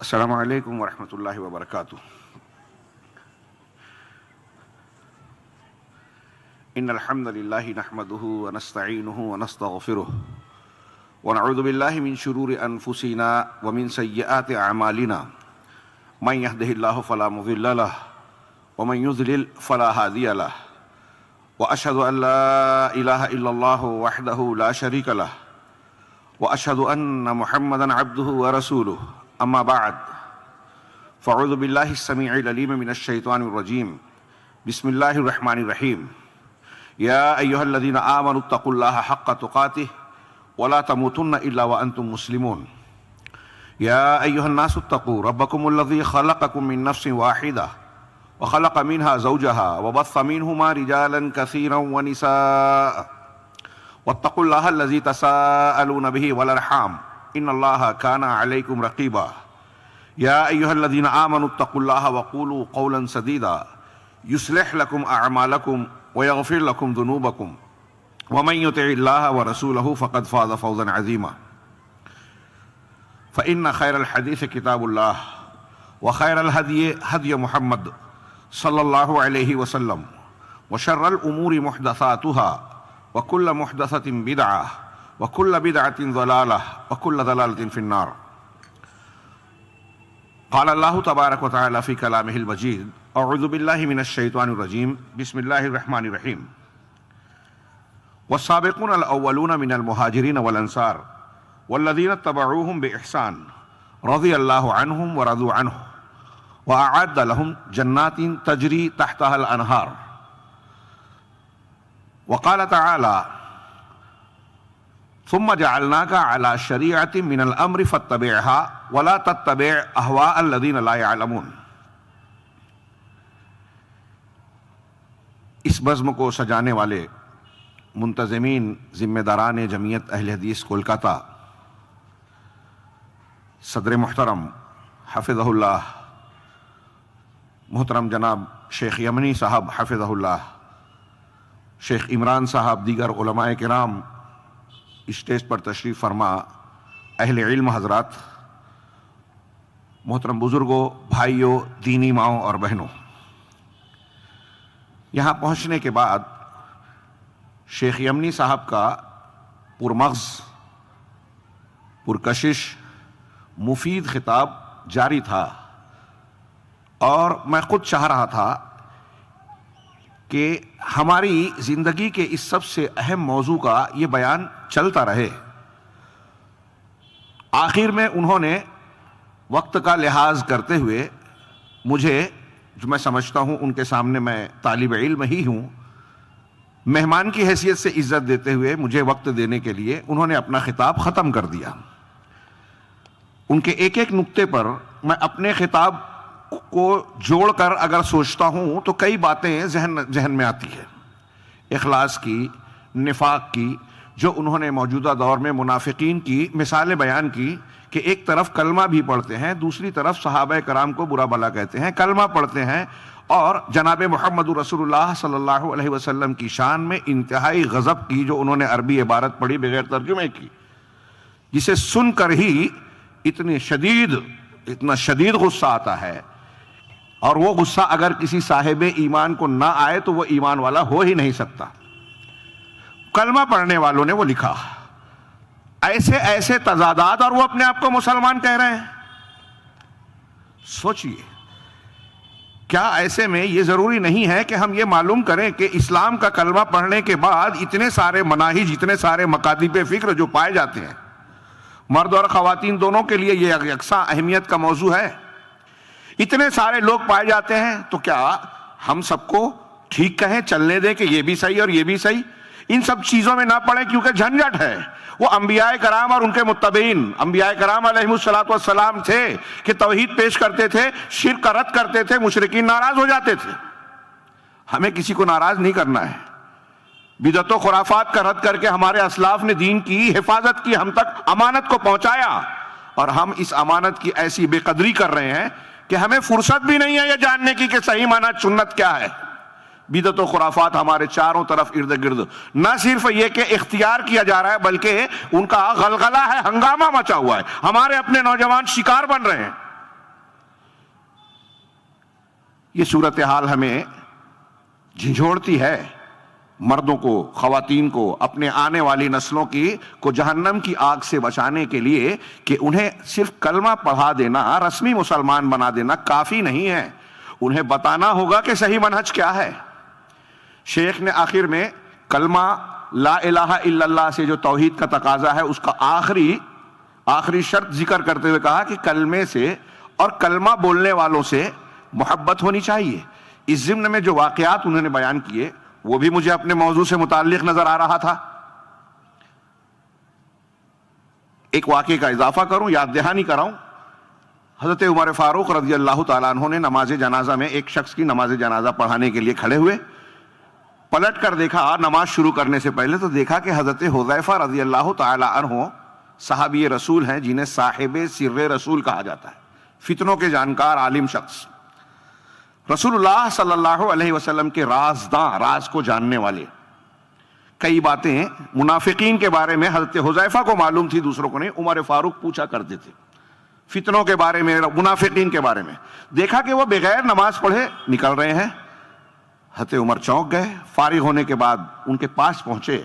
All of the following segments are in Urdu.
السلام علیکم ورحمۃ اللہ وبرکاتہ۔ ان الحمد للہ نحمده ونستعینه ونستغفره ونعوذ باللہ من شرور انفسنا ومن سیئات اعمالنا من يهده الله فلا مضل له ومن يضلل فلا هادي له واشهد ان لا اله الا الله وحده لا شريك له واشهد ان محمدا عبده ورسوله اما بعد فاعوذ باللہ السمیع العلیم من الشیطان الرجیم بسم اللہ الرحمن الرحیم یا ایہا الذین آمنوا اتقوا اللہ حق تقاتہ ولا تموتن الا وانتم مسلمون یا ایہا الناس اتقوا ربکم الذی خلقکم من نفس واحدہ وخلق منها زوجها وبث منهما رجالا كثيرا ونساء واتقوا الله الذي تساءلون به والارحام ان الله كان عليكم رقيبا يا ايها الذين آمنوا اتقوا الله وقولوا قولا سديدا يصلح لكم اعمالكم ويغفر لكم ذنوبكم ومن يطع الله ورسوله فقد فاز فوزا عظيما فان خير الحديث كتاب الله وخير الهدي هدي محمد صلى الله عليه وسلم وشر الامور محدثاتها وكل محدثة بدعة وكل بدعة ضلالة وكل ضلالة في النار قال الله تبارك وتعالى في كلامه المجيد اعوذ بالله من الشيطان الرجيم بسم الله الرحمن الرحيم والسابقون الاولون من المهاجرين والانصار والذين اتبعوهم باحسان رضي الله عنهم ورضوا عنه واعد لهم جنات تجري تحتها الانهار وقال تعالى ثم جعلناك على شريعة من الأمر فاتبعها ولا تتبع أهواء الذين لا يعلمون۔ اس بزم کو سجانے والے منتظمین ذمہ داران جمعیت اہل حدیث کولکاتہ، صدر محترم حفظہ اللہ محترم جناب شیخ یمنی صاحب حفظہ اللہ، شیخ عمران صاحب، دیگر علماء کرام، اسٹیج پر تشریف فرما اہل علم حضرات، محترم بزرگوں، بھائیوں، دینی ماؤں اور بہنوں، یہاں پہنچنے کے بعد شیخ یمنی صاحب کا پرمغز، پرکشش، مفید خطاب جاری تھا، اور میں خود چاہ رہا تھا کہ ہماری زندگی کے اس سب سے اہم موضوع کا یہ بیان چلتا رہے۔ آخر میں انہوں نے وقت کا لحاظ کرتے ہوئے مجھے، جو میں سمجھتا ہوں ان کے سامنے میں طالب علم ہی ہوں، مہمان کی حیثیت سے عزت دیتے ہوئے مجھے وقت دینے کے لیے انہوں نے اپنا خطاب ختم کر دیا۔ ان کے ایک ایک نقطے پر میں اپنے خطاب کو جوڑ کر اگر سوچتا ہوں تو کئی باتیں ذہن میں آتی ہے، اخلاص کی، نفاق کی، جو انہوں نے موجودہ دور میں منافقین کی مثالیں بیان کی کہ ایک طرف کلمہ بھی پڑھتے ہیں، دوسری طرف صحابہ کرام کو برا بھلا کہتے ہیں، کلمہ پڑھتے ہیں اور جناب محمد رسول اللہ صلی اللہ علیہ وسلم کی شان میں انتہائی غضب کی، جو انہوں نے عربی عبارت پڑھی بغیر ترجمے کی، جسے سن کر ہی اتنا شدید غصہ آتا ہے، اور وہ غصہ اگر کسی صاحب ایمان کو نہ آئے تو وہ ایمان والا ہو ہی نہیں سکتا۔ کلمہ پڑھنے والوں نے وہ لکھا، ایسے تضادات، اور وہ اپنے آپ کو مسلمان کہہ رہے ہیں۔ سوچئے، کیا ایسے میں یہ ضروری نہیں ہے کہ ہم یہ معلوم کریں کہ اسلام کا کلمہ پڑھنے کے بعد اتنے سارے مناہج، اتنے سارے مکاتب فکر جو پائے جاتے ہیں، مرد اور خواتین دونوں کے لیے یہ یکساں اہمیت کا موضوع ہے، اتنے سارے لوگ پائے جاتے ہیں، تو کیا ہم سب کو ٹھیک کہیں، چلنے دیں کہ یہ بھی صحیح اور یہ بھی صحیح؟ ان سب چیزوں میں نہ پڑیں، کیونکہ جھنجھٹ ہے۔ وہ انبیاء کرام اور ان کے متبعین، انبیاء کرام علیہم السلام تھے کہ توحید پیش کرتے تھے، شرک کا رد کرتے تھے، مشرکین ناراض ہو جاتے تھے۔ ہمیں کسی کو ناراض نہیں کرنا ہے۔ بدعت و خرافات کا رد کر کے ہمارے اسلاف نے دین کی حفاظت کی، ہم تک امانت کو پہنچایا، اور ہم اس امانت کی ایسی بے قدری کر رہے ہیں کہ ہمیں فرصت بھی نہیں ہے یہ جاننے کی کہ صحیح معنی سنت کیا ہے۔ بدعت و خرافات ہمارے چاروں طرف ارد گرد، نہ صرف یہ کہ اختیار کیا جا رہا ہے بلکہ ان کا غلغلہ ہے، ہنگامہ مچا ہوا ہے، ہمارے اپنے نوجوان شکار بن رہے ہیں۔ یہ صورتحال ہمیں جھنجھوڑتی ہے، مردوں کو، خواتین کو، اپنے آنے والی نسلوں کو جہنم کی آگ سے بچانے کے لیے کہ انہیں صرف کلمہ پڑھا دینا، رسمی مسلمان بنا دینا کافی نہیں ہے، انہیں بتانا ہوگا کہ صحیح منہج کیا ہے۔ شیخ نے آخر میں کلمہ لا الہ الا اللہ سے جو توحید کا تقاضا ہے اس کا آخری شرط ذکر کرتے ہوئے کہا کہ کلمے سے اور کلمہ بولنے والوں سے محبت ہونی چاہیے۔ اس ضمن میں جو واقعات انہوں نے بیان کیے وہ بھی مجھے اپنے موضوع سے متعلق نظر آ رہا تھا۔ ایک واقعے کا اضافہ کروں، یاد دہانی کراؤں۔ حضرت عمر فاروق رضی اللہ تعالیٰ عنہ نے نماز جنازہ میں ایک شخص کی نماز جنازہ پڑھانے کے لیے کھڑے ہوئے، پلٹ کر دیکھا نماز شروع کرنے سے پہلے تو دیکھا کہ حضرت حذیفہ رضی اللہ تعالیٰ عنہ صحابی رسول ہیں جنہیں صاحب سر رسول کہا جاتا ہے، فتنوں کے جانکار عالم شخص، رسول اللہ صلی اللہ علیہ وسلم کے رازداں، راز کو جاننے والے۔ کئی باتیں منافقین کے بارے میں حضرت حذیفہ کو معلوم تھی، دوسروں کو نہیں۔ عمر فاروق پوچھا کرتے تھے فتنوں کے بارے میں، منافقین کے بارے میں۔ دیکھا کہ وہ بغیر نماز پڑھے نکل رہے ہیں، حضرت عمر چونک گئے۔ فارغ ہونے کے بعد ان کے پاس پہنچے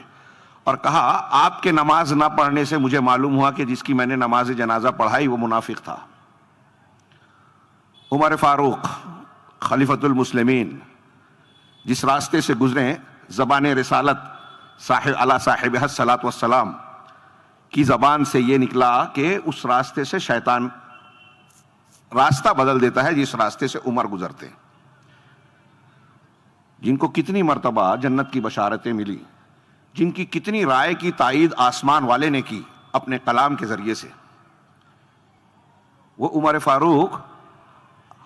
اور کہا آپ کے نماز نہ پڑھنے سے مجھے معلوم ہوا کہ جس کی میں نے نماز جنازہ پڑھائی وہ منافق تھا۔ عمر فاروق خلیفۃ المسلمین جس راستے سے گزرے، زبان رسالت علی صاحبہ الصلاۃ والسلام کی زبان سے یہ نکلا کہ اس راستے سے شیطان راستہ بدل دیتا ہے جس راستے سے عمر گزرتے، جن کو کتنی مرتبہ جنت کی بشارتیں ملی، جن کی کتنی رائے کی تائید آسمان والے نے کی اپنے کلام کے ذریعے سے، وہ عمر فاروق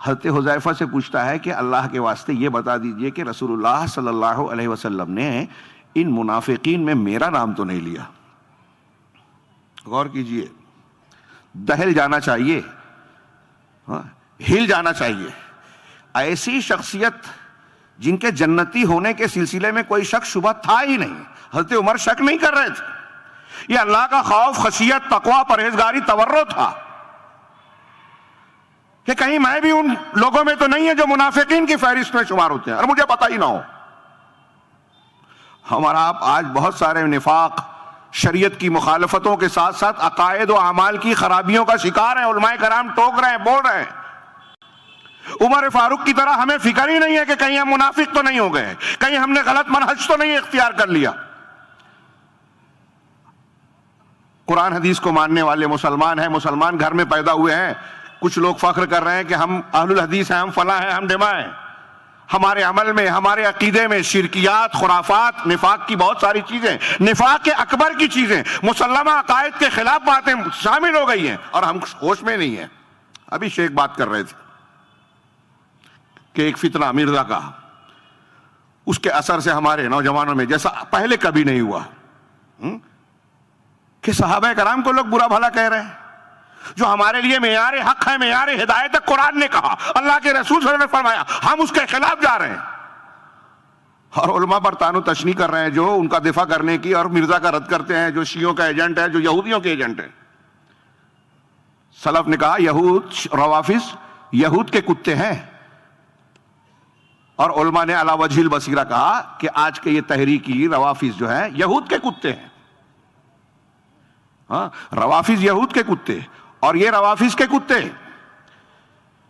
حضرت حذیفہ سے پوچھتا ہے کہ اللہ کے واسطے یہ بتا دیجئے کہ رسول اللہ صلی اللہ علیہ وسلم نے ان منافقین میں میرا نام تو نہیں لیا۔ غور کیجئے، دہل جانا چاہیے، ہل جانا چاہیے۔ ایسی شخصیت جن کے جنتی ہونے کے سلسلے میں کوئی شک شبہ تھا ہی نہیں، حضرت عمر شک نہیں کر رہے تھے، یہ اللہ کا خوف، خشیت، تقوی، پرہیزگاری، تورع تھا کہ کہیں میں بھی ان لوگوں میں تو نہیں ہے جو منافقین کی فہرست میں شمار ہوتے ہیں اور مجھے پتہ ہی نہ ہو۔ ہمارا آپ آج بہت سارے نفاق، شریعت کی مخالفتوں کے ساتھ ساتھ عقائد و اعمال کی خرابیوں کا شکار ہیں، علماء کرام ٹوک رہے ہیں، بول رہے ہیں۔ عمر فاروق کی طرح ہمیں فکر ہی نہیں ہے کہ کہیں ہم منافق تو نہیں ہو گئے، کہیں ہم نے غلط منہج تو نہیں اختیار کر لیا۔ قرآن حدیث کو ماننے والے مسلمان ہیں، مسلمان گھر میں پیدا ہوئے ہیں۔ کچھ لوگ فخر کر رہے ہیں کہ ہم اہل الحدیث ہیں، ہم فلاں ہیں، ہم ڈھما ہیں۔ ہمارے عمل میں، ہمارے عقیدے میں شرکیات، خرافات، نفاق کی بہت ساری چیزیں، نفاق کے اکبر کی چیزیں، مسلمہ عقائد کے خلاف باتیں شامل ہو گئی ہیں اور ہم ہوش میں نہیں ہیں۔ ابھی شیخ بات کر رہے تھے کہ ایک فتنہ مرزا کا، اس کے اثر سے ہمارے نوجوانوں میں جیسا پہلے کبھی نہیں ہوا کہ صحابہ کرام کو لوگ برا بھلا کہہ رہے ہیں۔ جو ہمارے لیے معیار حق ہے، معیار ہدایت ہے، قرآن نے کہا، اللہ کے رسول صلی اللہ علیہ وسلم نے فرمایا، ہم اس کے خلاف جا رہے ہیں اور علماء پر طعن و تشنیع کر رہے ہیں جو ان کا دفاع کرنے کی، اور مرزا کا رد کرتے ہیں جو شیعوں کا ایجنٹ ہے، جو یہودیوں کے ایجنٹ ہیں۔ سلف نے کہا روافظ یہود کے کتے ہیں، اور علماء نے علی وجہ البصیرہ کہا کہ آج کے یہ تحریکی روافظ جو ہیں یہود کے کتے ہیں۔ ہاں، روافظ یہود کے کتے، اور یہ روافظ کے کتے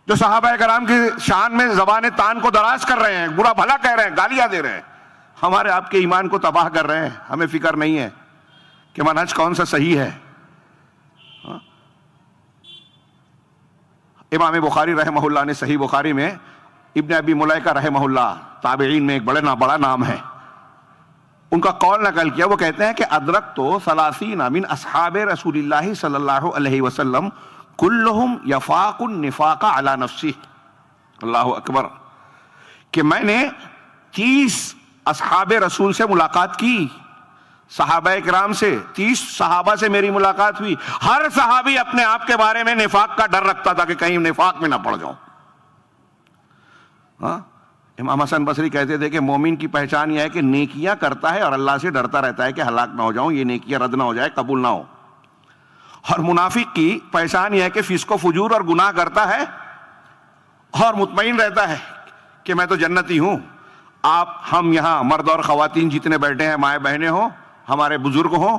جو صحابہ کرام کی شان میں زبان تان کو دراز کر رہے ہیں، برا بھلا کہہ رہے ہیں، گالیاں دے رہے ہیں، ہمارے آپ کے ایمان کو تباہ کر رہے ہیں۔ ہمیں فکر نہیں ہے کہ منہج کون سا صحیح ہے۔ امام بخاری رحمہ اللہ نے صحیح بخاری میں ابن ابی ملیکہ رحمہ اللہ، تابعین میں ایک بڑا نام ہے، ان کا قول نقل کیا۔ وہ کہتے ہیں کہ ادرکتو 30 من اصحاب رسول اللہ صلی اللہ علیہ وسلم کلہم یفاق النفاق علی نفسہ۔ اللہ اکبر، کہ میں نے 30 اصحاب رسول سے ملاقات کی، صحابہ کرام سے، 30 صحابہ سے میری ملاقات ہوئی۔ ہر صحابی اپنے آپ کے بارے میں نفاق کا ڈر رکھتا تھا کہ کہیں نفاق میں نہ پڑ جاؤں۔ امام حسن بصری کہتے تھے کہ مومن کی پہچان یہ ہے کہ نیکیاں کرتا ہے اور اللہ سے ڈرتا رہتا ہے کہ ہلاک نہ ہو جاؤں، یہ نیکیاں رد نہ ہو جائے، قبول نہ ہو۔ اور منافق کی پہچان یہ ہے کہ فسق و فجور اور گناہ کرتا ہے اور مطمئن رہتا ہے کہ میں تو جنتی ہوں. آپ ہم یہاں مرد اور خواتین جتنے بیٹھے ہیں، مائیں بہنیں ہوں، ہمارے بزرگ ہوں،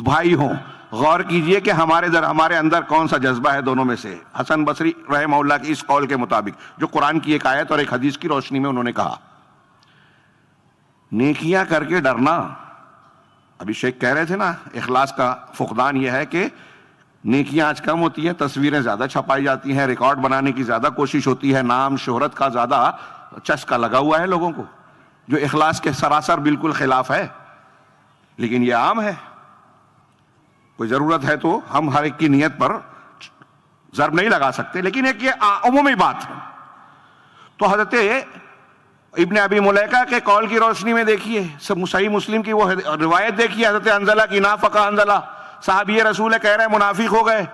بھائی ہوں، غور کیجئے کہ ہمارے اندر کون سا جذبہ ہے دونوں میں سے. حسن بصری رحمہ اللہ کی اس قول کے مطابق، جو قرآن کی ایک آیت اور ایک حدیث کی روشنی میں انہوں نے کہا، نیکیاں کر کے ڈرنا. ابھی شیخ کہہ رہے تھے نا، اخلاص کا فقدان یہ ہے کہ نیکیاں آج کم ہوتی ہیں، تصویریں زیادہ چھپائی جاتی ہیں، ریکارڈ بنانے کی زیادہ کوشش ہوتی ہے، نام شہرت کا زیادہ چسکا لگا ہوا ہے لوگوں کو، جو اخلاص کے سراسر بالکل خلاف ہے. لیکن یہ عام ہے. کوئی ضرورت ہے تو ہم ہر ایک کی نیت پر ضرب نہیں لگا سکتے، لیکن ایک یہ عمومی بات ہے. تو حضرت ابن ابی ملیکہ کے قول کی روشنی میں دیکھیے، صحیح مسلم کی وہ روایت دیکھیے، حضرت حنظلہ کی، نافق حنظلہ، صحابی رسول کہہ رہے ہیں منافق ہو گئے.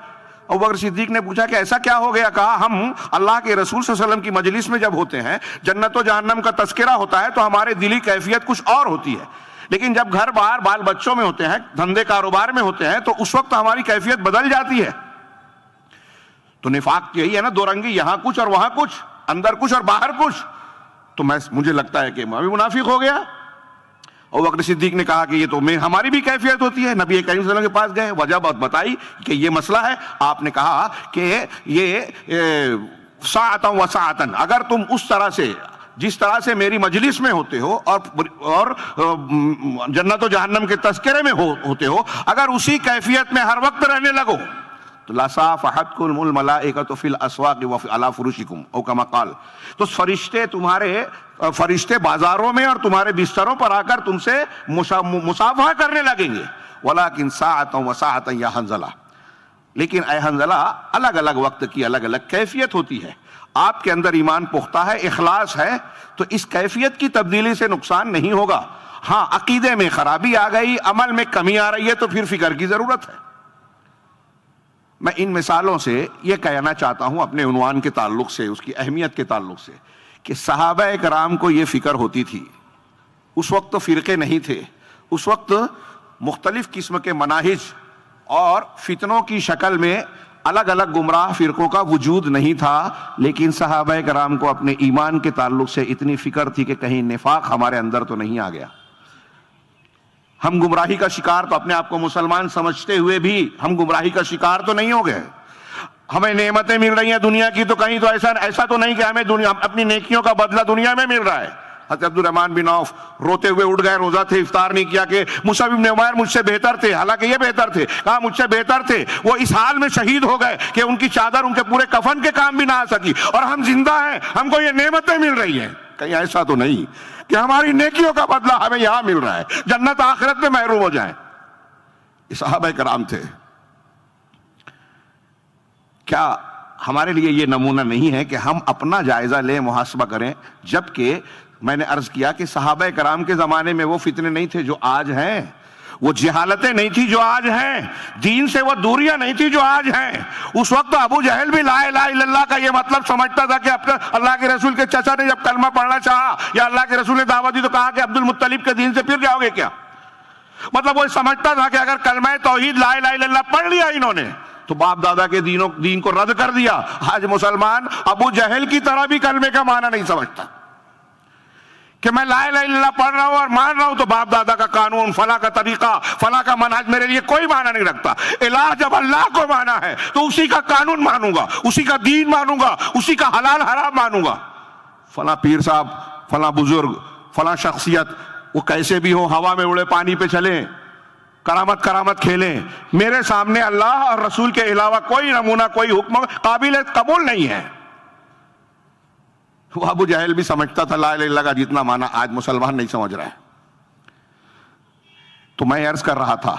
ابوبکر صدیق نے پوچھا کہ ایسا کیا ہو گیا؟ کہا ہم اللہ کے رسول صلی اللہ علیہ وسلم کی مجلس میں جب ہوتے ہیں، جنت و جہنم کا تذکرہ ہوتا ہے تو ہمارے دلی کیفیت کچھ اور ہوتی ہے، لیکن جب گھر بار بال بچوں میں ہوتے ہیں، دھندے کاروبار میں ہوتے ہیں، تو اس وقت ہماری کیفیت بدل جاتی ہے. تو نفاق یہی ہے نا، دو رنگی، یہاں کچھ اور وہاں کچھ، اندر کچھ اور باہر کچھ. تو مجھے لگتا ہے کہ میں بھی منافق ہو گیا. ابوبکر صدیق نے کہا کہ یہ تو ہماری بھی کیفیت ہوتی ہے. نبی کریم صلی اللہ علیہ وسلم کے پاس گئے، وجہ بتائی کہ یہ مسئلہ ہے. آپ نے کہا کہ یہ ساعتاً و ساعتاً، اگر تم اس طرح سے، جس طرح سے میری مجلس میں ہوتے ہو اور جنت و جہنم کے تذکرے میں ہوتے ہو، اگر اسی کیفیت میں ہر وقت رہنے لگو تو لَصَافَحَتْكُمُ الْمَلَائِكَةُ فِي الْأَسْوَاقِ وَعَلَىٰ فُرُوشِكُمْ أَوْ كَمَا قَالَ. تو فرشتے بازاروں میں اور تمہارے بستروں پر آ کر تم سے مصافحہ کرنے لگیں گے. وَلَكِنْ سَاعَةً وَسَاعَةً يَا حنظلہ. لیکن اے حنظلہ، الگ الگ وقت کی الگ الگ کیفیت ہوتی ہے. آپ کے اندر ایمان پختہ ہے، اخلاص ہے، تو اس کیفیت کی تبدیلی سے نقصان نہیں ہوگا. ہاں، عقیدے میں خرابی آ گئی، عمل میں کمی آ رہی ہے، تو پھر فکر کی ضرورت ہے. میں ان مثالوں سے یہ کہنا چاہتا ہوں اپنے عنوان کے تعلق سے، اس کی اہمیت کے تعلق سے، کہ صحابہ کرام کو یہ فکر ہوتی تھی. اس وقت تو فرقے نہیں تھے، اس وقت مختلف قسم کے مناہج اور فتنوں کی شکل میں الگ الگ گمراہ فرقوں کا وجود نہیں تھا، لیکن صحابہ کرام کو اپنے ایمان کے تعلق سے اتنی فکر تھی کہ کہیں نفاق ہمارے اندر تو نہیں آ گیا. ہم گمراہی کا شکار تو اپنے آپ کو مسلمان سمجھتے ہوئے بھی ہم گمراہی کا شکار تو نہیں ہو گئے. ہمیں نعمتیں مل رہی ہیں دنیا کی، تو کہیں تو ایسا تو نہیں کہ ہمیں اپنی نیکیوں کا بدلہ دنیا میں مل رہا ہے. حضرت عبد الرحمن بن عوف روتے ہوئے اٹھ گئے، روزہ تھے، افطار نہیں کیا، کہ مصعب بن عمیر مجھ سے بہتر تھے. حالانکہ یہ بہتر تھے، کہا مجھ سے بہتر تھے. وہ اس حال میں شہید ہو گئے کہ ان کی چادر ان کے پورے کفن کے کام بھی نہ آ سکی، اور ہم زندہ ہیں، ہم کو یہ نعمتیں مل رہی ہیں. کہیں ایسا تو نہیں کہ ہماری نیکیوں کا بدلہ ہمیں یہاں مل رہا ہے، جنت آخرت میں محروم ہو جائیں. یہ صحابہ کرام تھے. کیا ہمارے لیے یہ نمونہ نہیں ہے کہ ہم اپنا جائزہ لیں، محاسبہ کریں؟ جبکہ میں نے عرض کیا کہ صحابہ کرام کے زمانے میں وہ فتنے نہیں تھے جو آج ہیں، وہ جہالتیں نہیں تھی جو آج ہیں، دین سے وہ دوریاں نہیں تھی جو آج ہیں. اس وقت ابو جہل بھی لا الہ الا اللہ کا یہ مطلب سمجھتا تھا کہ اللہ کے رسول کے چچا نے جب کلمہ پڑھنا چاہا یا اللہ کے رسول نے دعوت دی تو کہا کہ عبد المطلب کے دین سے پھر جاؤ گے کیا؟ مطلب وہ سمجھتا تھا کہ اگر کلمہ توحید لا الہ الا اللہ پڑھ لیا انہوں نے تو باپ دادا کے دین کو رد کر دیا. آج مسلمان ابو جہل کی طرح بھی کلمے کا معنی نہیں سمجھتا کہ میں لا الہ الا اللہ پڑھ رہا ہوں اور مان رہا ہوں تو باپ دادا کا قانون، فلاں کا طریقہ، فلاں کا منہج میرے لیے کوئی معنی نہیں رکھتا. الہ جب اللہ کو مانا ہے تو اسی کا قانون مانوں گا، اسی کا دین مانوں گا، اسی کا حلال حرام مانوں گا. فلاں پیر صاحب، فلاں بزرگ، فلاں شخصیت، وہ کیسے بھی ہو، ہوا میں اڑے، پانی پہ چلیں، کرامت کھیلیں، میرے سامنے اللہ اور رسول کے علاوہ کوئی نمونہ، کوئی حکم قابل قبول نہیں ہے. وہ ابو جہل بھی سمجھتا تھا لا الہ الا اللہ کا جتنا معنی آج مسلمان نہیں سمجھ رہا ہے. تو میں عرض کر رہا تھا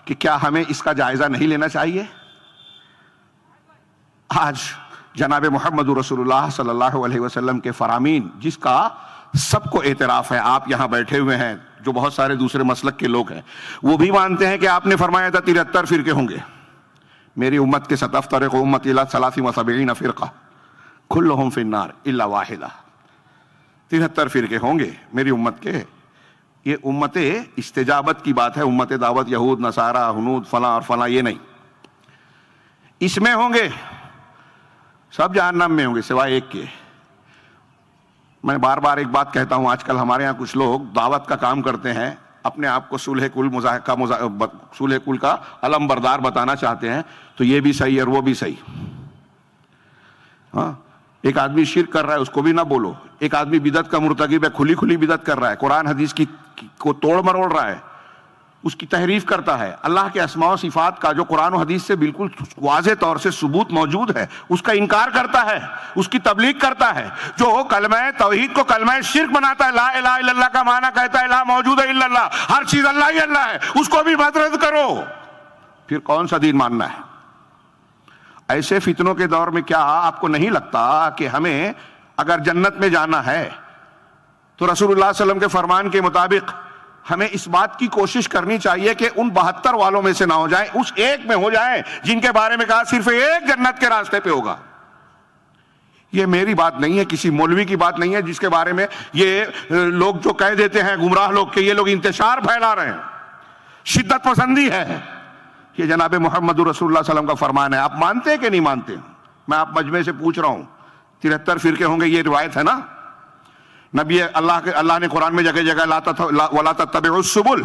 کہ کیا ہمیں اس کا جائزہ نہیں لینا چاہیے؟ آج جناب محمد رسول اللہ صلی اللہ علیہ وسلم کے فرامین، جس کا سب کو اعتراف ہے، آپ یہاں بیٹھے ہوئے ہیں جو بہت سارے دوسرے مسلک کے لوگ ہیں، وہ بھی مانتے ہیں کہ آپ نے فرمایا تھا 73 فرقے ہوں گے. میری امت کے ستفترق امتی الی 73 فرقہ کلہم فی النار الا واحدہ. 73 فرقے ہوں گے میری امت کے. یہ امت استجابت کی بات ہے، امت دعوت یہود، نصارہ، ہنود، فلاں اور فلاں یہ نہیں. اس میں ہوں گے، سب جہنم میں ہوں گے سوائے ایک کے. میں بار بار ایک بات کہتا ہوں، آج کل ہمارے ہاں کچھ لوگ دعوت کا کام کرتے ہیں، اپنے آپ کو صلح کل کا علم بردار بتانا چاہتے ہیں، تو یہ بھی صحیح اور وہ بھی صحیح. ہاں، ایک آدمی شرک کر رہا ہے اس کو بھی نہ بولو، ایک آدمی بدعت کا مرتکب ہے، کھلی کھلی بدعت کر رہا ہے، قرآن حدیث کو توڑ مروڑ رہا ہے، اس کی تحریف کرتا ہے، اللہ کے اسماء و صفات کا جو قرآن و حدیث سے بالکل واضح طور سے ثبوت موجود ہے اس کا انکار کرتا ہے، اس کی تبلیغ کرتا ہے، جو کلمہ توحید کو کلمہ شرک بناتا ہے، لا الہ الا اللہ کا معنی کہتا ہے لا موجود ہے الا اللہ، ہر چیز اللہ ہی اللہ ہے، اس کو بھی مت رد کرو، پھر کون سا دین ماننا ہے؟ ایسے فتنوں کے دور میں کیا آپ کو نہیں لگتا کہ ہمیں اگر جنت میں جانا ہے تو رسول اللہ صلی اللہ علیہ وسلم کے فرمان کے مطابق ہمیں اس بات کی کوشش کرنی چاہیے کہ ان 72 والوں میں سے نہ ہو جائیں، اس ایک میں ہو جائیں جن کے بارے میں کہا صرف ایک جنت کے راستے پہ ہوگا. یہ میری بات نہیں ہے، کسی مولوی کی بات نہیں ہے جس کے بارے میں یہ لوگ جو کہہ دیتے ہیں گمراہ لوگ کہ یہ لوگ انتشار پھیلا رہے ہیں، شدت پسندی ہے. یہ جناب محمد رسول اللہ صلی اللہ علیہ وسلم کا فرمان ہے. آپ مانتے ہیں کہ نہیں مانتے؟ میں آپ مجمع سے پوچھ رہا ہوں، 73 فرقے ہوں گے، یہ روایت ہے نا. نبی اللہ نے قرآن میں جگہ جگہ وَلَا تَتَّبِعُوا السُّبُلَ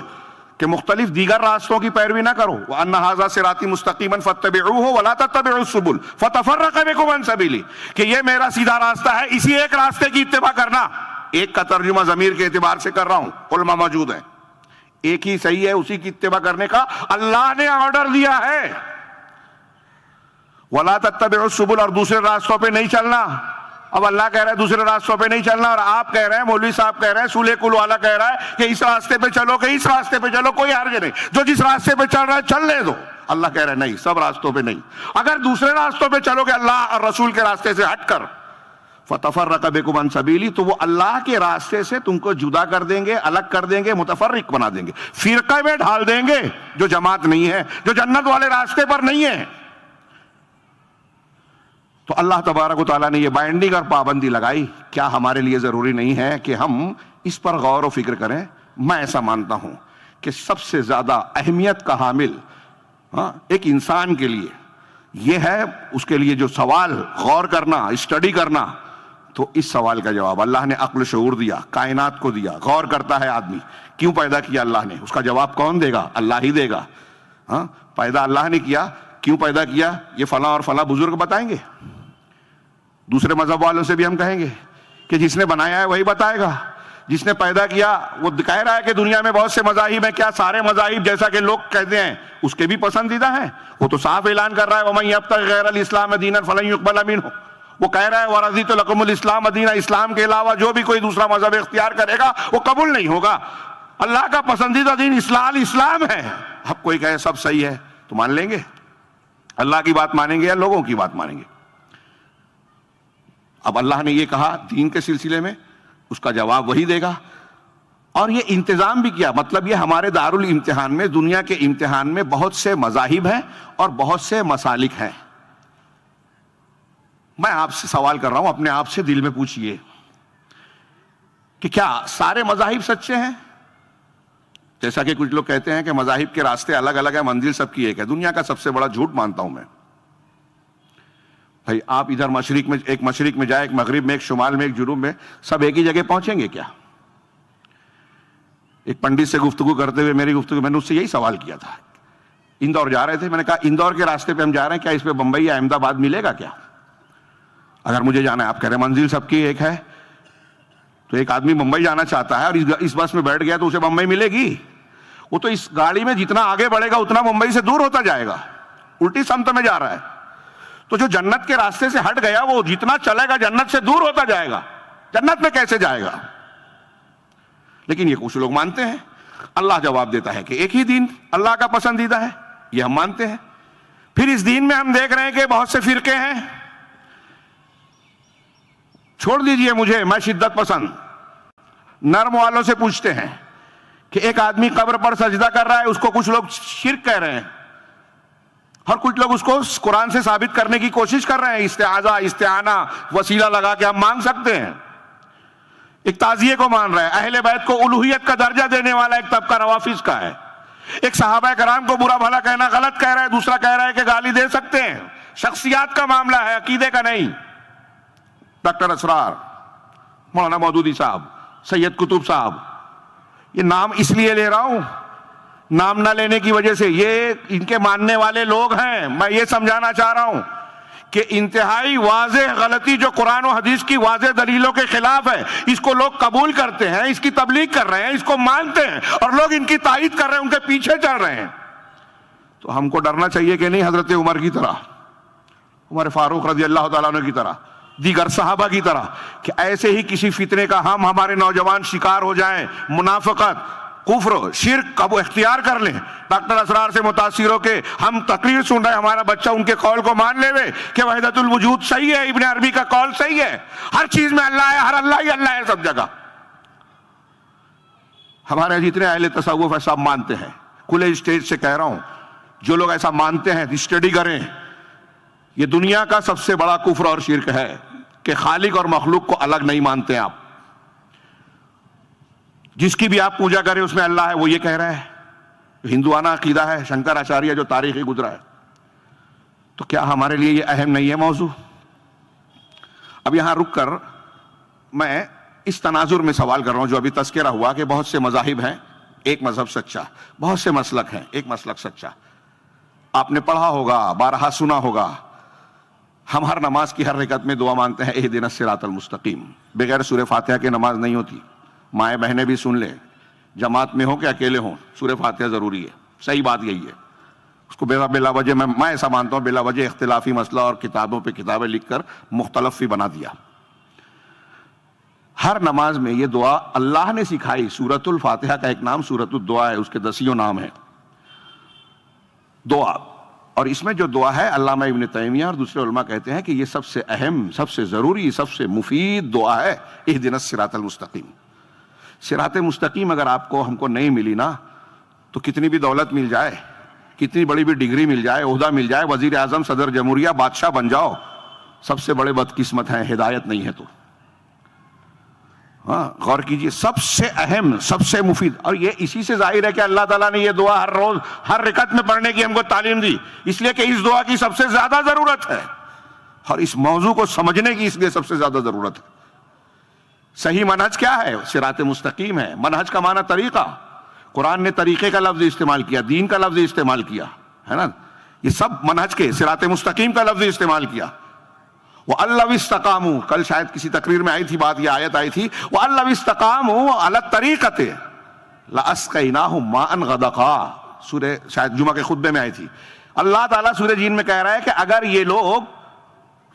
کہ مختلف دیگر راستوں کی پیروی نہ کرو، وَأَنَّ هَذَا صِرَاطِي مُسْتَقِيمًا فَاتَّبِعُوهُ وَلَا تَتَّبِعُوا السُّبُلَ فَتَفَرَّقَ بِكُمْ عَنْ سَبِيلِهِ کہ یہ میرا سیدھا راستہ ہے، اسی ایک راستے کی اتباع کرنا. ایک کا ترجمہ ضمیر کے اعتبار سے کر رہا ہوں، علماء موجود ہیں، ایک ہی صحیح ہے، اسی کی اتباع کرنے کا اللہ نے آرڈر دیا ہے. وَلَا تَتَّبِعُوا السُّبُلَ اور دوسرے راستوں پہ نہیں چلنا. اب اللہ کہہ رہا ہے دوسرے راستوں پہ نہیں چلنا، اور آپ کہہ رہے ہیں، مولوی صاحب کہہ رہے ہیں، سولہ کل والا کہہ رہا ہے کہ اس راستے پہ چلو کہ اس راستے پہ چلو، کوئی حرج نہیں، جو جس راستے پہ چل رہا ہے چل لے دو. اللہ کہہ رہا ہے نہیں، سب راستوں پہ نہیں. اگر دوسرے راستوں پہ چلو گے اللہ اور رسول کے راستے سے ہٹ کر، فَتَفَرَّقَ بِكُمْ عَنْ سَبِيلِهِ تو وہ اللہ کے راستے سے تم کو جدا کر دیں گے، الگ کر دیں گے، متفرق بنا دیں گے، فرقہ میں ڈھال دیں گے جو جماعت نہیں ہے، جو جنت والے راستے پر نہیں ہے. تو اللہ تبارک و تعالیٰ نے یہ بائنڈنگ اور پابندی لگائی. کیا ہمارے لیے ضروری نہیں ہے کہ ہم اس پر غور و فکر کریں؟ میں ایسا مانتا ہوں کہ سب سے زیادہ اہمیت کا حامل ایک انسان کے لیے یہ ہے، اس کے لیے جو سوال غور کرنا، اسٹڈی کرنا. تو اس سوال کا جواب اللہ نے عقل شعور دیا، کائنات کو دیا. غور کرتا ہے آدمی، کیوں پیدا کیا اللہ نے؟ اس کا جواب کون دے گا؟ اللہ ہی دے گا. پیدا اللہ نے کیا، کیوں پیدا کیا؟ یہ فلاں اور فلاں بزرگ بتائیں گے. دوسرے مذہب والوں سے بھی ہم کہیں گے کہ جس نے بنایا ہے وہی بتائے گا. جس نے پیدا کیا وہ کہہ رہا ہے کہ دنیا میں بہت سے مذاہب ہیں، کیا سارے مذاہب جیسا کہ لوگ کہتے ہیں اس کے بھی پسندیدہ ہیں؟ وہ تو صاف اعلان کر رہا ہے وَمَن يَبْتَغِ غَيْرَ الْإِسْلَامَ دِينًا فَلَن يُقْبَلَ مِنْهُ. وہ کہہ رہا ہے وَرَضِيتُ لَكُمُ الْإِسْلَامَ دِينًا، اسلام کے علاوہ جو بھی کوئی دوسرا مذہب اختیار کرے گا وہ قبول نہیں ہوگا. اللہ کا پسندیدہ دین اسلام ہے. اب کوئی کہے سب صحیح ہے تو مان لیں گے؟ اللہ کی بات مانیں گے یا لوگوں کی بات مانیں گے؟ اب اللہ نے یہ کہا دین کے سلسلے میں، اس کا جواب وہی دے گا. اور یہ انتظام بھی کیا، مطلب یہ ہمارے دارالامتحان میں، دنیا کے امتحان میں بہت سے مذاہب ہیں اور بہت سے مسالک ہیں. میں آپ سے سوال کر رہا ہوں، اپنے آپ سے دل میں پوچھئے کہ کیا سارے مذاہب سچے ہیں؟ جیسا کہ کچھ لوگ کہتے ہیں کہ مذاہب کے راستے الگ الگ ہیں، منزل سب کی ایک ہے. دنیا کا سب سے بڑا جھوٹ مانتا ہوں میں. بھائی آپ ادھر مشرق میں جائیں، ایک مغرب میں، ایک شمال میں، ایک جنوب میں، سب ایک ہی جگہ پہنچیں گے کیا؟ ایک پنڈت سے گفتگو کرتے ہوئے میری گفتگو، میں نے اس سے یہی سوال کیا تھا. اندور جا رہے تھے، میں نے کہا اندور کے راستے پہ ہم جا رہے ہیں، کیا اس پہ بمبئی یا احمد آباد ملے گا کیا؟ اگر مجھے جانا ہے، آپ کہہ رہے ہیں منزل سب کی ایک ہے، تو ایک آدمی ممبئی جانا چاہتا ہے اور اس بس میں بیٹھ گیا تو اسے بمبئی ملے گی؟ وہ تو اس گاڑی میں جتنا آگے بڑھے گا اتنا ممبئی سے دور ہوتا جائے گا، الٹی سمت میں جا رہا ہے. تو جو جنت کے راستے سے ہٹ گیا وہ جتنا چلے گا جنت سے دور ہوتا جائے گا. جنت میں کیسے جائے گا؟ لیکن یہ کچھ لوگ مانتے ہیں. اللہ جواب دیتا ہے کہ ایک ہی دین اللہ کا پسندیدہ ہے، یہ ہم مانتے ہیں. پھر اس دین میں ہم دیکھ رہے ہیں کہ بہت سے فرقے ہیں. چھوڑ دیجئے مجھے، میں شدت پسند نرم والوں سے پوچھتے ہیں کہ ایک آدمی قبر پر سجدہ کر رہا ہے، اس کو کچھ لوگ شرک کہہ رہے ہیں اور کچھ لوگ اس کو قرآن سے ثابت کرنے کی کوشش کر رہے ہیں. استعاذہ، استعانہ، وسیلہ لگا کے ہم مانگ سکتے ہیں. ایک تعزیے کو مان رہا ہے، اہل بیت کو الوہیت کا درجہ دینے والا ایک طبقہ روافض کا ہے. ایک صحابہ کرام کو برا بھلا کہنا غلط کہہ رہا ہے، دوسرا کہہ رہا ہے کہ گالی دے سکتے ہیں. شخصیات کا معاملہ ہے، عقیدے کا نہیں. ڈاکٹر اسرار مولانا مودودی صاحب، سید قطب صاحب. یہ نام اس لیے لے رہا ہوں، نام نہ لینے کی وجہ سے یہ ان کے ماننے والے لوگ ہیں. میں یہ سمجھانا چاہ رہا ہوں کہ انتہائی واضح غلطی جو قرآن و حدیث کی واضح دلیلوں کے خلاف ہے، اس کو لوگ قبول کرتے ہیں، اس کی تبلیغ کر رہے ہیں، اس کو مانتے ہیں، اور لوگ ان کی تائید کر رہے ہیں، ان کے پیچھے چل رہے ہیں. تو ہم کو ڈرنا چاہیے کہ نہیں حضرت عمر کی طرح، عمر فاروق رضی اللہ تعالیٰ عنہ کی طرح، دیگر صحابہ کی طرح، کہ ایسے ہی کسی فتنے کا ہمارے نوجوان شکار ہو جائیں، منافقت، کفر، شرک کا وہ اختیار کر لیں. ڈاکٹر اسرار سے متاثر ہو کے ہم تقریر سن رہے ہیں، ہمارا بچہ ان کے قول کو مان لے وے کہ وحدت الوجود صحیح ہے، ابن عربی کا قول صحیح ہے، ہر چیز میں اللہ ہے، ہر اللہ ہی اللہ ہے سب جگہ. ہمارے جتنے اہل تصوف ایسا مانتے ہیں، کھلے اسٹیج سے کہہ رہا ہوں، جو لوگ ایسا مانتے ہیں اسٹڈی کریں. یہ دنیا کا سب سے بڑا کفر اور شرک ہے کہ خالق اور مخلوق کو الگ نہیں مانتے ہیں. آپ جس کی بھی آپ پوجا کریں اس میں اللہ ہے، وہ یہ کہہ رہا ہے. ہندوانہ عقیدہ ہے، شنکر آچاریہ جو تاریخی گزرا ہے. تو کیا ہمارے لیے یہ اہم نہیں ہے موضوع؟ اب یہاں رک کر میں اس تناظر میں سوال کر رہا ہوں جو ابھی تذکرہ ہوا کہ بہت سے مذاہب ہیں، ایک مذہب سچا، بہت سے مسلک ہیں، ایک مسلک سچا. آپ نے پڑھا ہوگا، بارہا سنا ہوگا، ہم ہر نماز کی ہر رکعت میں دعا مانگتے ہیں اہدنا الصراط المستقیم. بغیر سورہ فاتحہ کے نماز نہیں ہوتی. مائیں بہنیں بھی سن لیں، جماعت میں ہوں کہ اکیلے ہوں، سورہ فاتحہ ضروری ہے. صحیح بات یہی ہے. اس کو بلا وجہ میں ایسا مانتا ہوں بلا وجہ اختلافی مسئلہ اور کتابوں پہ کتابیں لکھ کر مختلف بھی بنا دیا. ہر نماز میں یہ دعا اللہ نے سکھائی. سورۃ الفاتحہ کا ایک نام سورۃ الدعا ہے، اس کے 10 نام ہیں دعا. اور اس میں جو دعا ہے علامہ ابن تیمیہ اور دوسرے علماء کہتے ہیں کہ یہ سب سے اہم، سب سے ضروری، سب سے مفید دعا ہے اہدنا الصراط المستقیم. صراط مستقیم اگر آپ کو ہم کو نہیں ملی نا تو کتنی بھی دولت مل جائے، کتنی بڑی بھی ڈگری مل جائے، عہدہ مل جائے، وزیر اعظم، صدر جمہوریہ، بادشاہ بن جاؤ، سب سے بڑے بدقسمت ہیں ہدایت نہیں ہے تو. ہاں غور کیجئے، سب سے اہم، سب سے مفید. اور یہ اسی سے ظاہر ہے کہ اللہ تعالیٰ نے یہ دعا ہر روز ہر رکعت میں پڑھنے کی ہم کو تعلیم دی، اس لیے کہ اس دعا کی سب سے زیادہ ضرورت ہے، اور اس موضوع کو سمجھنے کی اس لیے سب سے زیادہ ضرورت ہے. صحیح منہج کیا ہے؟ صراط مستقیم ہے. منہج کا معنی طریقہ. قرآن نے طریقے کا لفظ استعمال کیا، دین کا لفظ استعمال کیا ہے نا. یہ سب منہج کے، صراط مستقیم کا لفظ استعمال کیا. وَأَلَّوِ اسْتَقَامُوا، کل شاید کسی تقریر میں آئی تھی بات، یہ آیت آئی تھی، وَأَلَّوِ اسْتَقَامُوا عَلَى الطَّرِيقَةِ لَأَسْقَيْنَاهُمْ مَاءً غَدَقًا، سورہ شاید جمعہ کے خطبے میں آئی تھی. اللہ تعالیٰ سورہ جین میں کہہ رہا ہے کہ اگر یہ لوگ،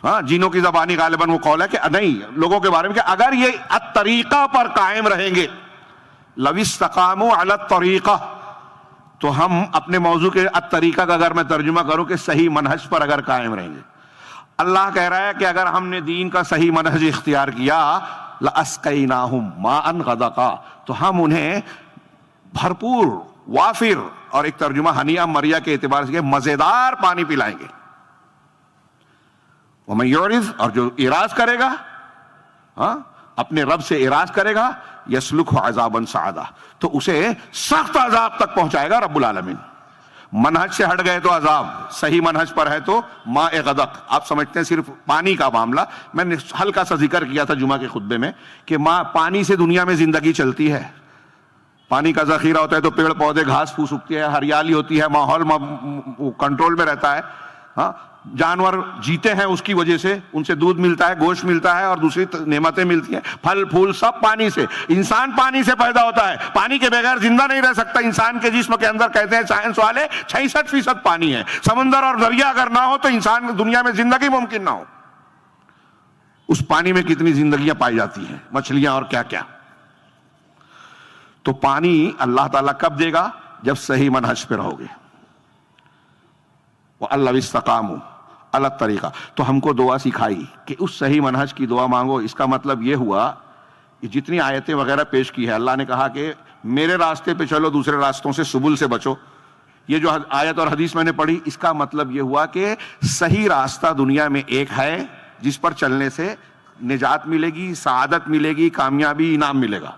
ہاں جینوں کی زبانی غالباً وہ قول ہے کہ نہیں لوگوں کے بارے میں، کہ اگر یہ الطریقہ پر قائم رہیں گے، لَوِ اسْتَقَامُوا عَلَى الطَّرِيقَةِ، تو ہم اپنے موضوع کے الطریقہ کا اگر میں ترجمہ کروں کہ صحیح منہج پر اگر قائم رہیں گے. اللہ کہہ رہا ہے کہ اگر ہم نے دین کا صحیح منہج اختیار کیا، لَأَسْقَيْنَاهُمْ مَاءً غَدَقًا، تو ہم انہیں بھرپور، وافر، اور ایک ترجمہ ہنیہ مریا کے اعتبار سے مزیدار پانی پلائیں گے. وَمَن يُعْرِضْ، اور جو اعراض کرے گا، ہاں اپنے رب سے اعراض کرے گا، يَسْلُكْهُ عَذَابًا صَعَدًا، تو اسے سخت عذاب تک پہنچائے گا رب العالمین. منہج سے ہٹ گئے تو عذاب، صحیح منہج پر ہے تو ماء غدق. آپ سمجھتے ہیں صرف پانی کا معاملہ، میں نے ہلکا سا ذکر کیا تھا جمعہ کے خطبے میں کہ پانی سے دنیا میں زندگی چلتی ہے. پانی کا ذخیرہ ہوتا ہے تو پیڑ پودے گھاس پھوس اگتی ہے، ہریالی ہوتی ہے، ماحول کنٹرول میں رہتا ہے. ہاں جانور جیتے ہیں اس کی وجہ سے، ان سے دودھ ملتا ہے، گوشت ملتا ہے، اور دوسری نعمتیں ملتی ہیں، پھل پھول سب پانی سے. انسان پانی سے پیدا ہوتا ہے، پانی کے بغیر زندہ نہیں رہ سکتا. انسان کے جسم کے اندر کہتے ہیں سائنس والے 66% پانی ہے. سمندر اور دریا اگر نہ ہو تو انسان دنیا میں زندگی ممکن نہ ہو. اس پانی میں کتنی زندگیاں پائی جاتی ہیں، مچھلیاں اور کیا کیا. تو پانی اللہ تعالیٰ کب دے گا؟ جب صحیح منہج پہ رہو گے. وَأَلَّوِ اسْتَقَامُوا عَلَى الطَّرِيقَةِ، تو ہم کو دعا سکھائی کہ اس صحیح منہج کی دعا مانگو. اس کا مطلب یہ ہوا کہ جتنی آیتیں وغیرہ پیش کی ہے، اللہ نے کہا کہ میرے راستے پہ چلو، دوسرے راستوں سے سبل سے بچو. یہ جو آیت اور حدیث میں نے پڑھی، اس کا مطلب یہ ہوا کہ صحیح راستہ دنیا میں ایک ہے جس پر چلنے سے نجات ملے گی، سعادت ملے گی، کامیابی، انعام ملے گا.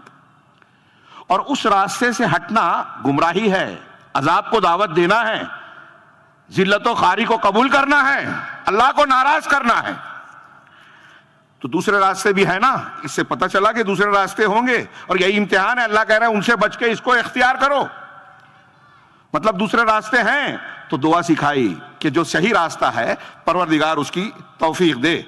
اور اس راستے سے ہٹنا گمراہی ہے، عذاب کو دعوت دینا ہے، ذلت و خواری کو قبول کرنا ہے، اللہ کو ناراض کرنا ہے. تو دوسرے راستے بھی ہے نا، اس سے پتہ چلا کہ دوسرے راستے ہوں گے، اور یہی امتحان ہے، اللہ کہہ رہا ہے ان سے بچ کے اس کو اختیار کرو. مطلب دوسرے راستے ہیں تو دعا سکھائی کہ جو صحیح راستہ ہے پروردگار اس کی توفیق دے.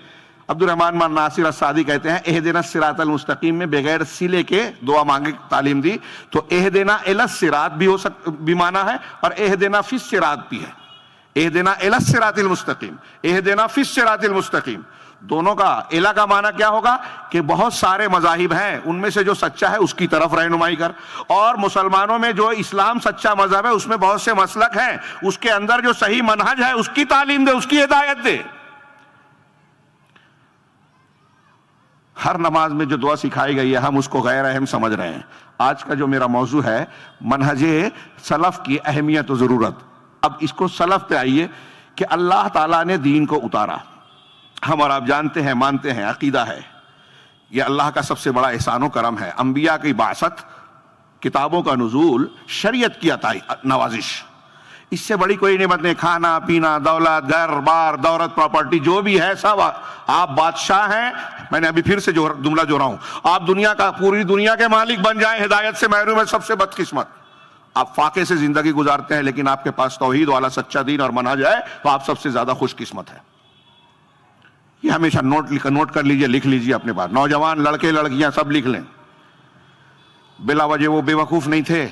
عبد الرحمن بن ناصر السعدی کہتے ہیں اہدنا الصراط المستقیم میں بغیر صلے کے دعا مانگے تعلیم دی. تو اہدنا الی الصراط بھی مانا ہے اور اہدنا فی الصراط بھی ہے. اہدنا الی الصراط المستقیم، اہدنا فی الصراط المستقیم، دونوں کا. الا کا معنی کیا ہوگا کہ بہت سارے مذاہب ہیں، ان میں سے جو سچا ہے اس کی طرف رہنمائی کر. اور مسلمانوں میں جو اسلام سچا مذہب ہے اس میں بہت سے مسلک ہیں، اس کے اندر جو صحیح منہج ہے اس کی تعلیم دے، اس کی ہدایت دے. ہر نماز میں جو دعا سکھائی گئی ہے ہم اس کو غیر اہم سمجھ رہے ہیں. آج کا جو میرا موضوع ہے منہج سلف کی اہمیت و ضرورت. اب اس کو سلف پہ آئیے کہ اللہ تعالیٰ نے دین کو اتارا. ہم اور آپ جانتے ہیں، مانتے ہیں، عقیدہ ہے یہ اللہ کا سب سے بڑا احسان و کرم ہے. انبیاء کی بعثت، کتابوں کا نزول، شریعت کی عطائی نوازش، اس سے بڑی کوئی نعمت نہیں. کھانا پینا، دولت، گھر بار، دولت، پراپرٹی جو بھی ہے سب. آپ بادشاہ ہیں، میں نے ابھی پھر سے جو جملہ جو رہا ہوں، آپ دنیا کا، پوری دنیا کے مالک بن جائیں، ہدایت سے محروم ہے، سب سے بدقسمت. آپ فاقے سے زندگی گزارتے ہیں لیکن آپ کے پاس توحید والا سچا دین اور منہج ہے تو آپ سب سے زیادہ خوش قسمت ہے. یہ ہمیشہ نوٹ کر لیجئے، لکھ لیجئے اپنے پاس. نوجوان لڑکے لڑکیاں سب لکھ لیں. بلا وجہ وہ بے وقوف نہیں تھے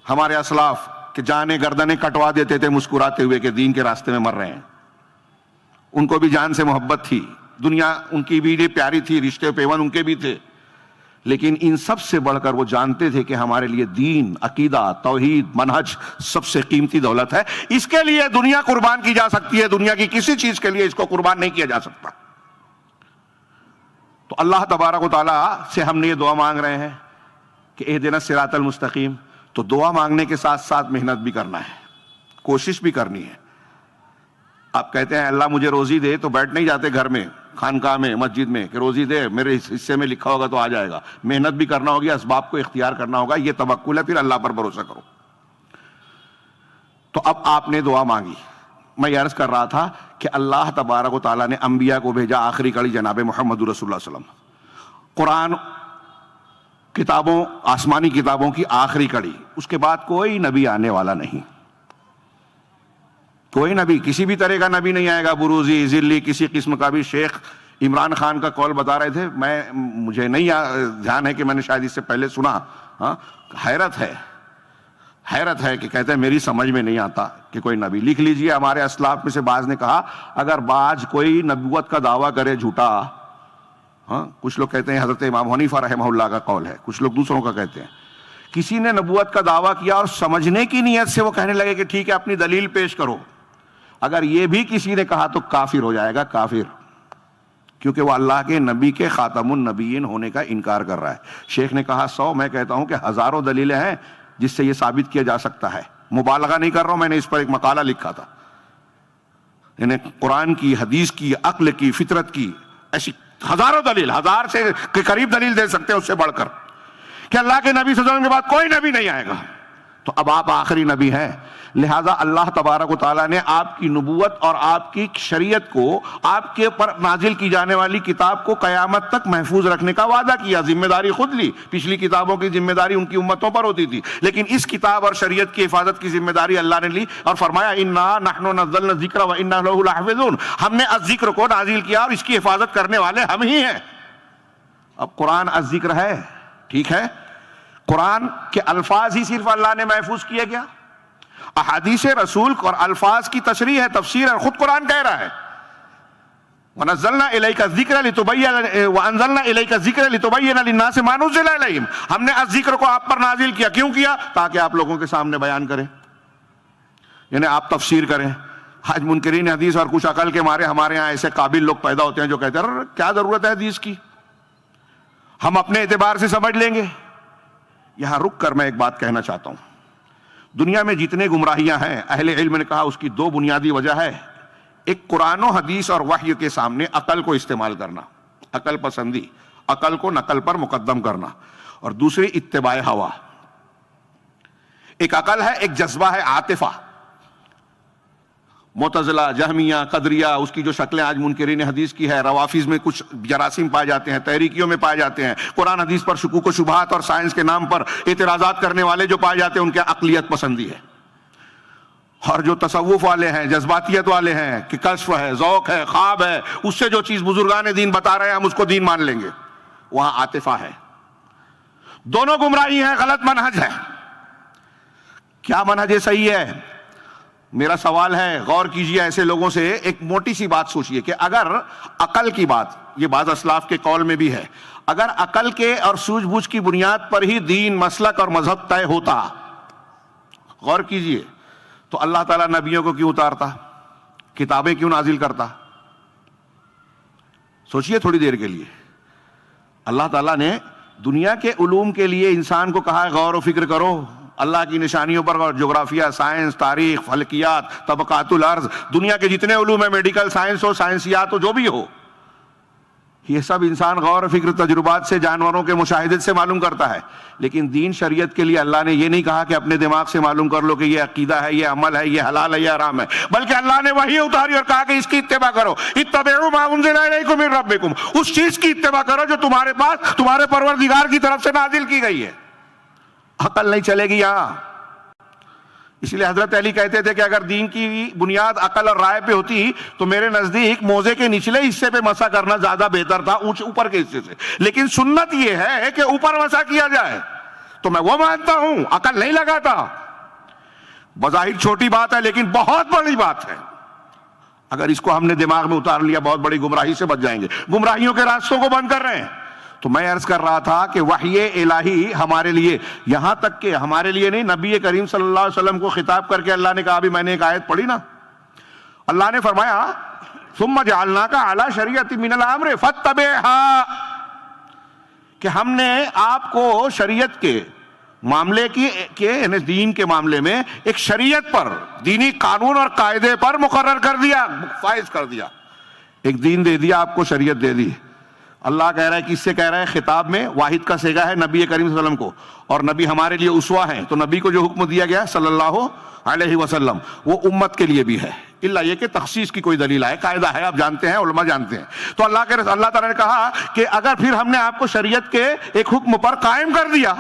ہمارے اسلاف کہ جانیں گردنیں کٹوا دیتے تھے مسکراتے ہوئے کہ دین کے راستے میں مر رہے ہیں. ان کو بھی جان سے محبت تھی، دنیا ان کی بھی پیاری تھی، رشتے پیوند ان کے بھی تھے، لیکن ان سب سے بڑھ کر وہ جانتے تھے کہ ہمارے لیے دین، عقیدہ، توحید، منہج سب سے قیمتی دولت ہے. اس کے لیے دنیا قربان کی جا سکتی ہے، دنیا کی کسی چیز کے لیے اس کو قربان نہیں کیا جا سکتا. تو اللہ تبارک و تعالیٰ سے ہم نے یہ دعا مانگ رہے ہیں کہ اہدنا الصراط المستقیم. تو دعا مانگنے کے ساتھ ساتھ محنت بھی کرنا ہے، کوشش بھی کرنی ہے. آپ کہتے ہیں اللہ مجھے روزی دے تو بیٹھ نہیں جاتے گھر میں، خانقاہ میں، مسجد میں کہ روزی دے، میرے حصے میں لکھا ہوگا تو آ جائے گا. محنت بھی کرنا ہوگی، اسباب کو اختیار کرنا ہوگا. یہ توکل ہے، پھر اللہ پر بھروسہ کرو. تو اب آپ نے دعا مانگی. میں یہ عرض کر رہا تھا کہ اللہ تبارک و تعالیٰ نے انبیاء کو بھیجا، آخری کڑی جناب محمد رسول اللہ صلی اللہ علیہ وسلم. قرآن کتابوں، آسمانی کتابوں کی آخری کڑی. اس کے بعد کوئی نبی آنے والا نہیں. کوئی نبی، کسی بھی طرح کا نبی نہیں آئے گا، بروزی، ذلی، کسی قسم کا بھی. شیخ عمران خان کا قول بتا رہے تھے، مجھے نہیں دھیان ہے کہ میں نے شاید اس سے پہلے سنا. حیرت ہے کہ کہتے ہیں میری سمجھ میں نہیں آتا کہ کوئی نبی. لکھ لیجئے، ہمارے اسلاف میں سے بعض نے کہا اگر بعض کوئی نبوت کا دعویٰ کرے جھوٹا، کچھ لوگ کہتے ہیں حضرت امام حنیفہ رحمہ اللہ کا قول ہے، کچھ لوگ دوسروں کا کہتے ہیں، کسی نے نبوت کا دعویٰ کیا اور سمجھنے کی نیت سے وہ کہنے لگے کہ ٹھیک ہے اپنی دلیل پیش کرو، اگر یہ بھی کسی نے کہا تو کافر ہو جائے گا، کافر، کیونکہ وہ اللہ کے نبی کے خاتم النبیین ہونے کا انکار کر رہا ہے. شیخ نے کہا 100، میں کہتا ہوں کہ ہزاروں دلیلیں ہیں جس سے یہ ثابت کیا جا سکتا ہے. مبالغہ نہیں کر رہا ہوں، میں نے اس پر ایک مقالہ لکھا تھا. یعنی قرآن کی، حدیث کی، عقل کی، فطرت کی ایسی ہزاروں دلیل، 1000 سے قریب دلیل دے سکتے ہیں اس سے بڑھ کر کہ اللہ کے نبی صلی اللہ علیہ وسلم کے بعد کوئی نبی نہیں آئے گا. تو اب آپ آخری نبی ہیں، لہذا اللہ تبارک و تعالیٰ نے آپ کی نبوت اور آپ کی شریعت کو، آپ کے پر نازل کی جانے والی کتاب کو قیامت تک محفوظ رکھنے کا وعدہ کیا. ذمہ داری خود لی. پچھلی کتابوں کی ذمہ داری ان کی امتوں پر ہوتی تھی، لیکن اس کتاب اور شریعت کی حفاظت کی ذمہ داری اللہ نے لی اور فرمایا انا نحن نزلنا الذکر وانا لہ لحافظون. ہم نے الذکر کو نازل کیا اور اس کی حفاظت کرنے والے ہم ہی ہیں. اب قرآن الذکر ہے، ٹھیک ہے، قرآن کے الفاظ ہی صرف اللہ نے محفوظ کیے کیا؟ احادیث رسول اور الفاظ کی تشریح ہے، تفسیر ہے، خود قرآن کہہ رہا ہے وَنَزَّلْنَا إِلَيْكَ الذِّكْرَ وَأَنزَلْنَا إِلَيْكَ الذِّكْرَ لِتُبَيِّنَ لِلنَّاسِ مَا نُزِّلَ إِلَيْهِمْ. ہم نے الذکر کو آپ پر نازل کیا. کیوں کیا؟ تاکہ آپ لوگوں کے سامنے بیان کریں، یعنی آپ تفسیر کریں. آج منکرین حدیث اور کچھ عقل کے مارے ہمارے ہاں ایسے قابل لوگ پیدا ہوتے ہیں جو کہتے ہیں کیا ضرورت ہے حدیث کی، ہم اپنے اعتبار سے سمجھ لیں گے. یہاں رک کر میں ایک بات کہنا چاہتا ہوں. دنیا میں جتنے گمراہیاں ہیں، اہل علم نے کہا اس کی 2 بنیادی وجہ ہے. ایک قرآن و حدیث اور وحی کے سامنے عقل کو استعمال کرنا، عقل پسندی، عقل کو نقل پر مقدم کرنا، اور دوسری اتباع ہوا. ایک عقل ہے، ایک جذبہ ہے، عاطفہ. معتزلہ، جہمیہ، قدریہ، اس کی جو شکلیں آج منکرین حدیث کی ہے، روافظ میں کچھ جراثیم پائے جاتے ہیں، تحریکیوں میں پائے جاتے ہیں، قرآن حدیث پر شکوک و شبہات اور سائنس کے نام پر اعتراضات کرنے والے جو پائے جاتے ہیں، ان کے عقلیت پسندی ہے. اور جو تصوف والے ہیں، جذباتیت والے ہیں کہ کشف ہے، ذوق ہے، خواب ہے، اس سے جو چیز بزرگان دین بتا رہے ہیں ہم اس کو دین مان لیں گے، وہاں عاطفہ ہے. دونوں گمراہی ہیں، غلط منہج ہے. کیا منہج صحیح ہے؟ میرا سوال ہے، غور کیجئے ایسے لوگوں سے. ایک موٹی سی بات سوچئے کہ اگر عقل کی بات، یہ بعض اسلاف کے قول میں بھی ہے، اگر عقل کے اور سوجھ بوجھ کی بنیاد پر ہی دین، مسلک اور مذہب طے ہوتا، غور کیجئے، تو اللہ تعالیٰ نبیوں کو کیوں اتارتا، کتابیں کیوں نازل کرتا؟ سوچئے تھوڑی دیر کے لیے. اللہ تعالیٰ نے دنیا کے علوم کے لیے انسان کو کہا ہے غور و فکر کرو، اللہ کی نشانیوں پر غور، جغرافیہ، سائنس، تاریخ، فلکیات، طبقات الارض، دنیا کے جتنے علوم ہیں، میڈیکل سائنس ہو، سائنسیات ہو، جو بھی ہو، یہ سب انسان غور و فکر، تجربات سے، جانوروں کے مشاہدت سے معلوم کرتا ہے. لیکن دین شریعت کے لیے اللہ نے یہ نہیں کہا کہ اپنے دماغ سے معلوم کر لو کہ یہ عقیدہ ہے، یہ عمل ہے، یہ حلال ہے، یہ حرام ہے، بلکہ اللہ نے وحی اتاری اور کہا کہ اس کی اتباع کرو. اتبعوا ما انزل الیکم من ربکم، اس چیز کی اتباع کرو جو تمہارے پاس تمہارے پروردگار کی طرف سے نازل کی گئی ہے. عقل نہیں چلے گی یہاں. اس لیے حضرت علی کہتے تھے کہ اگر دین کی بنیاد عقل اور رائے پہ ہوتی تو میرے نزدیک موزے کے نچلے حصے پہ مسح کرنا زیادہ بہتر تھا اوپر کے حصے سے. لیکن سنت یہ ہے کہ اوپر مسح کیا جائے، تو میں وہ مانتا ہوں، عقل نہیں لگاتا. بظاہر چھوٹی بات ہے لیکن بہت بڑی بات ہے. اگر اس کو ہم نے دماغ میں اتار لیا بہت بڑی گمراہی سے بچ جائیں گے. گمراہیوں کے راستوں کو بند کر رہے ہیں. تو میں عرض کر رہا تھا کہ وحی الہی ہمارے لیے، یہاں تک کہ ہمارے لیے نہیں، نبی کریم صلی اللہ علیہ وسلم کو خطاب کر کے اللہ نے کہا، ابھی میں نے ایک آیت پڑھی نا، اللہ نے فرمایا ثم جعلناک علی شریعۃ من الامر فاتبعھا، کہ ہم نے آپ کو شریعت کے معاملے یعنی دین کے معاملے میں ایک شریعت پر، دینی قانون اور قاعدے پر مقرر کر دیا، فائز کر دیا. ایک دین دے دیا آپ کو، شریعت دے دی. اللہ کہہ رہا ہے، کس سے کہہ رہا ہے؟ خطاب میں واحد کا صیغہ ہے نبی کریم صلی اللہ علیہ وسلم کو، اور نبی ہمارے لیے اسوہ ہیں، تو نبی کو جو حکم دیا گیا صلی اللہ علیہ وسلم وہ امت کے لیے بھی ہے، الا یہ کہ تخصیص کی کوئی دلیل ہے، قاعدہ ہے، آپ جانتے ہیں، علماء جانتے ہیں. تو اللہ تعالیٰ نے کہا کہ اگر پھر ہم نے آپ کو شریعت کے ایک حکم پر قائم کر دیا،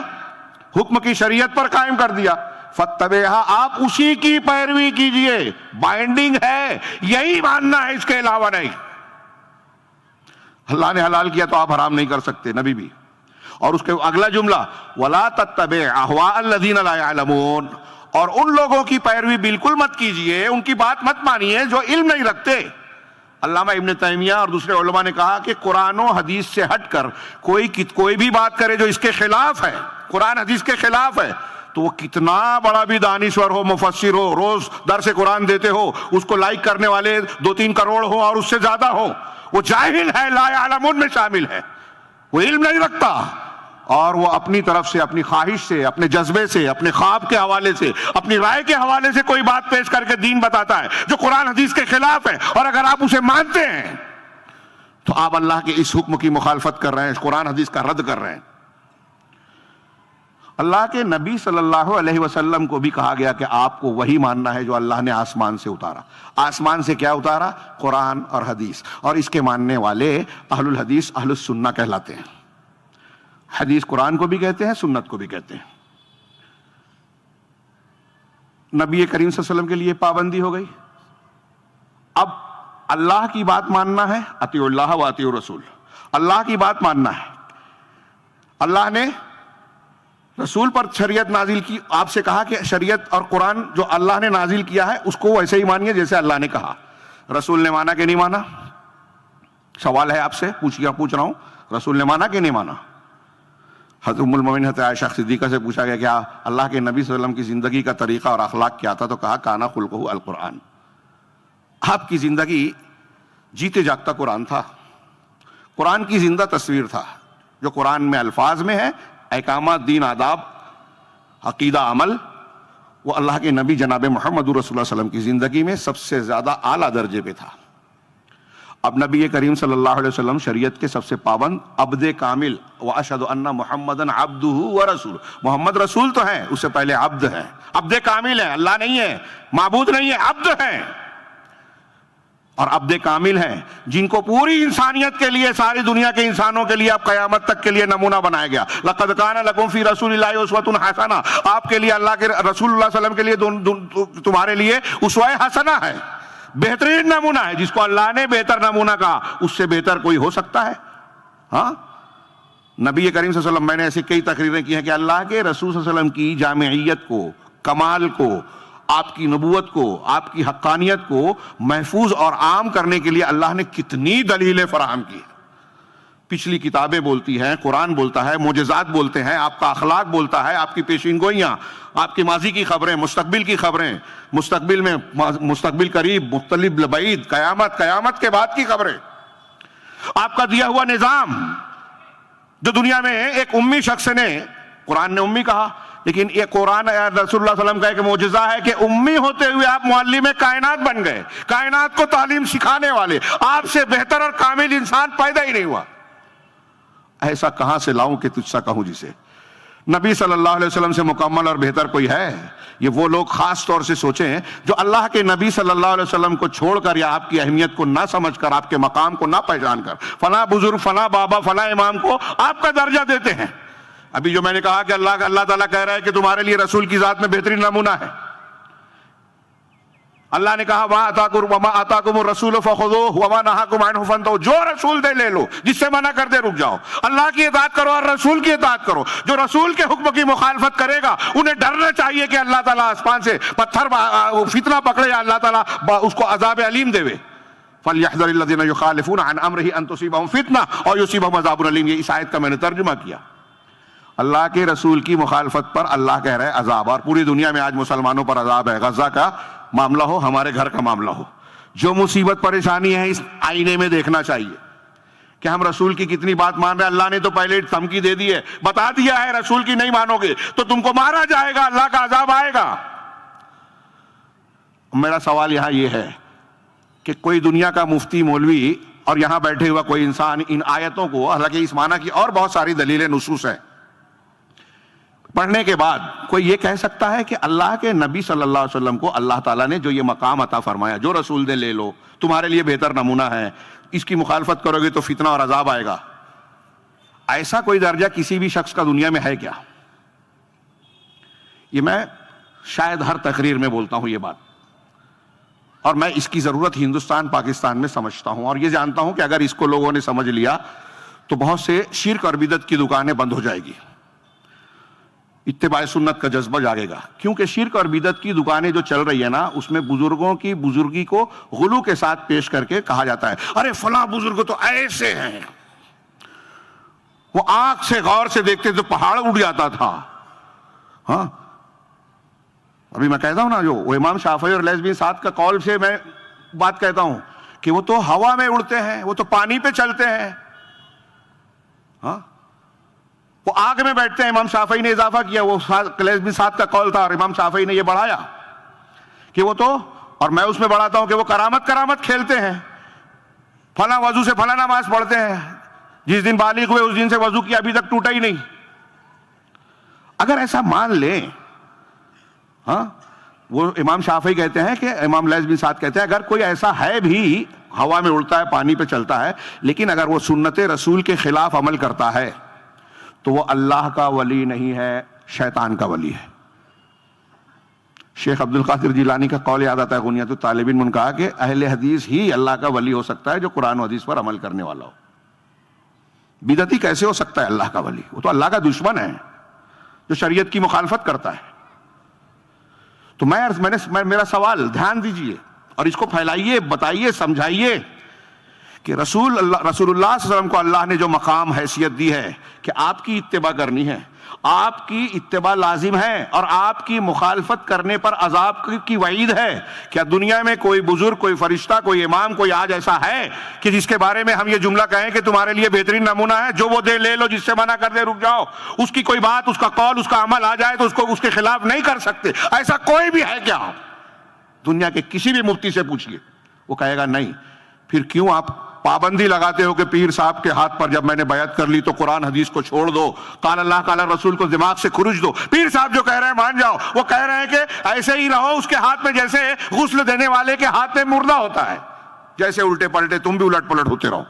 حکم کی شریعت پر قائم کر دیا، فاتبعھا، آپ اسی کی پیروی کیجئے. بائنڈنگ ہے، یہی ماننا ہے، اس کے علاوہ نہیں. اللہ نے حلال کیا تو آپ حرام نہیں کر سکتے، نبی بھی. اور اس کے اگلا جملہ وَلَا تَتَّبِعْ أَهْوَاءَ الَّذِينَ لَا يَعْلَمُونَ، اور ان لوگوں کی پیروی بالکل مت کیجئے، ان کی بات مت مانیے جو علم نہیں رکھتے. علامہ ابن تیمیہ اور دوسرے علماء نے کہا کہ قرآن و حدیث سے ہٹ کر کوئی بھی بات کرے جو اس کے خلاف ہے، قرآن حدیث کے خلاف ہے، تو وہ کتنا بڑا بھی دانشور ہو، مفسر ہو، روز درس قرآن دیتے ہو، اس کو لائک کرنے والے 2-3 کروڑ ہو اور اس سے زیادہ ہو، وہ جاہل ہے، لا یعلمون میں شامل ہے، وہ علم نہیں رکھتا، اور وہ اپنی طرف سے، اپنی خواہش سے، اپنے جذبے سے، اپنے خواب کے حوالے سے، اپنی رائے کے حوالے سے کوئی بات پیش کر کے دین بتاتا ہے جو قرآن حدیث کے خلاف ہے. اور اگر آپ اسے مانتے ہیں تو آپ اللہ کے اس حکم کی مخالفت کر رہے ہیں، قرآن حدیث کا رد کر رہے ہیں. اللہ کے نبی صلی اللہ علیہ وسلم کو بھی کہا گیا کہ آپ کو وہی ماننا ہے جو اللہ نے آسمان سے اتارا. آسمان سے کیا اتارا؟ قرآن اور حدیث. اور اس کے ماننے والے اہل الحدیث، اہل السنہ کہلاتے ہیں. حدیث قرآن کو بھی کہتے ہیں، سنت کو بھی کہتے ہیں. نبی کریم صلی اللہ علیہ وسلم کے لیے پابندی ہو گئی. اب اللہ کی بات ماننا ہے، اطیعوا اللہ و اطیعوا الرسول، اللہ کی بات ماننا ہے. اللہ نے رسول پر شریعت نازل کی، آپ سے کہا کہ شریعت اور قرآن جو اللہ نے نازل کیا ہے اس کو ویسے ہی مانیے جیسے اللہ نے کہا. رسول نے مانا کہ نہیں مانا؟ سوال ہے آپ سے، پوچھ رہا ہوں، رسول نے مانا کہ نہیں مانا؟ حضرت ام المومنین حضرت عائشہ صدیقہ سے پوچھا گیا کیا اللہ کے نبی صلی اللہ علیہ وسلم کی زندگی کا طریقہ اور اخلاق کیا تھا؟ تو کہا کانا خلقہ القرآن. آپ کی زندگی جیتے جاگتا قرآن تھا، قرآن کی زندہ تصویر تھا. جو قرآن میں الفاظ میں ہے، احکامات، دین، آداب، عقیدہ، عمل، وہ اللہ کے نبی جناب محمد رسول اللہ صلی اللہ علیہ وسلم کی زندگی میں سب سے زیادہ اعلیٰ درجے پہ تھا. اب نبی کریم صلی اللہ علیہ وسلم شریعت کے سب سے پابند عبد کامل، وَأَشْهَدُ أَنَّ مُحَمَّدًا عَبْدُهُ وَرَسُولُهُ، محمد رسول تو ہیں، اس سے پہلے عبد ہیں، عبد کامل ہیں، اللہ نہیں ہے، معبود نہیں ہے، عبد ہیں. اور عبد کامل ہیں جن کو پوری انسانیت کے لیے، ساری دنیا کے انسانوں کے لیے اب قیامت تک کے لیے نمونہ بنایا گیا. لقد کان لکم فی رسول اللہ اسوۃ حسنہ، آپ کے لیے اللہ کے رسول اللہ صلی اللہ علیہ وسلم کے لیے تمہارے لیے اسوہ حسنہ ہے، بہترین نمونہ ہے. جس کو اللہ نے بہتر نمونہ کہا، اس سے بہتر کوئی ہو سکتا ہے؟ ہاں، نبی کریم صلی اللہ علیہ وسلم، میں نے ایسی کئی تقریریں کی ہیں کہ اللہ کے رسول صلی اللہ علیہ وسلم کی جامعیت کو، کمال کو، آپ کی نبوت کو، آپ کی حقانیت کو محفوظ اور عام کرنے کے لیے اللہ نے کتنی دلیلیں فراہم کی. پچھلی کتابیں بولتی ہیں، قرآن بولتا ہے، معجزات بولتے ہیں، آپ کا اخلاق بولتا ہے، آپ کی پیشین گوئیاں، آپ کی ماضی کی خبریں، مستقبل کی خبریں، مستقبل میں، مستقبل قریب، مختلف بعید، قیامت، قیامت کے بعد کی خبریں، آپ کا دیا ہوا نظام. جو دنیا میں ایک امی شخص نے، قرآن نے امی کہا، لیکن یہ قرآن رسول اللہ صلی اللہ علیہ وسلم کا ایک معجزہ ہے کہ امی ہوتے ہوئے آپ معلم کائنات بن گئے، کائنات کو تعلیم سکھانے والے. آپ سے بہتر اور کامل انسان پیدا ہی نہیں ہوا. ایسا کہاں سے لاؤں کہ تجھ سا کہوں جسے؟ نبی صلی اللہ علیہ وسلم سے مکمل اور بہتر کوئی ہے؟ یہ وہ لوگ خاص طور سے سوچیں جو اللہ کے نبی صلی اللہ علیہ وسلم کو چھوڑ کر یا آپ کی اہمیت کو نہ سمجھ کر، آپ کے مقام کو نہ پہچان کر، فلاں بزرگ، فلاں بابا، فلاں امام کو آپ کا درجہ دیتے ہیں. ابھی جو میں نے کہا کہ اللہ تعالیٰ کہہ رہا ہے کہ تمہارے لیے رسول کی ذات میں بہترین نمونہ ہے. اللہ نے کہا وَمَا آتَاكُمُ الرَّسُولُ فَخُذُوهُ وَمَا نَهَاكُمْ عَنْهُ فَانْتَهُوا، جو رسول دے لے لو، جس سے منع کر دے رک جاؤ. اللہ کی اطاعت کرو اور رسول کی اطاعت کرو. جو رسول کے حکم کی مخالفت کرے گا انہیں ڈرنا چاہیے کہ اللہ تعالیٰ آسمان سے پتھر فتنہ پکڑے یا اللہ تعالیٰ اس کو عذاب علیم دے. فَلْيَحْذَرِ الَّذِينَ يُخَالِفُونَ عَنْ أَمْرِهِ أَن تُصِيبَهُمْ فِتْنَةٌ أَوْ يُصِيبَهُمْ عَذَابٌ أَلِيمٌ. یہ اس آیت کا میں نے ترجمہ کیا. اللہ کے رسول کی مخالفت پر اللہ کہہ رہے عذاب، اور پوری دنیا میں آج مسلمانوں پر عذاب ہے. غزہ کا معاملہ ہو، ہمارے گھر کا معاملہ ہو، جو مصیبت پریشانی ہے اس آئینے میں دیکھنا چاہیے کہ ہم رسول کی کتنی بات مان رہے ہیں. اللہ نے تو پہلے دھمکی دے دی ہے، بتا دیا ہے رسول کی نہیں مانو گے تو تم کو مارا جائے گا، اللہ کا عذاب آئے گا. میرا سوال یہاں یہ ہے کہ کوئی دنیا کا مفتی، مولوی اور یہاں بیٹھے ہوا کوئی انسان ان آیتوں کو، حالانکہ اس معنی کی اور بہت ساری دلیلیں، نصوص ہیں، پڑھنے کے بعد کوئی یہ کہہ سکتا ہے کہ اللہ کے نبی صلی اللہ علیہ وسلم کو اللہ تعالیٰ نے جو یہ مقام عطا فرمایا، جو رسول دے لے لو، تمہارے لیے بہتر نمونہ ہے، اس کی مخالفت کرو گے تو فتنہ اور عذاب آئے گا، ایسا کوئی درجہ کسی بھی شخص کا دنیا میں ہے کیا؟ یہ میں شاید ہر تقریر میں بولتا ہوں یہ بات، اور میں اس کی ضرورت ہندوستان، پاکستان میں سمجھتا ہوں، اور یہ جانتا ہوں کہ اگر اس کو لوگوں نے سمجھ لیا تو بہت سے شرک اور بدعت کی دکانیں بند ہو جائے گی، اتباع سنت کا جذبہ جاگے گا. کیونکہ شرک اور بدعت کی دکانیں جو چل رہی ہے نا، اس میں بزرگوں کی بزرگی کو غلو کے ساتھ پیش کر کے کہا جاتا ہے ارے فلاں بزرگ تو ایسے ہیں، وہ آنکھ سے غور سے دیکھتے تو پہاڑ اٹھ جاتا تھا. ہاں، ابھی میں کہتا ہوں نا، جو وہ امام شافعی اور لیث بن سعد کا قول سے میں بات کہتا ہوں کہ وہ تو ہوا میں اڑتے ہیں، وہ تو پانی پہ چلتے ہیں. ہاں، وہ آگ میں بیٹھتے ہیں. امام شافعی نے اضافہ کیا، وہ لیث بن سعد کا قول تھا اور امام شافعی نے یہ بڑھایا کہ وہ تو، اور میں اس میں بڑھاتا ہوں کہ وہ کرامت کھیلتے ہیں، فلاں وضو سے فلاں نماز پڑھتے ہیں، جس دن بالغ ہوئے اس دن سے وضو کیا ابھی تک ٹوٹا ہی نہیں. اگر ایسا مان لیں، ہاں، وہ امام شافعی کہتے ہیں کہ امام لیث بن سعد کہتے ہیں اگر کوئی ایسا ہے بھی، ہوا میں اڑتا ہے، پانی پہ چلتا ہے، لیکن اگر وہ سنت رسول کے خلاف عمل کرتا ہے تو وہ اللہ کا ولی نہیں ہے، شیطان کا ولی ہے. شیخ عبد القادر جیلانی کا قول یاد آتا ہے غنیۃ الطالبین میں، کہا کہ اہل حدیث ہی اللہ کا ولی ہو سکتا ہے جو قرآن و حدیث پر عمل کرنے والا ہو. بدعتی کیسے ہو سکتا ہے اللہ کا ولی؟ وہ تو اللہ کا دشمن ہے جو شریعت کی مخالفت کرتا ہے. تو میرا سوال دھیان دیجئے اور اس کو پھیلائیے، بتائیے، سمجھائیے کہ رسول اللہ صلی اللہ علیہ وسلم کو اللہ نے جو مقام حیثیت دی ہے کہ آپ کی اتباع کرنی ہے، آپ کی اتباع لازم ہے، اور آپ کی مخالفت کرنے پر عذاب کی وعید ہے. کیا دنیا میں کوئی بزرگ، کوئی فرشتہ، کوئی امام، کوئی آج ایسا ہے کہ جس کے بارے میں ہم یہ جملہ کہیں کہ تمہارے لیے بہترین نمونہ ہے، جو وہ دے لے لو، جس سے منع کر دے رک جاؤ، اس کی کوئی بات، اس کا قول، اس کا عمل آ جائے تو اس کو اس کے خلاف نہیں کر سکتے؟ ایسا کوئی بھی ہے کیا؟ دنیا کے کسی بھی مفتی سے پوچھئے، وہ کہے گا نہیں. پھر کیوں آپ پابندی لگاتے ہو کہ پیر صاحب کے ہاتھ پر جب میں نے بیعت کر لی تو قرآن حدیث کو چھوڑ دو، قال اللہ قال رسول کو دماغ سے کھرج دو؟ پیر صاحب جو کہہ رہے ہیں مان جاؤ. وہ کہہ رہے ہیں کہ ایسے ہی رہو اس کے ہاتھ میں جیسے غسل دینے والے کے ہاتھ میں مردہ ہوتا ہے. جیسے الٹے پلٹے تم بھی الٹ پلٹ ہوتے رہو.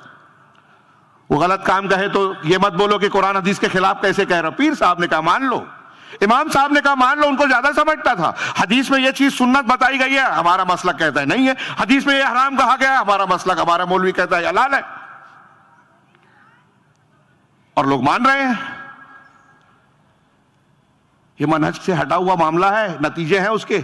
وہ غلط کام کہے تو یہ مت بولو کہ قرآن حدیث کے خلاف کیسے کہہ رہا. پیر صاحب نے کہا مان لو, امام صاحب نے کہا مان لو, ان کو زیادہ سمجھتا تھا. حدیث میں یہ چیز سنت بتائی گئی ہے, ہمارا مسلک کہتا ہے نہیں ہے. حدیث میں یہ حرام کہا گیا ہے, ہمارا مسلک, ہمارا مولوی کہتا ہے حلال ہے, اور لوگ مان رہے ہیں. یہ منہج سے ہٹا ہوا معاملہ ہے, نتیجے ہیں اس کے,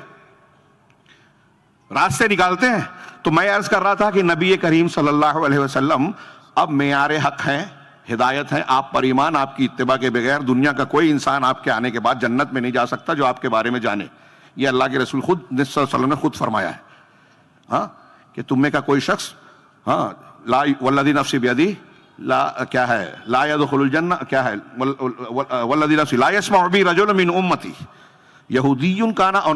راستے نکالتے ہیں. تو میں عرض کر رہا تھا کہ نبی کریم صلی اللہ علیہ وسلم اب معیار حق ہیں, ہدایت ہیں, آپ پر ایمان, آپ کی اتباع کے بغیر دنیا کا کوئی انسان آپ کے آنے کے بعد جنت میں نہیں جا سکتا جو آپ کے بارے میں جانے. یہ اللہ کے رسول خود صلی اللہ علیہ وسلم نے خود فرمایا ہے, ہاں, کہ تم میں کا کوئی شخص, ہاں, لا والذی نفسی بیدی, لا کیا ہے, لا يدخل الجنہ, کیا ہے, والذی نفسی لا يسمع بی رجل من امتی یہودی کان او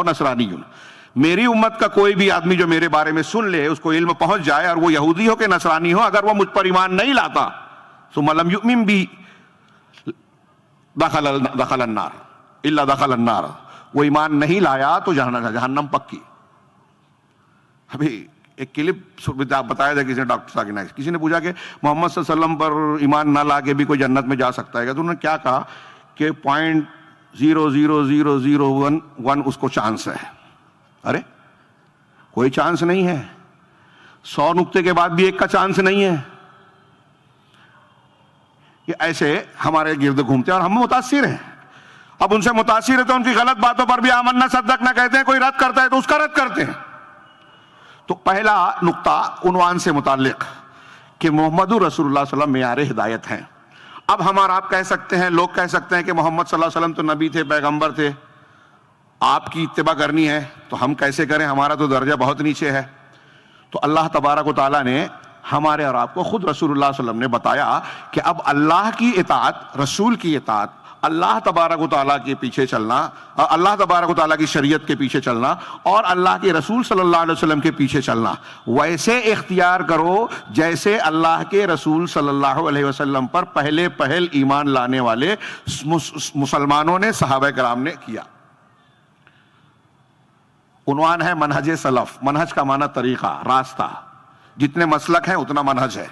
نصرانی, میری امت کا کوئی بھی آدمی جو میرے بارے میں سن لے, اس کو علم پہنچ جائے, اور وہ یہودی ہو کہ نصرانی ہو, اگر وہ مجھ پر ایمان نہیں لاتا ثم لم یؤمن بی دخل النار الا دخل النار, وہ ایمان نہیں لایا تو جہنم پکی. ابھی ایک کلپ بتایا تھا کسی نے, ڈاکٹر صاحب نے, کسی نے پوچھا کہ محمد صلی اللہ علیہ وسلم پر ایمان نہ لا کے بھی کوئی جنت میں جا سکتا ہے کیا؟ تو انہوں نے کیا کہا کہ 0.00001 اس کو چانس ہے. ارے کوئی چانس نہیں ہے, 100 نقطے کے بعد بھی ایک کا چانس نہیں ہے. یہ ایسے ہمارے گرد گھومتے ہیں اور ہم متاثر ہیں. اب ان سے متاثر ہے تو ان کی غلط باتوں پر بھی آمنا صدقنا کہتے ہیں, کوئی رد کرتا ہے تو اس کا رد کرتے ہیں. تو پہلا نقطہ عنوان سے متعلق کہ محمد رسول اللہ صلی اللہ علیہ وسلم معیار ہدایت ہیں. اب ہم اور آپ کہہ سکتے ہیں, لوگ کہہ سکتے ہیں کہ محمد صلی اللہ علیہ وسلم تو نبی تھے, پیغمبر تھے, آپ کی اتباع کرنی ہے تو ہم کیسے کریں, ہمارا تو درجہ بہت نیچے ہے. تو اللہ تبارک و تعالیٰ نے ہمارے اور آپ کو خود رسول اللہ صلی اللہ علیہ وسلم نے بتایا کہ اب اللہ کی اطاعت, رسول کی اطاعت, اللہ تبارک و تعالیٰ کے پیچھے چلنا, اللہ تبارک و تعالیٰ کی شریعت کے پیچھے چلنا, اور اللہ کے رسول صلی اللہ علیہ وسلم کے پیچھے چلنا, ویسے اختیار کرو جیسے اللہ کے رسول صلی اللہ علیہ وسلم پر پہل ایمان لانے والے مسلمانوں نے, صحابہ کرام نے کیا. عنوان ہے منہج سلف. منہج کا معنی طریقہ, راستہ. جتنے مسلک ہیں اتنا منہج ہے.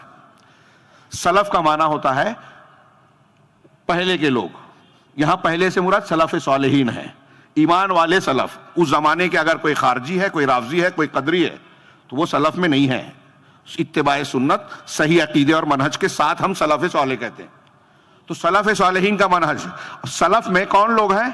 سلف کا معنی ہوتا ہے پہلے کے لوگ. یہاں پہلے سے مراد سلف صالحین ہے, ایمان والے سلف. اس زمانے کے اگر کوئی خارجی ہے, کوئی رافضی ہے, کوئی قدری ہے تو وہ سلف میں نہیں ہے. اتباع سنت, صحیح عقیدے اور منہج کے ساتھ ہم سلف صالح کہتے ہیں. تو سلف صالحین کا منہج. سلف میں کون لوگ ہیں؟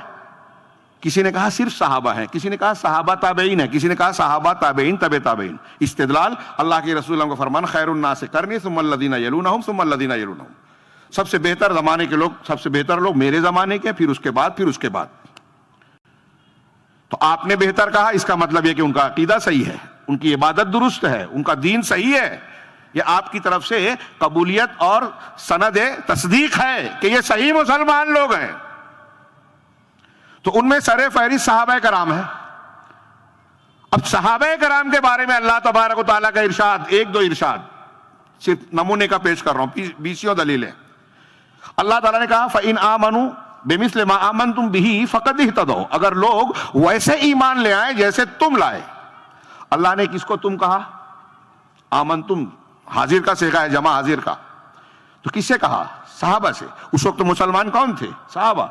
کسی نے کہا صرف صحابہ ہیں, کسی نے کہا صحابہ تابعین ہیں, کسی نے کہا صحابہ تابعین تبع تابعین. استدلال اللہ کے رسول کا فرمان خیر الناس قرنی ثم الذین یلونہم ثم الذین یلونہم. سب سے بہتر زمانے کے لوگ, سب سے بہتر لوگ میرے زمانے کے, پھر اس کے بعد, پھر اس کے بعد. تو آپ نے بہتر کہا, اس کا مطلب یہ کہ ان کا عقیدہ صحیح ہے, ان کی عبادت درست ہے, ان کا دین صحیح ہے. یہ آپ کی طرف سے قبولیت اور سند تصدیق ہے کہ یہ صحیح مسلمان لوگ ہیں. تو ان میں سر فہرست صحابہ کرام ہیں. اب صحابہ کرام کے بارے میں اللہ تبارک و تعالیٰ کا ارشاد, ایک دو ارشاد صرف نمونے کا پیش کر رہا ہوں, بیسیوں دلیلیں. اللہ تعالیٰ نے کہا فَإِنْ آمَنُوا بِمِثْلِ مَا آمَنْتُمْ بِهِ فَقَدْ اهْتَدَوْا, اگر لوگ ویسے ایمان لے آئے جیسے تم لائے. اللہ نے کس کو تم کہا؟ آمنتم, حاضر کا صیغہ ہے, جمع حاضر کا. تو کس سے کہا؟ صحابہ سے. اس وقت مسلمان کون تھے؟ صحابہ.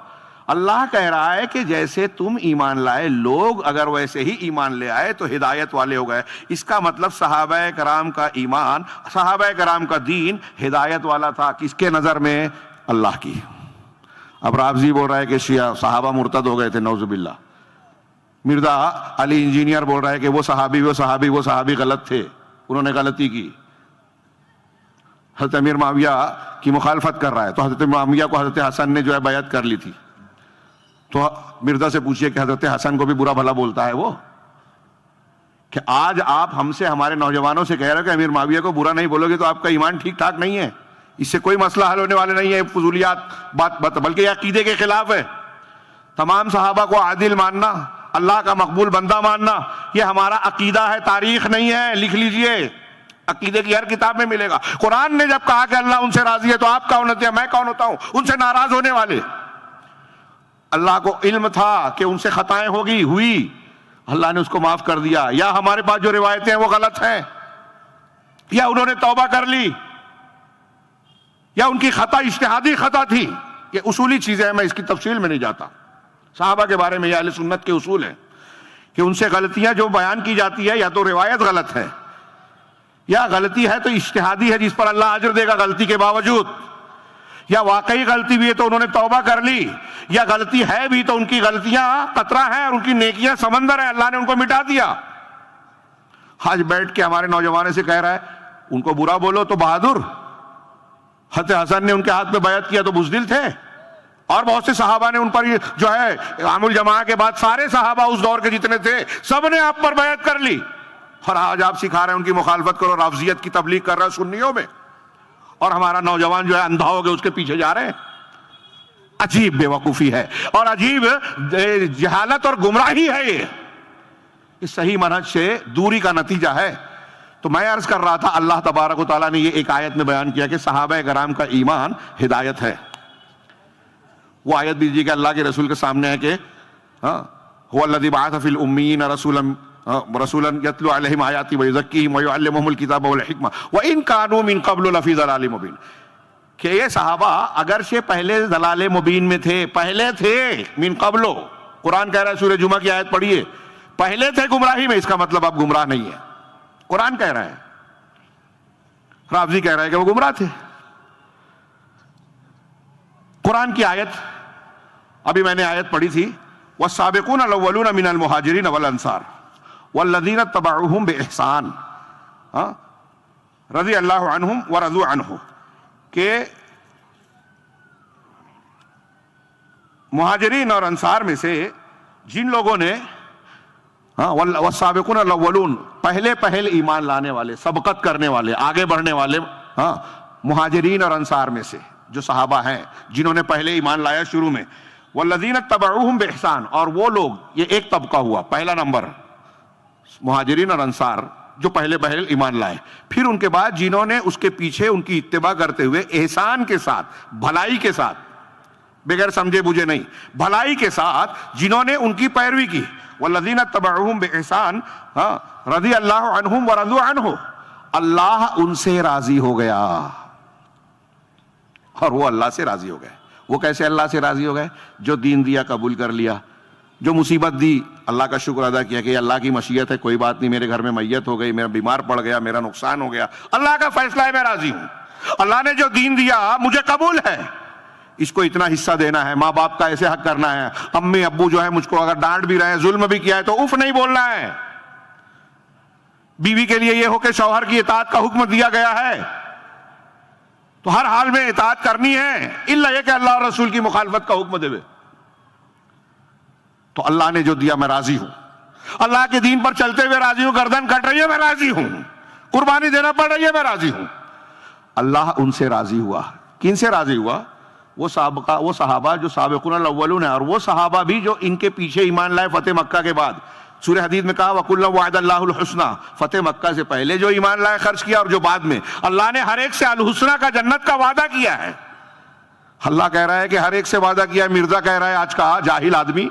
اللہ کہہ رہا ہے کہ جیسے تم ایمان لائے, لوگ اگر ویسے ہی ایمان لے آئے تو ہدایت والے ہو گئے. اس کا مطلب صحابہ کرام کا ایمان, صحابہ کرام کا دین ہدایت والا تھا. کس کے نظر میں؟ اللہ کی. اب رافضی بول رہا ہے کہ شیعہ صحابہ مرتد ہو گئے تھے, نعوذ باللہ. مرزا علی انجینئر بول رہا ہے کہ وہ صحابی غلط تھے, انہوں نے غلطی کی. حضرت امیر معاویہ کی مخالفت کر رہا ہے, تو حضرت معاویہ کو حضرت حسن نے جو ہے بیعت کر لی تھی. تو مرزا سے پوچھئے کہ حضرت حسن کو بھی برا بھلا بولتا ہے وہ, کہ آج آپ ہم سے, ہمارے نوجوانوں سے کہہ رہے کہ امیر معاویہ کو برا نہیں بولو گے تو آپ کا ایمان ٹھیک ٹھاک نہیں ہے, اس سے کوئی مسئلہ حل ہونے والے نہیں ہے. فضولیات بات بلکہ یہ عقیدے کے خلاف ہے. تمام صحابہ کو عادل ماننا, اللہ کا مقبول بندہ ماننا, یہ ہمارا عقیدہ ہے, تاریخ نہیں ہے. لکھ لیجئے, عقیدے کی ہر کتاب میں ملے گا. قرآن نے جب کہا کہ اللہ ان سے راضی ہے تو آپ کون ہوتے ہیں, میں کون ہوتا ہوں ان سے ناراض ہونے والے. اللہ کو علم تھا کہ ان سے خطائیں ہوئی, اللہ نے اس کو معاف کر دیا، یا ہمارے پاس جو روایتیں ہیں وہ غلط ہیں، یا انہوں نے توبہ کر لی، یا ان کی خطا اجتہادی خطا تھی. یہ اصولی چیزیں ہیں، میں اس کی تفصیل میں نہیں جاتا. صحابہ کے بارے میں یہ اہل سنت کے اصول ہیں کہ ان سے غلطیاں جو بیان کی جاتی ہے یا تو روایت غلط ہے، یا غلطی ہے تو اجتہادی ہے جس پر اللہ اجر دے گا غلطی کے باوجود، یا واقعی غلطی بھی ہے تو انہوں نے توبہ کر لی، یا غلطی ہے بھی تو ان کی غلطیاں قطرہ ہیں اور ان کی نیکیاں سمندر ہیں، اللہ نے ان کو مٹا دیا. آج بیٹھ کے ہمارے نوجوانوں سے کہہ رہا ہے ان کو برا بولو تو بہادر. حضرت حسن نے ان کے ہاتھ میں بیعت کیا تو بزدل تھے، اور بہت سے صحابہ نے ان پر جو ہے عام الجماع کے بعد سارے صحابہ اس دور کے جتنے تھے سب نے آپ پر بیعت کر لی. اور آج آپ سکھا رہے ہیں ان کی مخالفت کرو، رافضیت کی تبلیغ کر رہا ہے سنیوں میں، اور ہمارا نوجوان جو ہے اندھا ہو گیا اس کے پیچھے جا رہے ہیں. عجیب بے وقوفی ہے اور عجیب جہالت اور گمراہی ہے. یہ صحیح منہج سے دوری کا نتیجہ ہے. تو میں عرض کر رہا تھا اللہ تبارک و تعالیٰ نے یہ ایک آیت میں بیان کیا کہ صحابہ کرام کا ایمان ہدایت ہے. وہ آیت بھی کہ اللہ کے رسول کے سامنے ہے کہ هو الذی بعث فی الامیین رسولا یتلو علیہم آیاتی ویزکیہم ویعلمہم الکتاب والحکمہ وان کانوا من قبل لفی ضلال مبین. کہ یہ صحابہ اگرچہ پہلے ضلال مبین میں تھے، پہلے تھے من قبل، قرآن کہہ رہا ہے سورہ جمعہ کی آیت پڑھیے، پہلے تھے گمراہی میں، اس کا مطلب اب گمراہ نہیں ہے. قرآن کہہ رہا ہے، رافضی کہہ رہا ہے کہ وہ گمراہ تھے. قرآن کی آیت ابھی میں نے آیت پڑھی تھی والسابقون الاولون من المہاجرین والانصار والذین اتبعوہم بإحسان رضی اللہ عنہم ورضوا عنہ. کہ مہاجرین اور انصار میں سے جن لوگوں نے والسابقون الاولون پہل ایمان لانے والے، سبقت کرنے والے، آگے بڑھنے والے مہاجرین اور انصار میں سے جو صحابہ ہیں جنہوں نے پہلے ایمان لایا شروع میں، والذین اتبعوہم بإحسان، اور وہ لوگ، یہ ایک طبقہ ہوا پہلا نمبر مہاجرین اور انصار جو پہلے ایمان لائے، پھر ان کے بعد جنہوں نے اس کے پیچھے ان کی اتباع کرتے ہوئے احسان کے ساتھ، بھلائی کے ساتھ، بغیر سمجھے بوجھے نہیں، بھلائی کے ساتھ جنہوں نے ان کی پیروی کی، والذین اتبعوہم بإحسان رضی اللہ عنہم ورضوا عنہ، اللہ ان سے راضی ہو گیا اور وہ اللہ سے راضی ہو گئے. وہ کیسے اللہ سے راضی ہو گئے؟ جو دین دیا قبول کر لیا، جو مصیبت دی اللہ کا شکر ادا کیا کہ اللہ کی مشیت ہے، کوئی بات نہیں، میرے گھر میں میت ہو گئی، میرا بیمار پڑ گیا، میرا نقصان ہو گیا، اللہ کا فیصلہ ہے، میں راضی ہوں. اللہ نے جو دین دیا مجھے قبول ہے، اس کو اتنا حصہ دینا ہے، ماں باپ کا ایسے حق کرنا ہے، امی ابو جو ہے مجھ کو اگر ڈانٹ بھی رہے ہیں، ظلم بھی کیا ہے تو اف نہیں بولنا ہے. بیوی کے لیے یہ ہو کہ شوہر کی اطاعت کا حکم دیا گیا ہے تو ہر حال میں اطاعت کرنی ہے، الا یہ کہ اللہ اور رسول کی مخالفت کا حکم دے. تو اللہ نے جو دیا میں راضی ہوں، اللہ کے دین پر چلتے ہوئے راضی ہوں، گردن کٹ رہی ہے میں راضی ہوں، قربانی دینا پڑ رہی ہے میں راضی ہوں. اللہ ان سے راضی ہوا. کن سے راضی ہوا؟ وہ صحابہ جو سابقون الاولون ہیں، اور وہ صحابہ بھی جو ان کے پیچھے ایمان لائے فتح مکہ کے بعد. سورہ حدید میں کہا وَكُلًّا وَعَدَ اللَّهُ الْحُسْنَى، فتح مکہ سے پہلے جو ایمان لائے، خرچ کیا، اور جو بعد میں، اللہ نے ہر ایک سے الحسنہ کا، جنت کا وعدہ کیا ہے. اللہ کہہ رہا ہے کہ ہر ایک سے وعدہ کیا ہے. مرزا کہہ رہا ہے آج کا جاہل آدمی،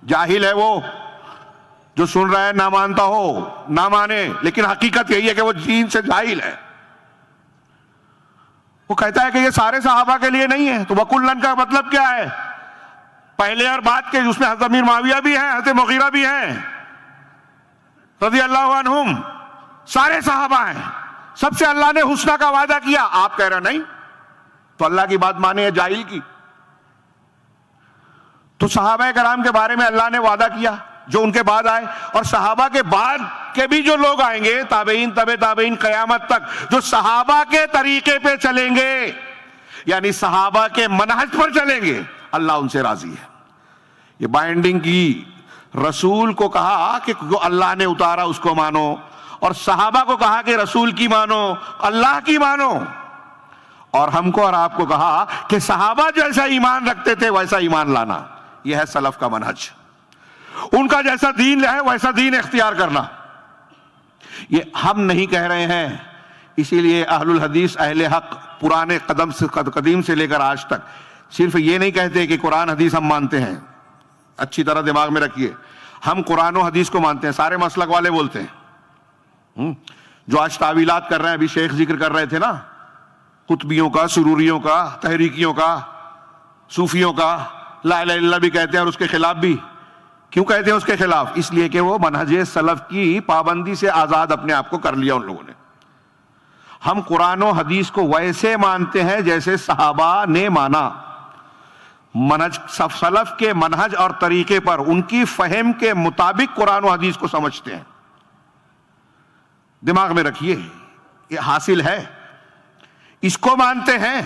جاہل ہے وہ جو سن رہا ہے، نہ مانتا ہو نہ مانے، لیکن حقیقت یہی ہے کہ وہ دین سے جاہل ہے. وہ کہتا ہے کہ یہ سارے صحابہ کے لیے نہیں ہے. تو وَكُلًّا کا مطلب کیا ہے؟ پہلے اور بعد کے، اس میں حضرت امیر معاویہ بھی ہیں، حضرت مغیرہ بھی ہیں رضی اللہ عنہم، سارے صحابہ ہیں، سب سے اللہ نے حسنہ کا وعدہ کیا. آپ کہہ رہے نہیں، تو اللہ کی بات مانے ہے جاہل کی. تو صحابہ کرام کے بارے میں اللہ نے وعدہ کیا جو ان کے بعد آئے، اور صحابہ کے بعد کے بھی جو لوگ آئیں گے، تابعین، تبع تابعین، قیامت تک، جو صحابہ کے طریقے پہ چلیں گے، یعنی صحابہ کے منہج پر چلیں گے، اللہ ان سے راضی ہے. یہ بائنڈنگ کی، رسول کو کہا کہ جو اللہ نے اتارا اس کو مانو، اور صحابہ کو کہا کہ رسول کی مانو، اللہ کی مانو. اور ہم کو اور آپ کو کہا کہ صحابہ جیسا ایمان رکھتے تھے ویسا ایمان لانا. یہ ہے سلف کا منہج. ان کا جیسا دین ہے ویسا دین اختیار کرنا. یہ ہم نہیں کہہ رہے ہیں. اسی لیے اہل الحدیث، اہل حق، پرانے قدیم سے لے کر آج تک صرف یہ نہیں کہتے کہ قرآن حدیث ہم مانتے ہیں. اچھی طرح دماغ میں رکھیے، ہم قرآن و حدیث کو مانتے ہیں، سارے مسلک والے بولتے ہیں، جو آج تعویلات کر رہے ہیں، ابھی شیخ ذکر کر رہے تھے نا، قطبیوں کا، سروریوں کا، تحریکیوں کا، صوفیوں کا، لا الہ الا اللہ بھی کہتے ہیں اور اس کے خلاف بھی. کیوں کہتے ہیں اس کے خلاف؟ اس لیے کہ وہ منہج سلف کی پابندی سے آزاد اپنے آپ کو کر لیا ان لوگوں نے. ہم قرآن و حدیث کو ویسے مانتے ہیں جیسے صحابہ نے مانا، منہج سلف کے منہج اور طریقے پر ان کی فہم کے مطابق قرآن و حدیث کو سمجھتے ہیں. دماغ میں رکھیے، یہ حاصل ہے، اس کو مانتے ہیں.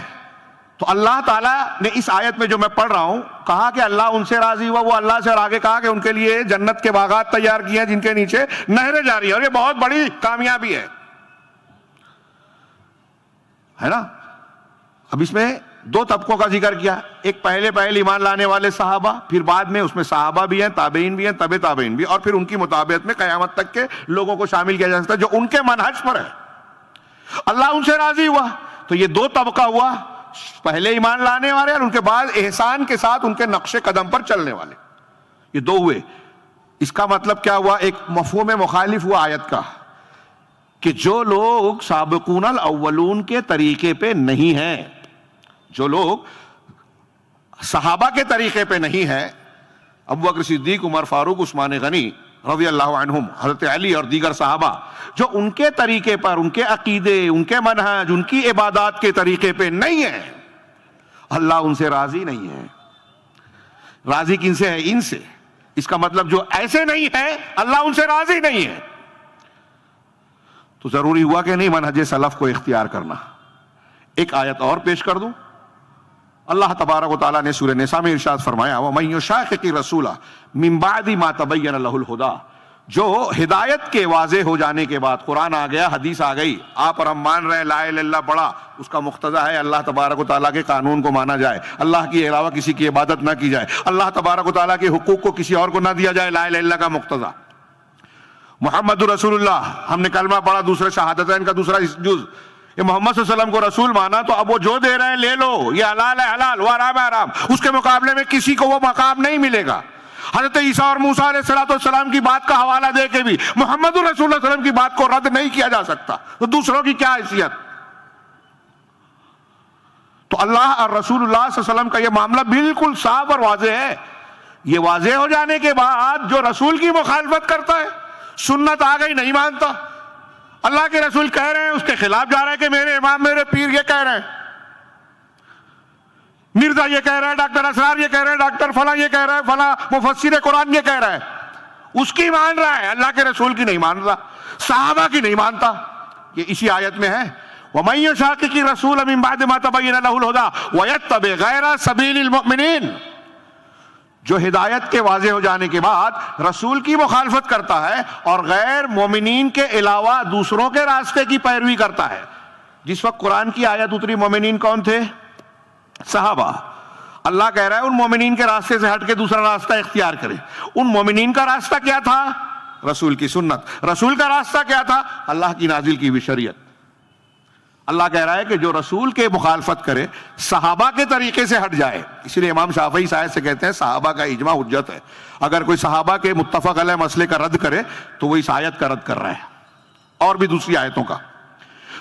تو اللہ تعالیٰ نے اس آیت میں جو میں پڑھ رہا ہوں کہا کہ اللہ ان سے راضی ہوا، وہ اللہ سے، اور آگے کہا کہ ان کے لیے جنت کے باغات تیار کیے ہیں جن کے نیچے نہریں جاری ہیں، اور یہ بہت بڑی کامیابی ہے نا. اب اس میں دو طبقوں کا ذکر کیا، ایک پہلے ایمان لانے والے صحابہ، پھر بعد میں اس میں صحابہ بھی ہیں، تابعین بھی ہیں، تبع تابعین بھی، اور پھر ان کی مطابقت میں قیامت تک کے لوگوں کو شامل کیا جا سکتا ہے جو ان کے منہج پر ہے. اللہ ان سے راضی ہوا. تو یہ دو طبقہ ہوا، پہلے ایمان لانے والے اور ان کے بعد احسان کے ساتھ ان کے نقش قدم پر چلنے والے، یہ دو ہوئے. اس کا مطلب کیا ہوا؟ ایک مفہوم مخالف ہوا آیت کا، کہ جو لوگ سابقون الاولون کے طریقے پہ نہیں ہیں، جو لوگ صحابہ کے طریقے پہ نہیں ہیں، ابو بکر صدیق، عمر فاروق، عثمان غنی رضی اللہ عنہم، حضرت علی اور دیگر صحابہ، جو ان کے طریقے پر، ان کے عقیدے، ان کے منہج، ان کی عبادات کے طریقے پہ نہیں ہیں، اللہ ان سے راضی نہیں ہے. راضی کن سے ہے؟ ان سے. اس کا مطلب جو ایسے نہیں ہے اللہ ان سے راضی نہیں ہے. تو ضروری ہوا کہ نہیں منہج سلف کو اختیار کرنا. ایک آیت اور پیش کر دوں. اللہ تبارک و تعالیٰ نے سورہ نساء میں ارشاد فرمایا وَمَن يُشَاقِقِ الرَّسُولَ مِن بَعْدِ مَا تَبَيَّنَ لَهُ الْهُدَىٰ، جو ہدایت کے واضح ہو جانے کے بعد، قرآن آ گیا، حدیث آ گئی، آپ اور ہم مان رہے ہیں، لا الہ الا اللہ پڑھا، اس کا مقتضا ہے اللہ تبارک و تعالیٰ کے قانون کو مانا جائے، اللہ کے علاوہ کسی کی عبادت نہ کی جائے، اللہ تبارک و تعالیٰ کے حقوق کو کسی اور کو نہ دیا جائے، لا الہ الا اللہ کا مقتضا. محمد رسول اللہ، ہم نے کلمہ پڑھا، دوسرے شہادتین کا دوسرا جز، یہ محمد صلی اللہ علیہ وسلم کو رسول مانا، تو اب وہ جو دے رہے ہیں لے لو، یہ حلال ہے حلال، وہ حرام ہے حرام، اس کے مقابلے میں کسی کو وہ مقام نہیں ملے گا. حضرت عیسیٰ اور موسیٰ علیہ السلام کی بات کا حوالہ دے کے بھی محمد رسول اللہ صلی اللہ علیہ وسلم کی بات کو رد نہیں کیا جا سکتا، تو دوسروں کی کیا حیثیت. تو اللہ اور رسول اللہ صلی اللہ علیہ وسلم کا یہ معاملہ بالکل صاف اور واضح ہے. یہ واضح ہو جانے کے بعد جو رسول کی مخالفت کرتا ہے، سنت آ گئی نہیں مانتا، اللہ کے رسول کہہ رہے ہیں اس کے خلاف جا رہا ہے کہ میرے امام، میرے پیر یہ کہہ رہے ہیں، مرزا یہ کہہ رہا ہے، ڈاکٹر اسرار یہ کہہ رہے ہیں، ڈاکٹر فلاں یہ کہہ رہا ہے، فلاں مفسر قرآن یہ کہہ رہا ہے، اس کی مان رہا ہے، اللہ کے رسول کی نہیں مان رہا، صحابہ کی نہیں مانتا. یہ اسی آیت میں ہے وَمَن يُشَاقِقِ الرَّسُولَ مِن بَعْدِ مَا تَبَيَّنَ لَهُ الْهُدَىٰ وَيَتَّبِعْ غَيْرَ سَبِيلِ الْمُؤْمِنِينَ، جو ہدایت کے واضح ہو جانے کے بعد رسول کی مخالفت کرتا ہے اور غیر مومنین کے علاوہ دوسروں کے راستے کی پیروی کرتا ہے. جس وقت قرآن کی آیت اتری مومنین کون تھے؟ صحابہ. اللہ کہہ رہا ہے ان مومنین کے راستے سے ہٹ کے دوسرا راستہ اختیار کرے. ان مومنین کا راستہ کیا تھا؟ رسول کی سنت. رسول کا راستہ کیا تھا؟ اللہ کی نازل کی ہوئی شریعت. اللہ کہہ رہا ہے کہ جو رسول کے مخالفت کرے، صحابہ کے طریقے سے ہٹ جائے. اس لیے امام شافعی آیت سے کہتے ہیں صحابہ کا اجماع حجت ہے. اگر کوئی صحابہ کے متفق علیہ مسئلے کا رد کرے تو وہ اس آیت کا رد کر رہا ہے اور بھی دوسری آیتوں کا.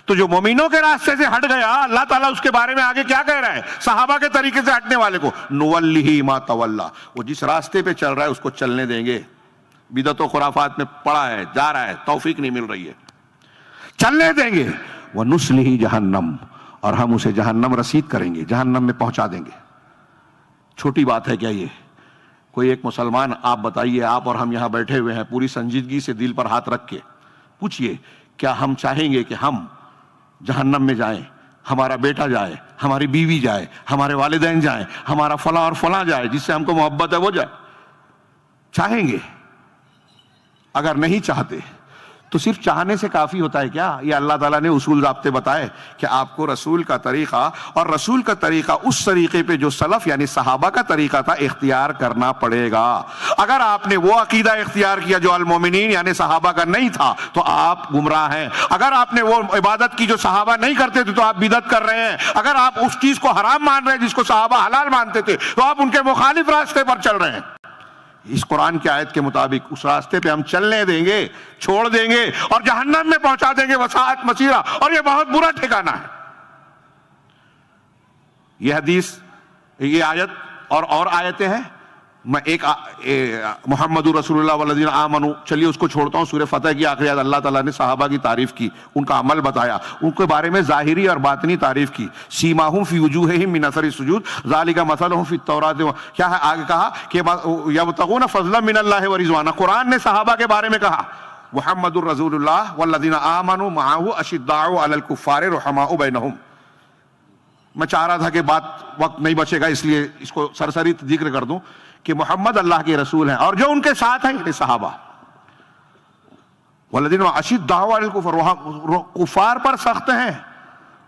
تو جو مومنوں کے راستے سے ہٹ گیا، اللہ تعالیٰ اس کے بارے میں آگے کیا کہہ رہا ہے؟ صحابہ کے طریقے سے ہٹنے والے کو نُوَلِّهِ مَا تَوَلَّىٰ، وہ جس راستے پہ چل رہا ہے اس کو چلنے دیں گے. بدعت و خرافات میں پڑا ہے، جا رہا ہے، توفیق نہیں مل رہی ہے، چلنے دیں گے. وَنُصْلِهِ جَهَنَّمَ، اور ہم اسے جہنم رسید کریں گے، جہنم میں پہنچا دیں گے. چھوٹی بات ہے کیا یہ؟ کوئی ایک مسلمان، آپ بتائیے، آپ اور ہم یہاں بیٹھے ہوئے ہیں، پوری سنجیدگی سے دل پر ہاتھ رکھ کے پوچھئے، کیا ہم چاہیں گے کہ ہم جہنم میں جائیں، ہمارا بیٹا جائے، ہماری بیوی جائے، ہمارے والدین جائیں، ہمارا فلاں اور فلاں جائے جس سے ہم کو محبت ہے وہ جائے؟ چاہیں گے؟ اگر نہیں چاہتے تو صرف چاہنے سے کافی ہوتا ہے کیا؟ یہ اللہ تعالیٰ نے اصول ضابطے بتائے کہ آپ کو رسول کا طریقہ، اور رسول کا طریقہ اس طریقے پہ جو سلف یعنی صحابہ کا طریقہ تھا، اختیار کرنا پڑے گا. اگر آپ نے وہ عقیدہ اختیار کیا جو المومنین یعنی صحابہ کا نہیں تھا تو آپ گمراہ ہیں. اگر آپ نے وہ عبادت کی جو صحابہ نہیں کرتے تھے تو آپ بدعت کر رہے ہیں. اگر آپ اس چیز کو حرام مان رہے ہیں جس کو صحابہ حلال مانتے تھے تو آپ ان کے مخالف راستے پر چل رہے ہیں. اس قرآن کی آیت کے مطابق اس راستے پہ ہم چلنے دیں گے، چھوڑ دیں گے اور جہنم میں پہنچا دیں گے وساعت مسیرہ، اور یہ بہت برا ٹھکانہ ہے۔ یہ حدیث، یہ آیت اور آیتیں ہیں، میں ایک محمد رسول اللہ والذین آمنوا، چلیے اس کو چھوڑتا ہوں۔ سورہ فتح کی آخری آیت، اللہ تعالیٰ نے صحابہ کی تعریف کی، ان کا عمل بتایا، ان کے بارے میں ظاہری اور باطنی تعریف کی۔ سیماہم فی وجوہہم من اثر السجود ذالک مثلہم فی التوراۃ، کیا ہے آگے کہا کہ یبتغون فضلا من اللہ ورضوانہ۔ قرآن نے صحابہ کے بارے میں کہا محمد الرسول اللہ والذین آمنوا معہ اشداء علی الکفار رحماء بینہم۔ میں چاہ رہا تھا کہ وقت نہیں بچے گا، اس لیے اس کو سرسری ذکر کر دوں کہ محمد اللہ کے رسول ہیں اور جو ان کے ساتھ ہیں یہ صحابہ، والذین اشداء علی الکفار، کفار پر سخت ہیں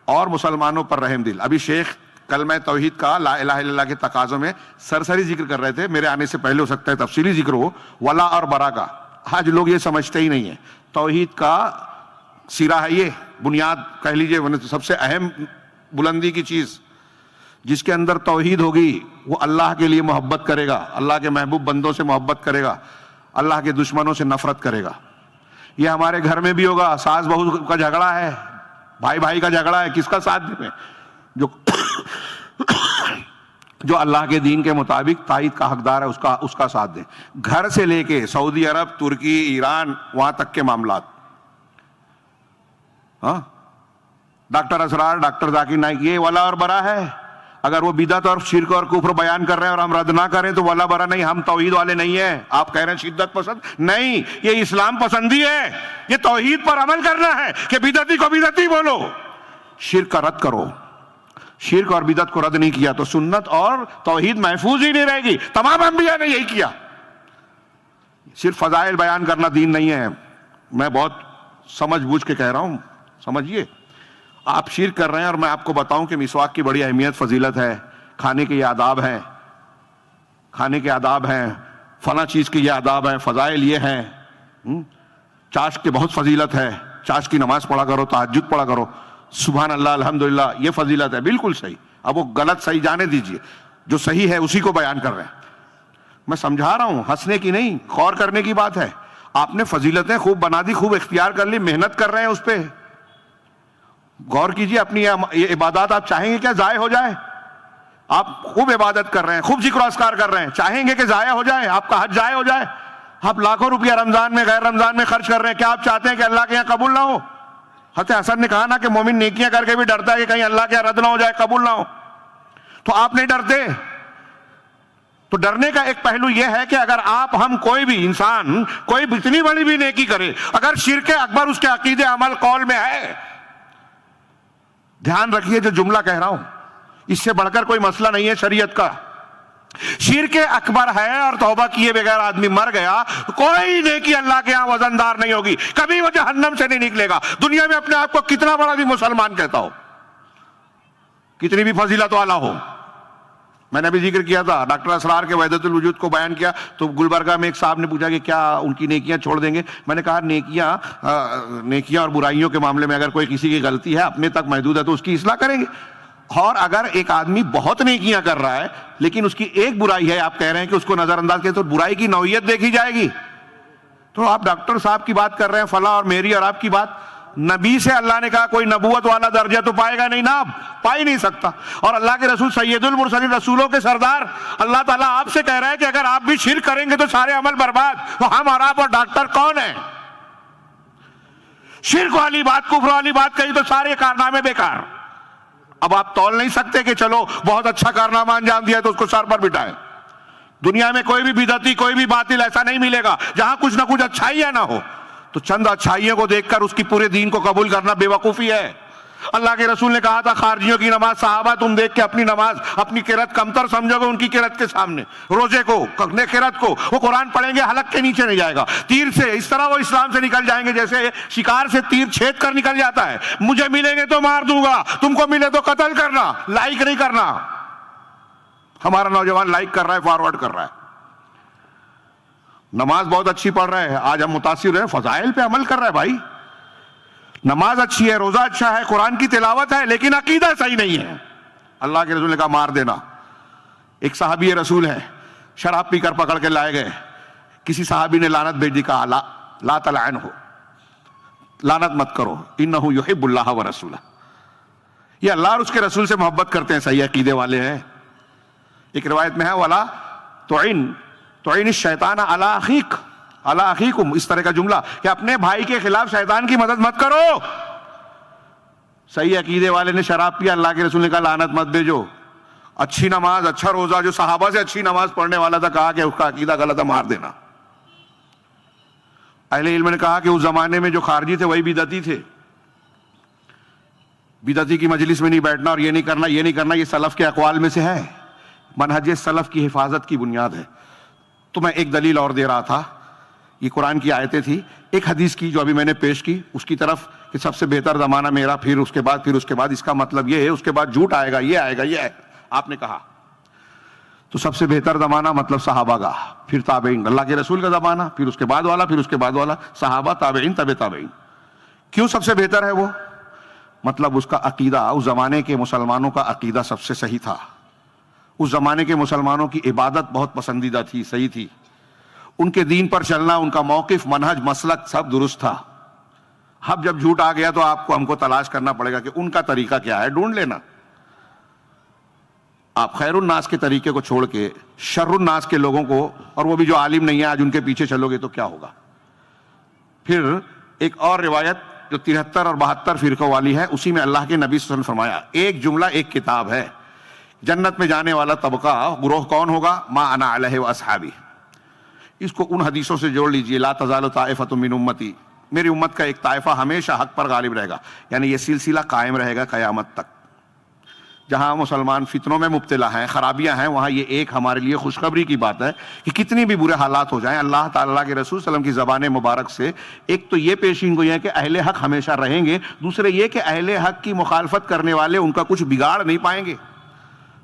اور مسلمانوں پر رحم دل۔ ابھی شیخ کلمہ توحید کا، لا الہ الا اللہ کے تقاضوں میں سرسری ذکر کر رہے تھے، میرے آنے سے پہلے ہو سکتا ہے تفصیلی ذکر ہو، ولا اور برا کا۔ آج لوگ یہ سمجھتے ہی نہیں ہیں، توحید کا سرا ہے یہ، بنیاد کہہ لیجئے، سب سے اہم بلندی کی چیز۔ جس کے اندر توحید ہوگی وہ اللہ کے لیے محبت کرے گا، اللہ کے محبوب بندوں سے محبت کرے گا، اللہ کے دشمنوں سے نفرت کرے گا۔ یہ ہمارے گھر میں بھی ہوگا، ساس بہو کا جھگڑا ہے، بھائی بھائی کا جھگڑا ہے، کس کا ساتھ دیں؟ جو اللہ کے دین کے مطابق تائید کا حقدار ہے اس کا ساتھ دیں۔ گھر سے لے کے سعودی عرب، ترکی، ایران، وہاں تک کے معاملات۔ ہاں، ڈاکٹر اسرار، ڈاکٹر ذاکر نائک، یہ ولا اور برا ہے۔ اگر وہ بدعت اور شرک اور کفر بیان کر رہے ہیں اور ہم رد نہ کریں تو ولا برا نہیں، ہم توحید والے نہیں ہیں۔ آپ کہہ رہے ہیں شدت پسند، نہیں، یہ اسلام پسندی ہے، یہ توحید پر عمل کرنا ہے کہ بدعتی کو بدعتی بولو، شرک کا رد کرو۔ شرک اور بدعت کو رد نہیں کیا تو سنت اور توحید محفوظ ہی نہیں رہے گی۔ تمام انبیاء نے یہی کیا۔ صرف فضائل بیان کرنا دین نہیں ہے، میں بہت سمجھ بوجھ کے کہہ رہا ہوں، سمجھیے۔ آپ شرک کر رہے ہیں اور میں آپ کو بتاؤں کہ مسواک کی بڑی اہمیت فضیلت ہے، کھانے کے یہ آداب ہیں، کھانے کے آداب ہیں، فلاں چیز کے یہ آداب ہیں، فضائل یہ ہیں۔ چاش کی بہت فضیلت ہے، چاش کی نماز پڑھا کرو، تہجد پڑھا کرو، سبحان اللہ الحمدللہ، یہ فضیلت ہے، بالکل صحیح۔ اب وہ غلط صحیح جانے دیجئے، جو صحیح ہے اسی کو بیان کر رہے ہیں۔ میں سمجھا رہا ہوں، ہنسنے کی نہیں، غور کرنے کی بات ہے۔ آپ نے فضیلتیں خوب بنا دی، خوب اختیار کر لی، محنت کر رہے ہیں اس پہ، غور کیجئے۔ اپنی یہ عبادات آپ چاہیں گے کیا ضائع ہو جائے؟ آپ خوب عبادت کر رہے ہیں، خوب ذکر و اذکار کر رہے ہیں، چاہیں گے کہ ضائع ہو جائے؟ آپ کا حج ضائع ہو جائے؟ آپ لاکھوں روپیہ رمضان میں، غیر رمضان میں خرچ کر رہے ہیں، کیا آپ چاہتے ہیں کہ اللہ کے یہاں قبول نہ ہو؟ حضرت حسن نے کہا نا کہ مومن نیکیاں کر کے بھی ڈرتا ہے کہ کہیں اللہ کے یہاں رد نہ ہو جائے، قبول نہ ہو۔ تو آپ نہیں ڈرتے؟ تو ڈرنے کا ایک پہلو یہ ہے کہ اگر آپ، ہم، کوئی بھی انسان، کوئی اتنی بڑی بھی نیکی کرے، اگر شرک اکبر اس کے عقیدے، عمل، قول میں ہے، دھیان رکھیے جو جملہ کہہ رہا ہوں، اس سے بڑھ کر کوئی مسئلہ نہیں ہے شریعت کا۔ شرک اکبر ہے اور توبہ کیے بغیر آدمی مر گیا، کوئی نیکی اللہ کے ہاں وزندار نہیں ہوگی، کبھی وہ جہنم سے نہیں نکلے گا۔ دنیا میں اپنے آپ کو کتنا بڑا بھی مسلمان کہتا ہو، کتنی بھی فضیلت والا ہو۔ میں نے بھی ذکر کیا تھا، ڈاکٹر اسرار کے وحدت الوجود کو بیان کیا تو گلبرگہ میں ایک صاحب نے پوچھا کہ کیا ان کی نیکیاں چھوڑ دیں گے؟ میں نے کہا نیکیاں اور برائیوں کے معاملے میں اگر کوئی کسی کی غلطی ہے، اپنے تک محدود ہے، تو اس کی اصلاح کریں گے۔ اور اگر ایک آدمی بہت نیکیاں کر رہا ہے لیکن اس کی ایک برائی ہے، آپ کہہ رہے ہیں کہ اس کو نظر انداز کریں، تو برائی کی نوعیت دیکھی جائے گی۔ تو آپ ڈاکٹر صاحب کی بات کر رہے ہیں، فلاں، اور میری اور آپ کی بات، نبی سے اللہ نے کہا کوئی نبوت والا درجہ تو پائے گا نہیں نا، پا ہی نہیں سکتا۔ اور اللہ کے رسول سید المرسلین، رسولوں کے سردار، اللہ تعالیٰ آپ سے کہہ رہا ہے کہ اگر آپ بھی شرک کریں گے تو سارے عمل برباد۔ تو ہم اور آپ اور ڈاکٹر کون ہیں؟ شرک والی بات، کفر والی بات کہی تو سارے کارنامے بیکار۔ اب آپ تول نہیں سکتے کہ چلو بہت اچھا کارنامہ انجام دیا تو اس کو سر پر بٹھائیں۔ دنیا میں کوئی بھی بدعتی، کوئی بھی باطل ایسا نہیں ملے گا جہاں کچھ نہ کچھ اچھائیاں نہ ہو۔ تو چند اچھائیوں کو دیکھ کر اس کی پورے دین کو قبول کرنا بے وقوفی ہے۔ اللہ کے رسول نے کہا تھا خارجیوں کی نماز، صحابہ تم دیکھ کے اپنی نماز، اپنی قرات کمتر سمجھو گے ان کی قرات کے سامنے۔ روزے کو، قرات کو، وہ قرآن پڑھیں گے حلق کے نیچے نہیں جائے گا۔ تیر سے اس طرح وہ اسلام سے نکل جائیں گے جیسے شکار سے تیر چھید کر نکل جاتا ہے۔ مجھے ملیں گے تو مار دوں گا، تم کو ملے تو قتل کرنا، لائک نہیں کرنا۔ ہمارا نوجوان لائک کر رہا ہے، فارورڈ کر رہا ہے، نماز بہت اچھی پڑھ رہے ہیں، آج ہم متاثر ہیں، فضائل پہ عمل کر رہا ہے۔ بھائی نماز اچھی ہے، روزہ اچھا ہے، قرآن کی تلاوت ہے، لیکن عقیدہ صحیح نہیں ہے۔ اللہ کے رسول نے کہا مار دینا۔ ایک صحابی رسول ہے، شراب پی کر پکڑ کے لائے گئے، کسی صحابی نے لعنت بھیج دی، کہا لا تلعنہ، لعنت مت کرو، انہ یحب اللہ ورسولہ، یہ اللہ اور اس کے رسول سے محبت کرتے ہیں، صحیح عقیدے والے ہیں۔ ایک روایت میں ہے ولا تعن الشیطان علی اخیک، علی اخیکم، اس طرح کا جملہ کہ اپنے بھائی کے خلاف شیطان کی مدد مت کرو۔ صحیح عقیدے والے نے شراب پیا، اللہ کے رسول نے کہا لعنت مت بھیجو۔ اچھی نماز، اچھا روزہ، جو صحابہ سے اچھی نماز پڑھنے والا تھا، کہا کہ اس کا عقیدہ غلط ہے، مار دینا۔ اہل علم نے کہا کہ اس زمانے میں جو خارجی تھے وہی بدعتی تھے، بدعتی کی مجلس میں نہیں بیٹھنا اور یہ نہیں کرنا، یہ نہیں کرنا، یہ سلف کے اقوال میں سے ہے، منہج سلف کی حفاظت کی بنیاد ہے۔ تو میں ایک دلیل اور دے رہا تھا، یہ قرآن کی آیتیں تھی، ایک حدیث کی جو ابھی میں نے پیش کی اس کی طرف کہ سب سے بہتر زمانہ میرا، پھر اس کے بعد اس کا مطلب یہ ہے اس کے بعد جھوٹ آئے گا، یہ آئے گا، یہ آئے گا، آپ نے کہا تو سب سے بہتر زمانہ مطلب صحابہ کا، پھر تابعین، اللہ کے رسول کا زمانہ، پھر اس کے بعد والا، پھر اس کے بعد والا، صحابہ، تابعین، تابعین۔ کیوں سب سے بہتر ہے وہ؟ مطلب اس کا عقیدہ، اس زمانے کے مسلمانوں کا عقیدہ سب سے صحیح تھا، اس زمانے کے مسلمانوں کی عبادت بہت پسندیدہ تھی، صحیح تھی، ان کے دین پر چلنا، ان کا موقف، منہج، مسلک سب درست تھا۔ اب جب جھوٹ آ گیا تو ہم کو تلاش کرنا پڑے گا کہ ان کا طریقہ کیا ہے، ڈھونڈ لینا۔ آپ خیر الناس کے طریقے کو چھوڑ کے شر الناس کے لوگوں کو، اور وہ بھی جو عالم نہیں ہے، آج ان کے پیچھے چلو گے تو کیا ہوگا۔ پھر ایک اور روایت جو 73 اور 72 فرقوں والی ہے، اسی میں اللہ کے نبی صلی اللہ علیہ وسلم فرمایا، ایک جملہ ایک کتاب ہے، جنت میں جانے والا طبقہ گروہ کون ہوگا؟ ما انا علیہ واصحابی۔ اس کو ان حدیثوں سے جوڑ لیجئے، لا تزال طائفۃ من امتی، میری امت کا ایک طائفہ ہمیشہ حق پر غالب رہے گا، یعنی یہ سلسلہ قائم رہے گا قیامت تک۔ جہاں مسلمان فتنوں میں مبتلا ہیں، خرابیاں ہیں، وہاں یہ ایک ہمارے لیے خوشخبری کی بات ہے کہ کتنی بھی برے حالات ہو جائیں، اللہ تعالیٰ کے رسول صلی اللہ علیہ وسلم کی زبان مبارک سے ایک تو یہ پیشین گوئی ہے کہ اہل حق ہمیشہ رہیں گے، دوسرے یہ کہ اہل حق کی مخالفت کرنے والے ان کا کچھ بگاڑ نہیں پائیں گے۔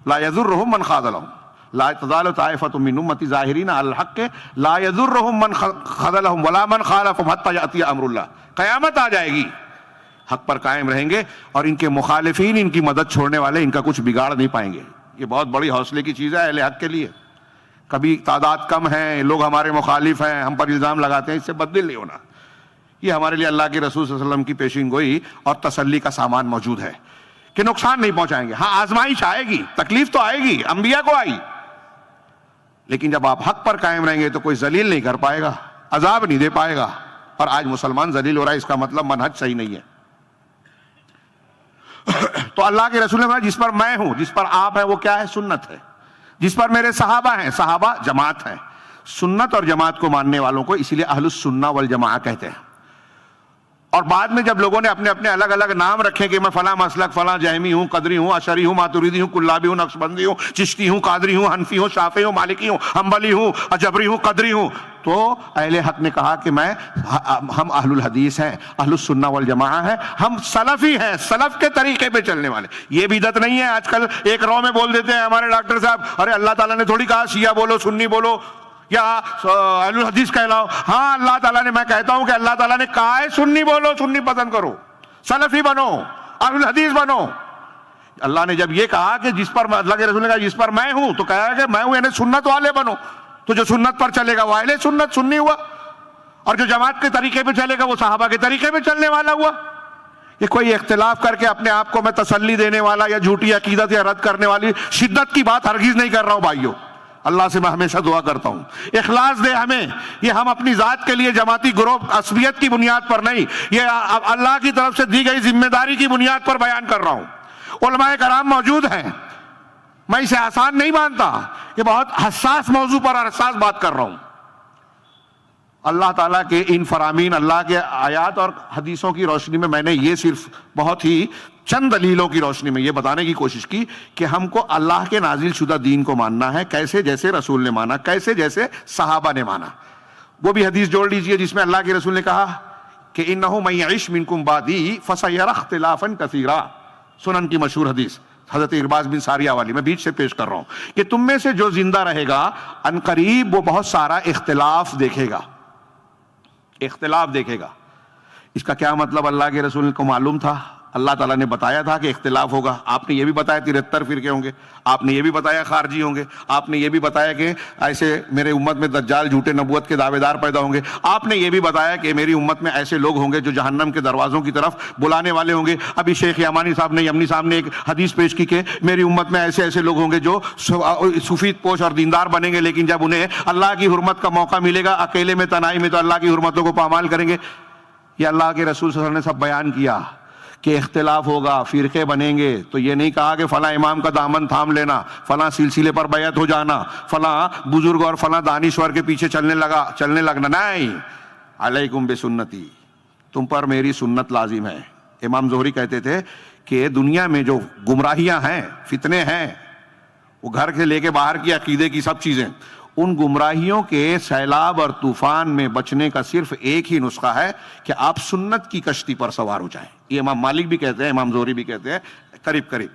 لا یضرہم من خذلہم، لا تزال طائفۃ من امتی ظاہرین علی الحق لا یضرہم من خذلہم ولا من خالفہم حتی یأتی امر اللہ۔ قیامت آ جائے گی، حق پر قائم رہیں گے، اور ان کے مخالفین، ان کی مدد چھوڑنے والے، ان کا کچھ بگاڑ نہیں پائیں گے۔ یہ بہت بڑی حوصلے کی چیز ہے اہل حق کے لیے۔ کبھی تعداد کم ہے، لوگ ہمارے مخالف ہیں، ہم پر الزام لگاتے ہیں، اس سے بددل نہیں ہونا۔ یہ ہمارے لیے اللہ کے رسول صلی اللہ علیہ وسلم کی پیشین گوئی اور تسلی کا سامان موجود ہے کہ نقصان نہیں پہنچائیں گے۔ ہاں آزمائش آئے گی، تکلیف تو آئے گی، انبیاء کو آئی، لیکن جب آپ حق پر قائم رہیں گے تو کوئی ذلیل نہیں کر پائے گا، عذاب نہیں دے پائے گا۔ اور آج مسلمان ذلیل ہو رہا ہے، اس کا مطلب منہج صحیح نہیں ہے۔ تو اللہ کے رسول نے فرمایا جس پر میں ہوں، جس پر آپ ہیں، وہ کیا ہے؟ سنت ہے۔ جس پر میرے صحابہ ہیں، صحابہ جماعت ہیں، سنت اور جماعت کو ماننے والوں کو اسی لیے اہل السنہ والجماعہ کہتے ہیں۔ اور بعد میں جب لوگوں نے اپنے اپنے الگ الگ نام رکھے کہ میں فلاں مسلک، فلاں جہمی ہوں، قدری ہوں، اشعری ہوں، ماتریدی ہوں، کلابی ہوں، نقشبندی ہوں، چشتی ہوں، قادری ہوں، حنفی ہوں، شافعی ہوں، مالکی ہوں، حنبلی ہوں، جبری ہوں، قدری ہوں، تو اہل حق نے کہا کہ ہم اہل الحدیث ہیں، اہل السنہ والجماعہ ہیں، ہم سلفی ہیں، سلف کے طریقے پہ چلنے والے۔ یہ بدعت نہیں ہے، آج کل ایک رو میں بول دیتے ہیں ہمارے ڈاکٹر صاحب، ارے اللہ تعالیٰ نے تھوڑی کہا شیعہ بولو، سنی بولو، یا اہل الحدیث کہلاؤ۔ ہاں اللہ تعالیٰ نے، میں کہتا ہوں کہ اللہ تعالیٰ نے کہا ہے سنی بولو، سنی پسند کرو، سلفی بنو، اہل الحدیث بنو۔ اللہ نے جب یہ کہا کہ جس پر اللہ کے رسول نے کہا جس پر میں ہوں، تو کہا کہ میں ہوں یعنی سنت والے بنو، تو جو سنت پر چلے گا وہ اہل سنت سنی ہوا، اور جو جماعت کے طریقے پہ چلے گا وہ صحابہ کے طریقے پہ چلنے والا ہوا۔ یہ کوئی اختلاف کر کے اپنے آپ کو میں تسلی دینے والا یا جھوٹی عقیدت یا رد کرنے والی شدت کی بات ہرگز نہیں کر رہا ہوں بھائیوں۔ اللہ سے میں ہمیشہ دعا کرتا ہوں اخلاص دے ہمیں، یہ ہم اپنی ذات کے لیے جماعتی گروہ عصبیت کی بنیاد پر نہیں، یہ اللہ کی طرف سے دی گئی ذمہ داری کی بنیاد پر بیان کر رہا ہوں۔ علماء کرام موجود ہیں، میں اسے آسان نہیں مانتا، یہ بہت حساس موضوع پر اور حساس بات کر رہا ہوں۔ اللہ تعالیٰ کے ان فرامین، اللہ کے آیات اور حدیثوں کی روشنی میں نے یہ صرف بہت ہی چند دلیلوں کی روشنی میں یہ بتانے کی کوشش کی کہ ہم کو اللہ کے نازل شدہ دین کو ماننا ہے، کیسے جیسے رسول نے مانا، کیسے جیسے صحابہ نے مانا۔ وہ بھی حدیث جوڑ لیجئے جس میں اللہ کے رسول نے کہا کہ انہ من یعش منکم بعدی فسیری اختلافا کثیرا، سنن کی مشہور حدیث حضرت ارباز بن ساریہ والی، میں بیچ سے پیش کر رہا ہوں کہ تم میں سے جو زندہ رہے گا ان قریب وہ بہت سارا اختلاف دیکھے گا، اختلاف دیکھے گا۔ اس کا کیا مطلب؟ اللہ کے رسول کو معلوم تھا، اللہ تعالیٰ نے بتایا تھا کہ اختلاف ہوگا. آپ نے یہ بھی بتایا 73 فرقے ہوں گے, آپ نے یہ بھی بتایا خارجی ہوں گے, آپ نے یہ بھی بتایا کہ ایسے میرے امت میں دجال جھوٹے نبوت کے دعوے دار پیدا ہوں گے, آپ نے یہ بھی بتایا کہ میری امت میں ایسے لوگ ہوں گے جو جہنم کے دروازوں کی طرف بلانے والے ہوں گے. ابھی شیخ یمانی صاحب نے ایک حدیث پیش کی کہ میری امت میں ایسے لوگ ہوں گے جو سفید پوش اور دیندار بنیں گے, لیکن جب انہیں اللہ کی حرمت کا موقع ملے گا اکیلے میں تنہائی میں تو اللہ کی حرمتوں کو پامال کریں گے. یہ اللہ کے رسول صلی اللہ علیہ وسلم نے سب بیان کیا کہ اختلاف ہوگا, فرقے بنیں گے. تو یہ نہیں کہا کہ فلاں امام کا دامن تھام لینا, فلاں سلسلے پر بیعت ہو جانا, فلاں بزرگ اور فلاں دانشور کے پیچھے چلنے لگنا. نہیں, علیکم بسنتی, تم پر میری سنت لازم ہے. امام زہری کہتے تھے کہ دنیا میں جو گمراہیاں ہیں, فتنے ہیں, وہ گھر سے لے کے باہر کی عقیدے کی سب چیزیں, ان گمراہیوں کے سیلاب اور طوفان میں بچنے کا صرف ایک ہی نسخہ ہے کہ آپ سنت کی کشتی پر سوار ہو جائیں. یہ امام مالک بھی کہتے ہیں, امام زہری بھی کہتے ہیں, قریب.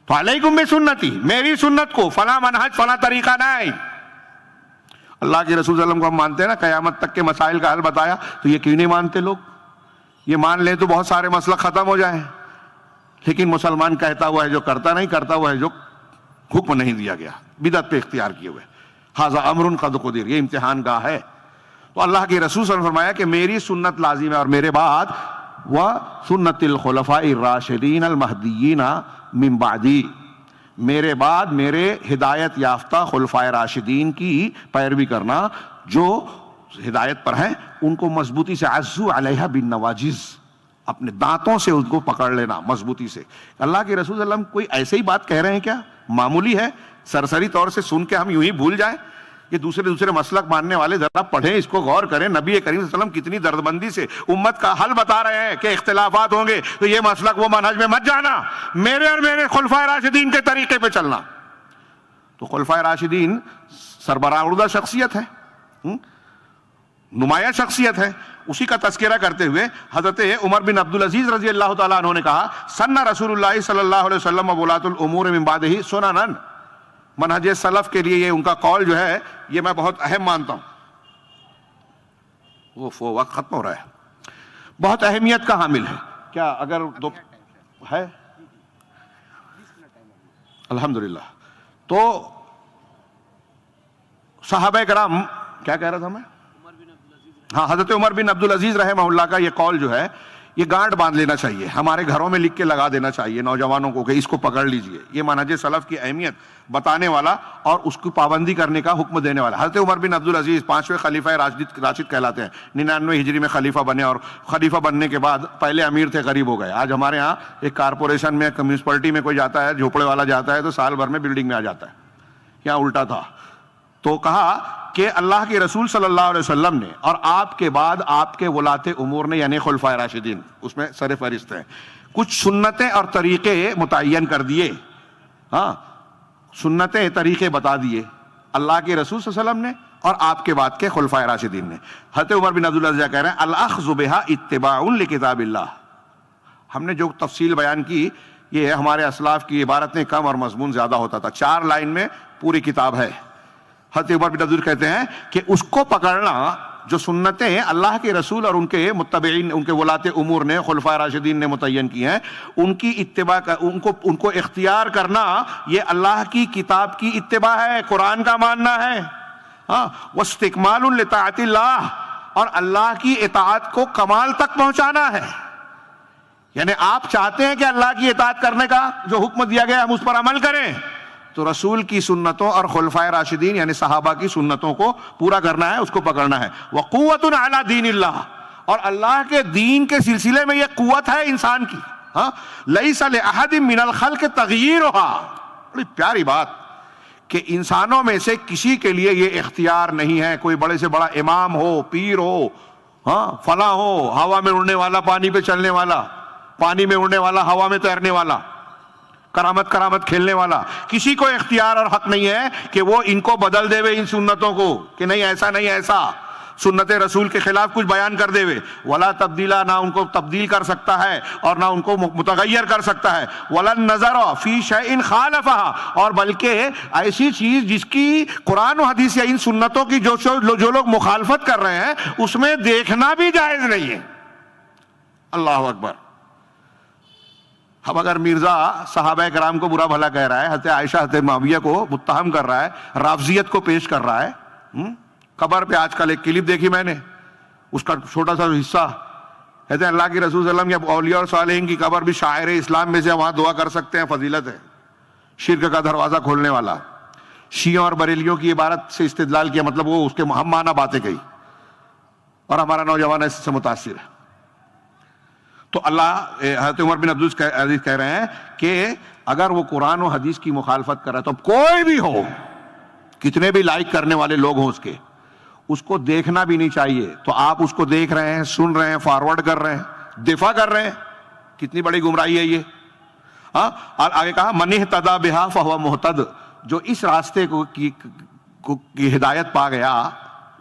تو علیکم بسنتی, میری سنت کو, فلاں منہج فلاں طریقہ نہیں. اللہ کے رسول صلی اللہ علیہ وسلم کو ہم مانتے ہیں نا, قیامت تک کے مسائل کا حل بتایا, تو یہ کیوں نہیں مانتے لوگ؟ یہ مان لیں تو بہت سارے مسئلہ ختم ہو جائیں. لیکن مسلمان کہتا ہوا ہے جو کرتا نہیں, کرتا ہوا ہے جو حکم نہیں دیا گیا, بدعت پہ اختیار کیے ہوئے. ھذا امر قد قدر, یہ امتحان گاہ ہے. تو اللہ کے رسول صلی اللہ علیہ وسلم نے فرمایا کہ میری سنت لازم ہے, اور میرے بعد وَسُنَّةِ الْخُلَفَاءِ الرَّاشِدِينَ الْمَهْدِيِّينَ مِن بَعْدِي, میرے بعد میرے ہدایت یافتہ خلفائے راشدین کی پیروی کرنا, جو ہدایت پر ہیں ان کو مضبوطی سے عزو علیہا بالنواجذ, اپنے دانتوں سے ان کو پکڑ لینا مضبوطی سے. اللہ کے رسول صلی اللہ علیہ وسلم کوئی ایسے ہی بات کہہ رہے ہیں کیا؟ معمولی ہے, سرسری طور سے سن کے ہم یوں ہی بھول جائیں. یہ دوسرے مسلک ماننے والے ذرا پڑھیں, اس کو غور کریں. نبی کریم صلی اللہ علیہ وسلم کتنی دردمندی سے امت کا حل بتا رہے ہیں کہ اختلافات ہوں گے تو یہ مسلک وہ منہج میں مت جانا, میرے اور میرے خلفائے راشدین کے طریقے پہ چلنا. تو خلفائے راشدین سربراہ شخصیت ہے, نمایاں شخصیت ہے. اسی کا تذکرہ کرتے ہوئے حضرت عمر بن عبدالعزیز رضی اللہ تعالیٰ عنہ نے کہا, سنہ رسول اللہ صلی اللہ علیہ وسلم وولاۃ الامور من بعدہ سننا. منہج سلف کے لیے یہ ان کا قول جو ہے یہ میں بہت اہم مانتا ہوں. وہ وقت ختم ہو رہا ہے, بہت اہمیت کا حامل ہے. کیا اگر دو ہے؟ الحمدللہ. تو صحابہ کرام, کیا کہہ رہا تھا میں؟ ہاں, حضرت عمر بن عبدالعزیز رحمہ اللہ کا یہ قول جو ہے یہ گانٹ باندھ لینا چاہیے, ہمارے گھروں میں لکھ کے لگا دینا چاہیے نوجوانوں کو کہ اس کو پکڑ لیجئے. یہ منہج سلف کی اہمیت بتانے والا اور اس کی پابندی کرنے کا حکم دینے والا. حضرت عمر بن عبدالعزیز 5ویں خلیفہ راشد کہلاتے ہیں. 99 ہجری میں خلیفہ بنے, اور خلیفہ بننے کے بعد پہلے امیر تھے, غریب ہو گئے. آج ہمارے ہاں ایک کارپوریشن میں, میونسپلٹی میں کوئی جاتا ہے, جھوپڑے والا جاتا ہے تو سال بھر میں بلڈنگ میں آ جاتا ہے. یہاں الٹا تھا. تو کہا کہ اللہ کے رسول صلی اللہ علیہ وسلم نے اور آپ کے بعد آپ کے ولاۃ امور نے, یعنی خلفائے راشدین, اس میں سر فہرست ہیں, کچھ سنتیں اور طریقے متعین کر دیے. ہاں, سنتیں طریقے بتا دیے اللہ کے رسول صلی اللہ علیہ وسلم نے اور آپ کے بعد کے خلفائے راشدین نے. حضرت عمر بن عبدالعزیز کہہ رہے ہیں الاخذ بها اتباع لکتاب اللہ. ہم نے جو تفصیل بیان کی یہ ہمارے اسلاف کی عبارتیں کم اور مضمون زیادہ ہوتا تھا, 4 لائن میں پوری کتاب ہے. حضرت عمر بن عبدالعزیز کہتے ہیں کہ اس کو پکڑنا جو سنتیں اللہ کے رسول اور ان کے متبعین, ان کے ولاۃ امور نے, خلفائے راشدین نے متعین کی ہیں, ان کی اتباع, ان کو اختیار کرنا, یہ اللہ کی کتاب کی اتباع ہے, قرآن کا ماننا ہے. ہاں, واستکمال لطاعت اللہ, اور اللہ کی اطاعت کو کمال تک پہنچانا ہے. یعنی آپ چاہتے ہیں کہ اللہ کی اطاعت کرنے کا جو حکم دیا گیا ہم اس پر عمل کریں, تو رسول کی سنتوں اور خلفائے راشدین یعنی صحابہ کی سنتوں کو پورا کرنا ہے, اس کو پکڑنا ہے. وَقُوَّةٌ عَلَى دِينِ اللَّهِ, اور اللہ کے دین کے سلسلے میں یہ قوت ہے انسان کی. لَيْسَ لِأَحَدٍ مِّنَ الْخَلْقِ تَغْيِيرُهَا, بڑی پیاری بات کہ انسانوں میں سے کسی کے لیے یہ اختیار نہیں ہے, کوئی بڑے سے بڑا امام ہو, پیر ہو, فلاں ہو, ہوا میں اڑنے والا, پانی پہ چلنے والا, پانی میں اڑنے والا, ہوا میں تیرنے والا, کرامت کھیلنے والا, کسی کو اختیار اور حق نہیں ہے کہ وہ ان کو بدل دے ان سنتوں کو کہ نہیں ایسا نہیں ایسا, سنت رسول کے خلاف کچھ بیان کر دے وے. ولا تبدیلا, نہ ان کو تبدیل کر سکتا ہے اور نہ ان کو متغیر کر سکتا ہے. ولا نظر فی شیء خالفہا, اور بلکہ ایسی چیز جس کی قرآن و حدیث یا ان سنتوں کی جو لوگ مخالفت کر رہے ہیں اس میں دیکھنا بھی جائز نہیں ہے. اللہ اکبر. اب اگر مرزا صحابہ کرام کو برا بھلا کہہ رہا ہے، حضرت عائشہ حضرت معاویہ کو متہم کر رہا ہے، رافضیت کو پیش کر رہا ہے، قبر پہ آج کل ایک کلپ دیکھی میں نے، اس کا چھوٹا سا حصہ، کہتے ہیں اللہ کے رسول صلی اللہ علیہ وسلم یا اولیاء اور صالحین کی قبر بھی شاعر اسلام میں سے، وہاں دعا کر سکتے ہیں، فضیلت ہے، شرک کا دروازہ کھولنے والا۔ شیعوں اور بریلیوں کی عبارت سے استدلال کیا، مطلب وہ اس کے ہم معنی باتیں کہی، اور ہمارا نوجوان اس سے متاثر ہے۔ تو اللہ حضرت عمر بن عبدالعزیز کہہ رہے ہیں کہ اگر وہ قرآن و حدیث کی مخالفت کر رہا ہے تو کوئی بھی ہو، کتنے بھی لائک کرنے والے لوگ ہوں اس کو دیکھنا بھی نہیں چاہیے۔ تو آپ اس کو دیکھ رہے ہیں، سن رہے ہیں، فارورڈ کر رہے ہیں، دفاع کر رہے ہیں، کتنی بڑی گمراہی ہے یہ۔ اور آگے کہا من اہتدی بہا فہو مہتد، جو اس راستے کی ہدایت پا گیا،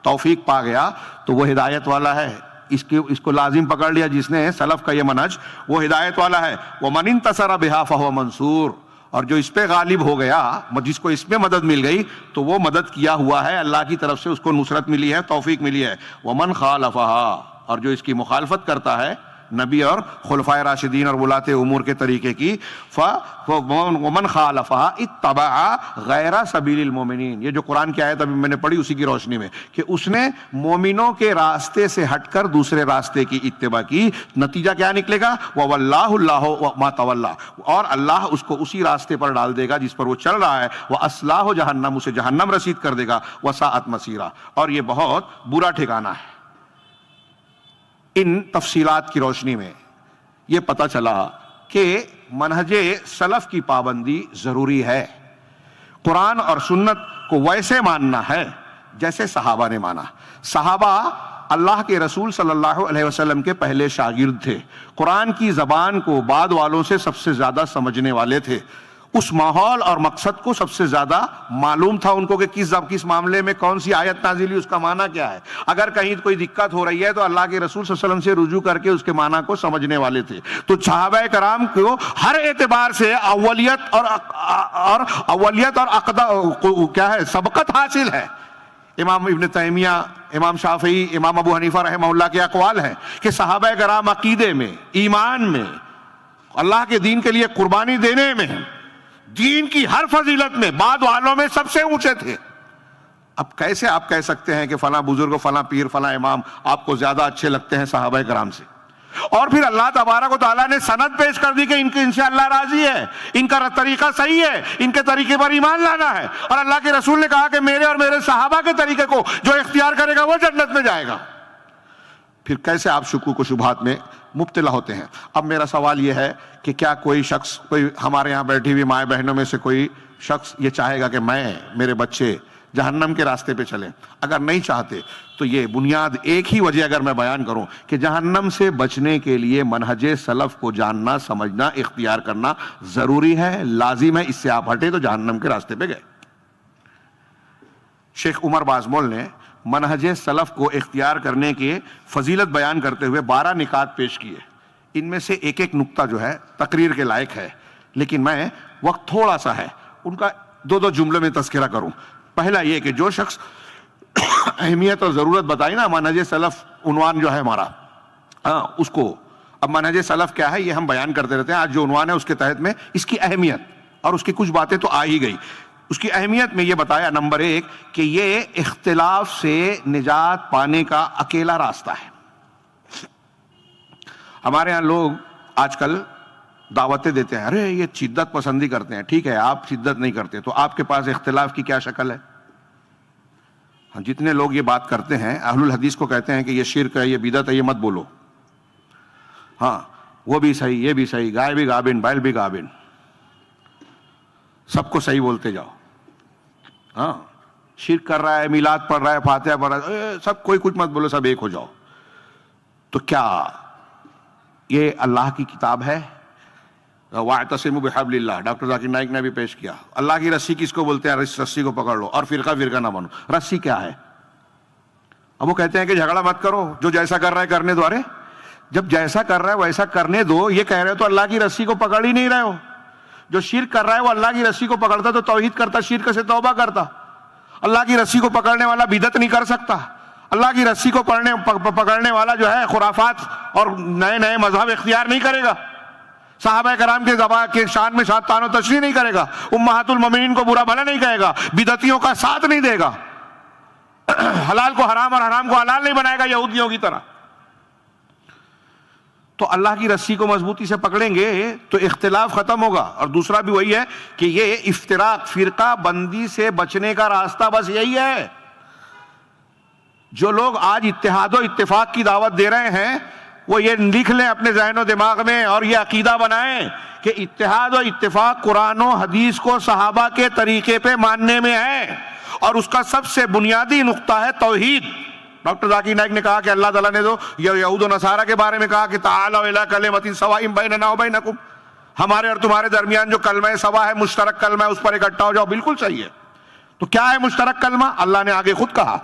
توفیق پا گیا، تو وہ ہدایت والا ہے۔ اس کو لازم پکڑ لیا جس نے سلف کا یہ منہج، وہ ہدایت والا ہے۔ ومن انتصر بہا فہو منصور، اور جو اس پہ غالب ہو گیا، جس کو اس میں مدد مل گئی، تو وہ مدد کیا ہوا ہے، اللہ کی طرف سے اس کو نصرت ملی ہے، توفیق ملی ہے۔ ومن خالفہا، اور جو اس کی مخالفت کرتا ہے نبی اور خلفائے راشدین اور ولاۃ امور کے طریقے کی، ومن خالفہا اتبع غیر سبیل المومنین، یہ جو قرآن کی آیت ابھی میں نے پڑھی اسی کی روشنی میں، کہ اس نے مومنوں کے راستے سے ہٹ کر دوسرے راستے کی اتباع کی، نتیجہ کیا نکلے گا؟ وَوَلَّاهُ اللَّهُ مَا تَوَلَّى، اور اللہ اس کو اسی راستے پر ڈال دے گا جس پر وہ چل رہا ہے، وَأَصْلَاهُ جہنم، اسے جہنم رسید کر دے گا، وَسَاءَتْ مَصِيرًا، اور یہ بہت برا ٹھکانہ ہے۔ ان تفصیلات کی روشنی میں یہ پتہ چلا کہ منہج سلف کی پابندی ضروری ہے۔ قرآن اور سنت کو ویسے ماننا ہے جیسے صحابہ نے مانا۔ صحابہ اللہ کے رسول صلی اللہ علیہ وسلم کے پہلے شاگرد تھے، قرآن کی زبان کو بعد والوں سے سب سے زیادہ سمجھنے والے تھے، اس ماحول اور مقصد کو سب سے زیادہ معلوم تھا ان کو کہ کس معاملے میں کون سی آیت نازل ہوئی، اس کا معنی کیا ہے۔ اگر کہیں کوئی دقت ہو رہی ہے تو اللہ کے رسول صلی اللہ علیہ وسلم سے رجوع کر کے اس کے معنی کو سمجھنے والے تھے۔ تو صحابہ کرام کو ہر اعتبار سے اولیت اور عقدہ کیا ہے، سبقت حاصل ہے۔ امام ابن تیمیہ، امام شافعی، امام ابو حنیفہ رحمہ اللہ کے اقوال ہیں کہ صحابہ کرام عقیدے میں، ایمان میں، اللہ کے دین کے لیے قربانی دینے میں، دین کی ہر فضیلت میں بعد والوں میں سب سے اونچے تھے۔ اب کیسے آپ کہہ سکتے ہیں کہ فلاں بزرگ، فلاں پیر، فلاں امام آپ کو زیادہ اچھے لگتے ہیں صحابہ کرام سے؟ اور پھر اللہ تبارک و تعالیٰ نے سند پیش کر دی کہ ان سے اللہ راضی ہے، ان کا طریقہ صحیح ہے، ان کے طریقے پر ایمان لانا ہے، اور اللہ کے رسول نے کہا کہ میرے اور میرے صحابہ کے طریقے کو جو اختیار کرے گا وہ جنت میں جائے گا۔ پھر کیسے آپ شکوک و شبہات میں مبتلا ہوتے ہیں؟ اب میرا سوال یہ ہے کہ کیا کوئی شخص، کوئی ہمارے یہاں بیٹھی ہوئی مائیں بہنوں میں سے کوئی شخص یہ چاہے گا کہ میرے بچے جہنم کے راستے پہ چلیں؟ اگر نہیں چاہتے تو یہ بنیاد ایک ہی وجہ اگر میں بیان کروں کہ جہنم سے بچنے کے لیے منہج سلف کو جاننا، سمجھنا، اختیار کرنا ضروری ہے، لازم ہے۔ اس سے آپ ہٹے تو جہنم کے راستے پہ گئے۔ شیخ عمر بازمول نے منہج سلف کو اختیار کرنے کے فضیلت بیان کرتے ہوئے 12 نکات پیش کیے۔ ان میں سے ایک ایک نقطہ جو ہے تقریر کے لائق ہے، لیکن میں وقت تھوڑا سا ہے، ان کا 2 جملوں میں تذکرہ کروں۔ پہلا یہ کہ جو شخص اہمیت اور ضرورت بتائی نا منہج سلف، عنوان جو ہے ہمارا، اس کو، اب منہج سلف کیا ہے یہ ہم بیان کرتے رہتے ہیں، آج جو عنوان ہے اس کے تحت میں اس کی اہمیت اور اس کی کچھ باتیں تو آ ہی گئی۔ اس کی اہمیت میں یہ بتایا، نمبر 1 کہ یہ اختلاف سے نجات پانے کا اکیلا راستہ ہے۔ ہمارے ہاں لوگ آج کل دعوتیں دیتے ہیں، ارے یہ شدت پسندی کرتے ہیں، ٹھیک ہے آپ شدت نہیں کرتے تو آپ کے پاس اختلاف کی کیا شکل ہے؟ جتنے لوگ یہ بات کرتے ہیں، اہل الحدیث کو کہتے ہیں کہ یہ شرک ہے، یہ بدعت ہے، یہ مت بولو، ہاں وہ بھی صحیح، یہ بھی صحیح، گائے بھی گابن، بیل بھی گابن، سب کو صحیح بولتے جاؤ، ہاں شرک کر رہا ہے، میلاد پڑھ رہا ہے، فاتحہ پڑھ رہا ہے، سب کوئی کچھ مت بولو، سب ایک ہو جاؤ۔ تو کیا یہ اللہ کی کتاب ہے؟ وَاعْتَصِمُوا بِحَبْلِ اللَّهِ، ڈاکٹر ذاکر نائک نے بھی پیش کیا۔ اللہ کی رسی کس کو بولتے ہیں؟ رسی کو پکڑ لو اور فرقہ نہ بنو۔ رسی کیا ہے؟ اب وہ کہتے ہیں کہ جھگڑا مت کرو، جو جیسا کر رہا ہے کرنے دو۔ ارے جب جیسا کر رہا ہے ویسا کرنے دو یہ کہہ رہے ہو تو اللہ کی رسی کو پکڑ ہی نہیں رہے ہو۔ جو شرک کر رہا ہے وہ اللہ کی رسی کو پکڑتا تو توحید کرتا، شرک سے توبہ کرتا۔ اللہ کی رسی کو پکڑنے والا بدعت نہیں کر سکتا۔ اللہ کی رسی کو پکڑنے والا جو ہے خرافات اور نئے نئے مذہب اختیار نہیں کرے گا۔ صحابہ کرام کے زبا کے شان میں شاد تان و تشریح نہیں کرے گا، امہات المومنین کو برا بھلا نہیں کہے گا، بدعتیوں کا ساتھ نہیں دے گا، حلال کو حرام اور حرام کو حلال نہیں بنائے گا یہودیوں کی طرح۔ تو اللہ کی رسی کو مضبوطی سے پکڑیں گے تو اختلاف ختم ہوگا۔ اور دوسرا بھی وہی ہے کہ یہ افتراق، فرقہ بندی سے بچنے کا راستہ بس یہی ہے۔ جو لوگ آج اتحاد و اتفاق کی دعوت دے رہے ہیں وہ یہ لکھ لیں اپنے ذہن و دماغ میں اور یہ عقیدہ بنائیں کہ اتحاد و اتفاق قرآن و حدیث کو صحابہ کے طریقے پہ ماننے میں ہے، اور اس کا سب سے بنیادی نقطہ ہے توحید۔ ڈاکٹر ذاکر نائک نے کہا کہ اللہ تعالیٰ نے تو یہود و نصارہ کے بارے میں کہا کہ تعالوا الی کلمۃ سواء بیننا وبینکم، ہمارے اور تمہارے درمیان جو کلمہ سوا ہے، مشترک کلمہ ہے، اس پر اکٹھا ہو جاؤ۔ بالکل صحیح ہے۔ تو کیا ہے مشترک کلمہ؟ اللہ نے آگے خود کہا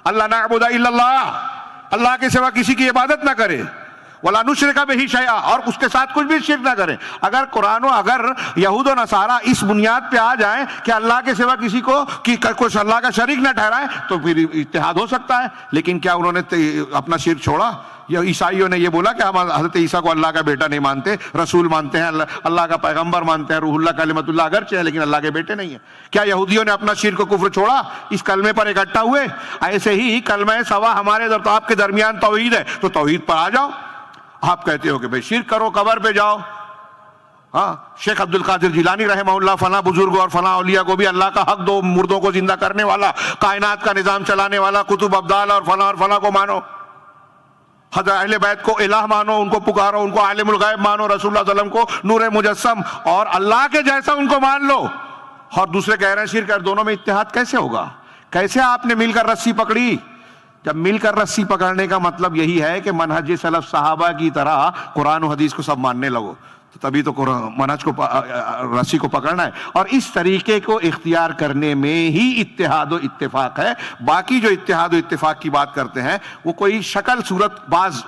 اللہ نعبد الا اللہ، اللہ کے سوا کسی کی عبادت نہ کرے، ولا نشرک بہ شیئا، اور اس کے ساتھ کچھ بھی شرک نہ کریں۔ اگر قرآن اگر یہود و نصارہ اس بنیاد پہ آ جائیں کہ اللہ کے سوا کسی کو کچھ اللہ کا شریک نہ ٹھہرائیں تو پھر اتحاد ہو سکتا ہے۔ لیکن کیا انہوں نے اپنا شرک چھوڑا؟ یا عیسائیوں نے یہ بولا کہ ہم حضرت عیسیٰ کو اللہ کا بیٹا نہیں مانتے، رسول مانتے ہیں، اللہ کا پیغمبر مانتے ہیں، روح اللہ کلمۃ اللہ اگرچہ ہے لیکن اللہ کے بیٹے نہیں ہیں؟ کیا یہودیوں نے اپنا شرک و کفر چھوڑا؟ اس کلمے پر اکٹھا ہوئے۔ ایسے ہی کلمہ سوا ہمارے اور آپ کے درمیان توحید ہے، تو توحید پر آ جاؤ۔ آپ کہتے ہو کہ بھئی شرک کرو، قبر پہ جاؤ، ہاں شیخ عبد القادر جیلانی رحمہ اللہ فلاں بزرگ اور فلاں اولیاء کو بھی اللہ کا حق دو، مردوں کو زندہ کرنے والا، کائنات کا نظام چلانے والا، کتب ابدال اور فلاں کو مانو، حضرت اہل بیت کو الہ مانو، ان کو پکارو، ان کو عالم الغیب مانو، رسول اللہ صلی اللہ علیہ وسلم کو نور مجسم اور اللہ کے جیسا ان کو مان لو۔ اور دوسرے کہہ رہے ہیں شرک، اور دونوں میں اتحاد کیسے ہوگا؟ کیسے آپ نے مل کر رسی پکڑی؟ جب مل کر رسی پکڑنے کا مطلب یہی ہے کہ منہج سلف صحابہ کی طرح قرآن و حدیث کو سب ماننے لگو، تو تبھی تو منہج کو رسی کو پکڑنا ہے۔ اور اس طریقے کو اختیار کرنے میں ہی اتحاد و اتفاق ہے۔ باقی جو اتحاد و اتفاق کی بات کرتے ہیں وہ کوئی شکل صورت بعض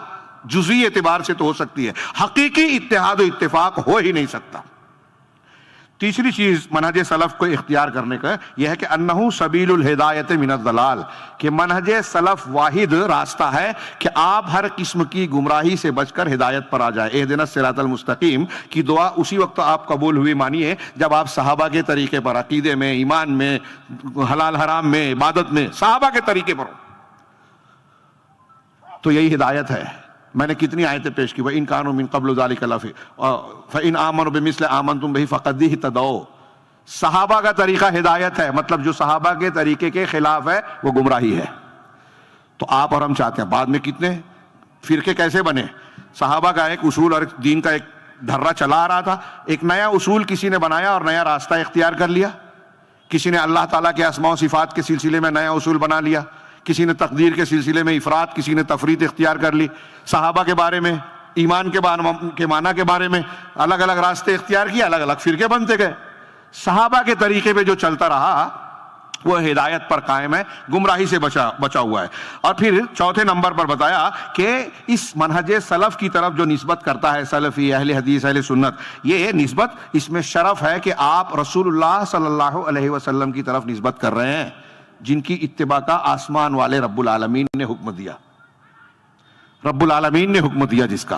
جزوی اعتبار سے تو ہو سکتی ہے، حقیقی اتحاد و اتفاق ہو ہی نہیں سکتا۔ تیسری چیز منہج سلف کو اختیار کرنے کا یہ ہے کہ انہ سبیل الہدایت من الضلال، کہ منہج سلف واحد راستہ ہے کہ آپ ہر قسم کی گمراہی سے بچ کر ہدایت پر آ جائے۔ اہدنا الصراط المستقیم کی دعا اسی وقت آپ قبول ہوئی مانیے جب آپ صحابہ کے طریقے پر، عقیدے میں، ایمان میں، حلال حرام میں، عبادت میں صحابہ کے طریقے پر ہو، تو یہی ہدایت ہے۔ میں نے کتنی آیتیں پیش کی، وَإِن كَانُوا مِن قَبْلُ ذَلِكَ لَفِي فَإِنْ آمَنُوا بِمِثْلِ آمَنْتُمْ بِهِ فَقَدْ اهْتَدَوْا۔ صحابہ کا طریقہ ہدایت ہے، مطلب جو صحابہ کے طریقے کے خلاف ہے وہ گمراہی ہے۔ تو آپ اور ہم چاہتے ہیں، بعد میں کتنے فرقے کیسے بنے؟ صحابہ کا ایک اصول اور دین کا ایک دھرا چلا آ رہا تھا، ایک نیا اصول کسی نے بنایا اور نیا راستہ اختیار کر لیا۔ کسی نے اللہ تعالیٰ کے اسماء و صفات کے سلسلے میں نیا اصول بنا لیا، کسی نے تقدیر کے سلسلے میں افراد، کسی نے تفرید اختیار کر لی۔ صحابہ کے بارے میں، ایمان کے معنی کے بارے میں الگ الگ راستے اختیار کیے، الگ الگ فرقے بنتے گئے۔ صحابہ کے طریقے پہ جو چلتا رہا وہ ہدایت پر قائم ہے، گمراہی سے بچا ہوا ہے۔ اور پھر چوتھے نمبر پر بتایا کہ اس منہج سلف کی طرف جو نسبت کرتا ہے سلفی، اہل حدیث، اہل سنت، یہ نسبت اس میں شرف ہے کہ آپ رسول اللہ صلی اللہ علیہ وسلم کی طرف نسبت کر رہے ہیں، جن کی اتباع کا آسمان والے رب العالمین نے حکم دیا، رب العالمین نے حکم دیا، جس کا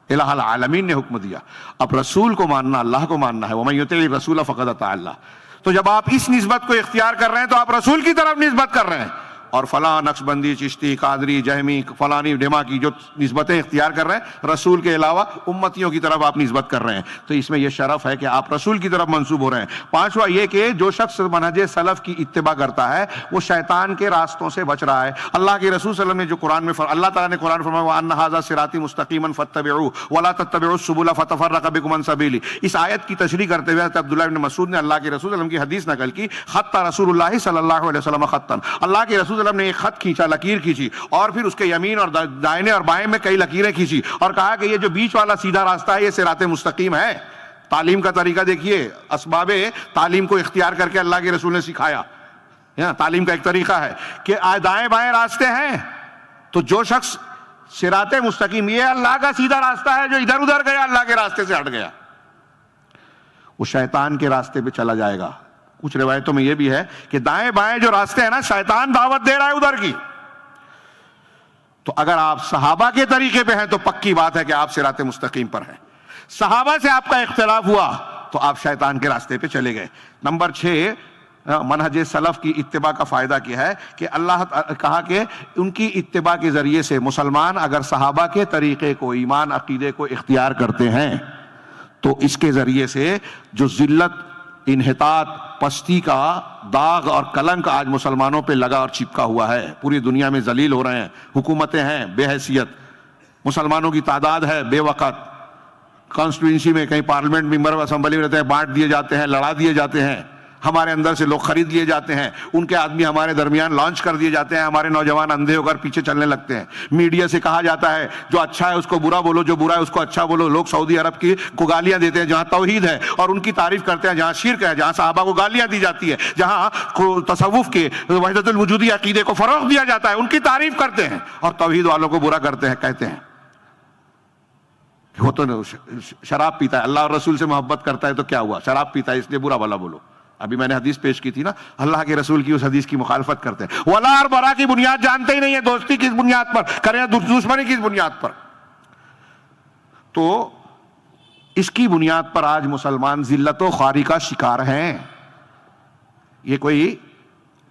الہ العالمین نے حکم دیا۔ اب رسول کو ماننا، اللہ کو ماننا ہے، وَمَن يُطِعِ الرَّسُولَ فَقَدْ أَطَاعَ اللَّهَ۔ تو جب آپ اس نسبت کو اختیار کر رہے ہیں تو آپ رسول کی طرف نسبت کر رہے ہیں، اور فلاں نقشبندی، چشتی، قادری، جہمی، فلانی ڈھما کی جو نسبتیں اختیار کر رہے ہیں، رسول کے علاوہ امتیوں کی طرف آپ نسبت کر رہے ہیں، تو اس میں یہ شرف ہے کہ آپ رسول کی طرف منسوب ہو رہے ہیں۔ پانچواں یہ کہ جو شخص منہج سلف کی اتباع کرتا ہے وہ شیطان کے راستوں سے بچ رہا ہے۔ اللہ کے رسول صلی اللہ علیہ وسلم نے جو قرآن میں اللہ تعالیٰ نے قرآن فرمایا وَأَنَّ هَذَا صِرَاطِي مُسْتَقِيمًا فَاتَّبِعُوهُ وَلَا تَتَّبِعُوا السُّبُلَ فَتَفَرَّقَ بِكُمْ عَنْ سَبِيلِهِ۔ اس آیت کی تشریح کرتے ہوئے حضرت عبداللہ بن مسعود نے اللہ کے رسول صلی اللہ علیہ وسلم کی حدیث نقل کی، خط رسول اللہ صلی اللہ علیہ وسلم خطًا، اللہ کے رسول صلی اللہ علیہ وسلم نے ایک خط کھینچا، لکیر کھینچی، اور پھر اس کے یمین اور دائنے اور بائیں میں کئی لکیریں کھینچی، اور کہا کہ یہ جو بیچ والا سیدھا راستہ ہے یہ صراط مستقیم ہے۔ تعلیم کا طریقہ دیکھیے، اسباب تعلیم کو اختیار کر کے اللہ کے رسول نے سکھایا۔ تعلیم کا ایک طریقہ ہے کہ دائیں بائیں راستے ہیں، تو جو شخص صراط مستقیم، یہ اللہ کا سیدھا راستہ ہے، جو ادھر ادھر گیا اللہ کے راستے سے ہٹ گیا وہ شیطان کے راستے پہ چلا جائے گا۔ کچھ روایتوں میں یہ بھی ہے کہ دائیں بائیں جو راستے ہیں نا، شیطان دعوت دے رہا ہے ادھر کی۔ تو اگر آپ صحابہ کے طریقے پہ ہیں تو پکی بات ہے کہ آپ صراط مستقیم پر ہیں۔ صحابہ سے آپ کا اختلاف ہوا تو آپ شیطان کے راستے پہ چلے گئے۔ نمبر 6 منہج سلف کی اتباع کا فائدہ کیا ہے کہ اللہ کہا کہ ان کی اتباع کے ذریعے سے مسلمان اگر صحابہ کے طریقے کو، ایمان عقیدے کو اختیار کرتے ہیں تو اس کے ذریعے سے جو ذلت، انحطاط، پستی کا داغ اور کلنک آج مسلمانوں پہ لگا اور چپکا ہوا ہے، پوری دنیا میں ذلیل ہو رہے ہیں، حکومتیں ہیں بے حیثیت، مسلمانوں کی تعداد ہے بے وقت، کانسٹیٹوئنسی میں کہیں پارلیمنٹ ممبر اسمبلی میں رہتے ہیں، بانٹ دیے جاتے ہیں، لڑا دیے جاتے ہیں، ہمارے اندر سے لوگ خرید لیے جاتے ہیں، ان کے آدمی ہمارے درمیان لانچ کر دیے جاتے ہیں، ہمارے نوجوان اندھے ہو کر پیچھے چلنے لگتے ہیں، میڈیا سے کہا جاتا ہے جو اچھا ہے اس کو برا بولو، جو برا ہے اس کو اچھا بولو، لوگ سعودی عرب کی کو گالیاں دیتے ہیں جہاں توحید ہے اور ان کی تعریف کرتے ہیں، جہاں شرک ہے، جہاں صحابہ کو گالیاں دی جاتی ہے، جہاں تصوف کے وحدت الوجودی عقیدے کو فروغ دیا جاتا ہے، ان کی تعریف کرتے ہیں اور توحید والوں کو برا کرتے ہیں، کہتے ہیں وہ تو شراب پیتا ہے، اللہ اور رسول سے محبت کرتا ہے تو کیا ہوا، شراب پیتا ہے اس لیے برا بھلا بولو۔ ابھی میں نے حدیث پیش کی تھی نا، اللہ کے رسول کی اس حدیث کی مخالفت کرتے ہیں، ولا اور برا کی بنیاد جانتے ہی نہیں ہے، دوستی کس بنیاد پر کریں، دشمنی کس بنیاد پر۔ تو اس کی بنیاد پر آج مسلمان ذلت و خواری کا شکار ہیں، یہ کوئی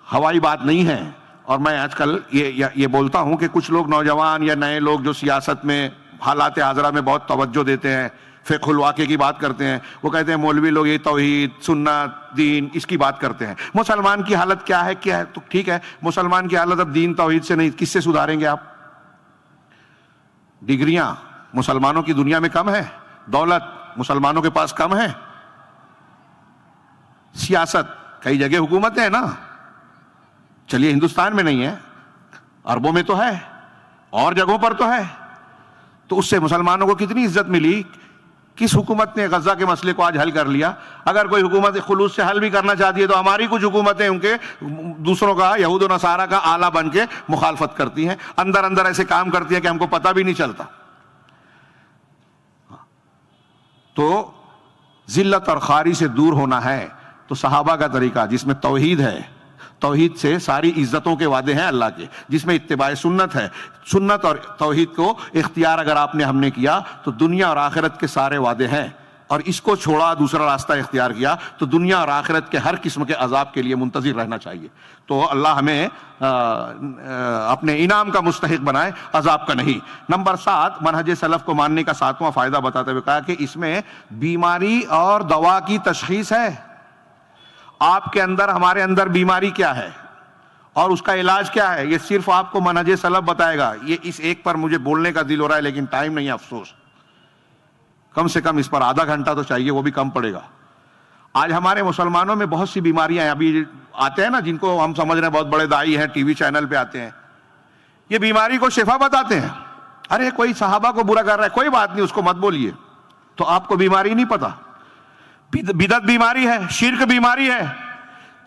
ہوائی بات نہیں ہے۔ اور میں آج کل یہ بولتا ہوں کہ کچھ لوگ نوجوان یا نئے لوگ جو سیاست میں، حالات حاضرہ میں بہت توجہ دیتے ہیں، فقہ الواقع کی بات کرتے ہیں، وہ کہتے ہیں مولوی لوگ یہ توحید، سنت، دین اس کی بات کرتے ہیں، مسلمان کی حالت کیا ہے تو ٹھیک ہے، مسلمان کی حالت اب دین توحید سے نہیں، کس سے سدھاریں گے آپ؟ ڈگریاں مسلمانوں کی دنیا میں کم ہے، دولت مسلمانوں کے پاس کم ہے، سیاست کئی جگہ حکومتیں ہیں نا، چلیے ہندوستان میں نہیں ہے، عربوں میں تو ہے اور جگہوں پر تو ہے، تو اس سے مسلمانوں کو کتنی عزت ملی۔ کس حکومت نے غزہ کے مسئلے کو آج حل کر لیا؟ اگر کوئی حکومت خلوص سے حل بھی کرنا چاہتی ہے تو ہماری کچھ حکومتیں ان کے دوسروں کا، یہود و نصارہ کا آلہ بن کے مخالفت کرتی ہیں، اندر اندر ایسے کام کرتی ہیں کہ ہم کو پتہ بھی نہیں چلتا۔ تو ذلت اور خواری سے دور ہونا ہے تو صحابہ کا طریقہ جس میں توحید ہے، توحید سے ساری عزتوں کے وعدے ہیں اللہ کے، جس میں اتباع سنت ہے، سنت اور توحید کو اختیار اگر ہم نے کیا تو دنیا اور آخرت کے سارے وعدے ہیں، اور اس کو چھوڑا دوسرا راستہ اختیار کیا تو دنیا اور آخرت کے ہر قسم کے عذاب کے لیے منتظر رہنا چاہیے۔ تو اللہ ہمیں اپنے انعام کا مستحق بنائے، عذاب کا نہیں۔ نمبر 7 منہج سلف کو ماننے کا 7واں فائدہ بتاتے ہوئے کہا کہ اس میں بیماری اور دوا کی تشخیص ہے۔ آپ کے اندر، ہمارے اندر بیماری کیا ہے اور اس کا علاج کیا ہے، یہ صرف آپ کو منہج سلف بتائے گا۔ یہ اس ایک پر مجھے بولنے کا دل ہو رہا ہے لیکن ٹائم نہیں ہے، افسوس، کم سے کم اس پر آدھا گھنٹہ تو چاہیے، وہ بھی کم پڑے گا۔ آج ہمارے مسلمانوں میں بہت سی بیماریاں ہیں، ابھی آتے ہیں نا جن کو ہم سمجھ رہے ہیں بہت بڑے دائی ہیں، ٹی وی چینل پہ آتے ہیں، یہ بیماری کو شفا بتاتے ہیں۔ ارے کوئی صحابہ کو برا کر رہا ہے، کوئی بات نہیں، اس کو مت بولیے، تو آپ کو بیماری نہیں پتا۔ بدعت بیماری ہے، شرک بیماری ہے،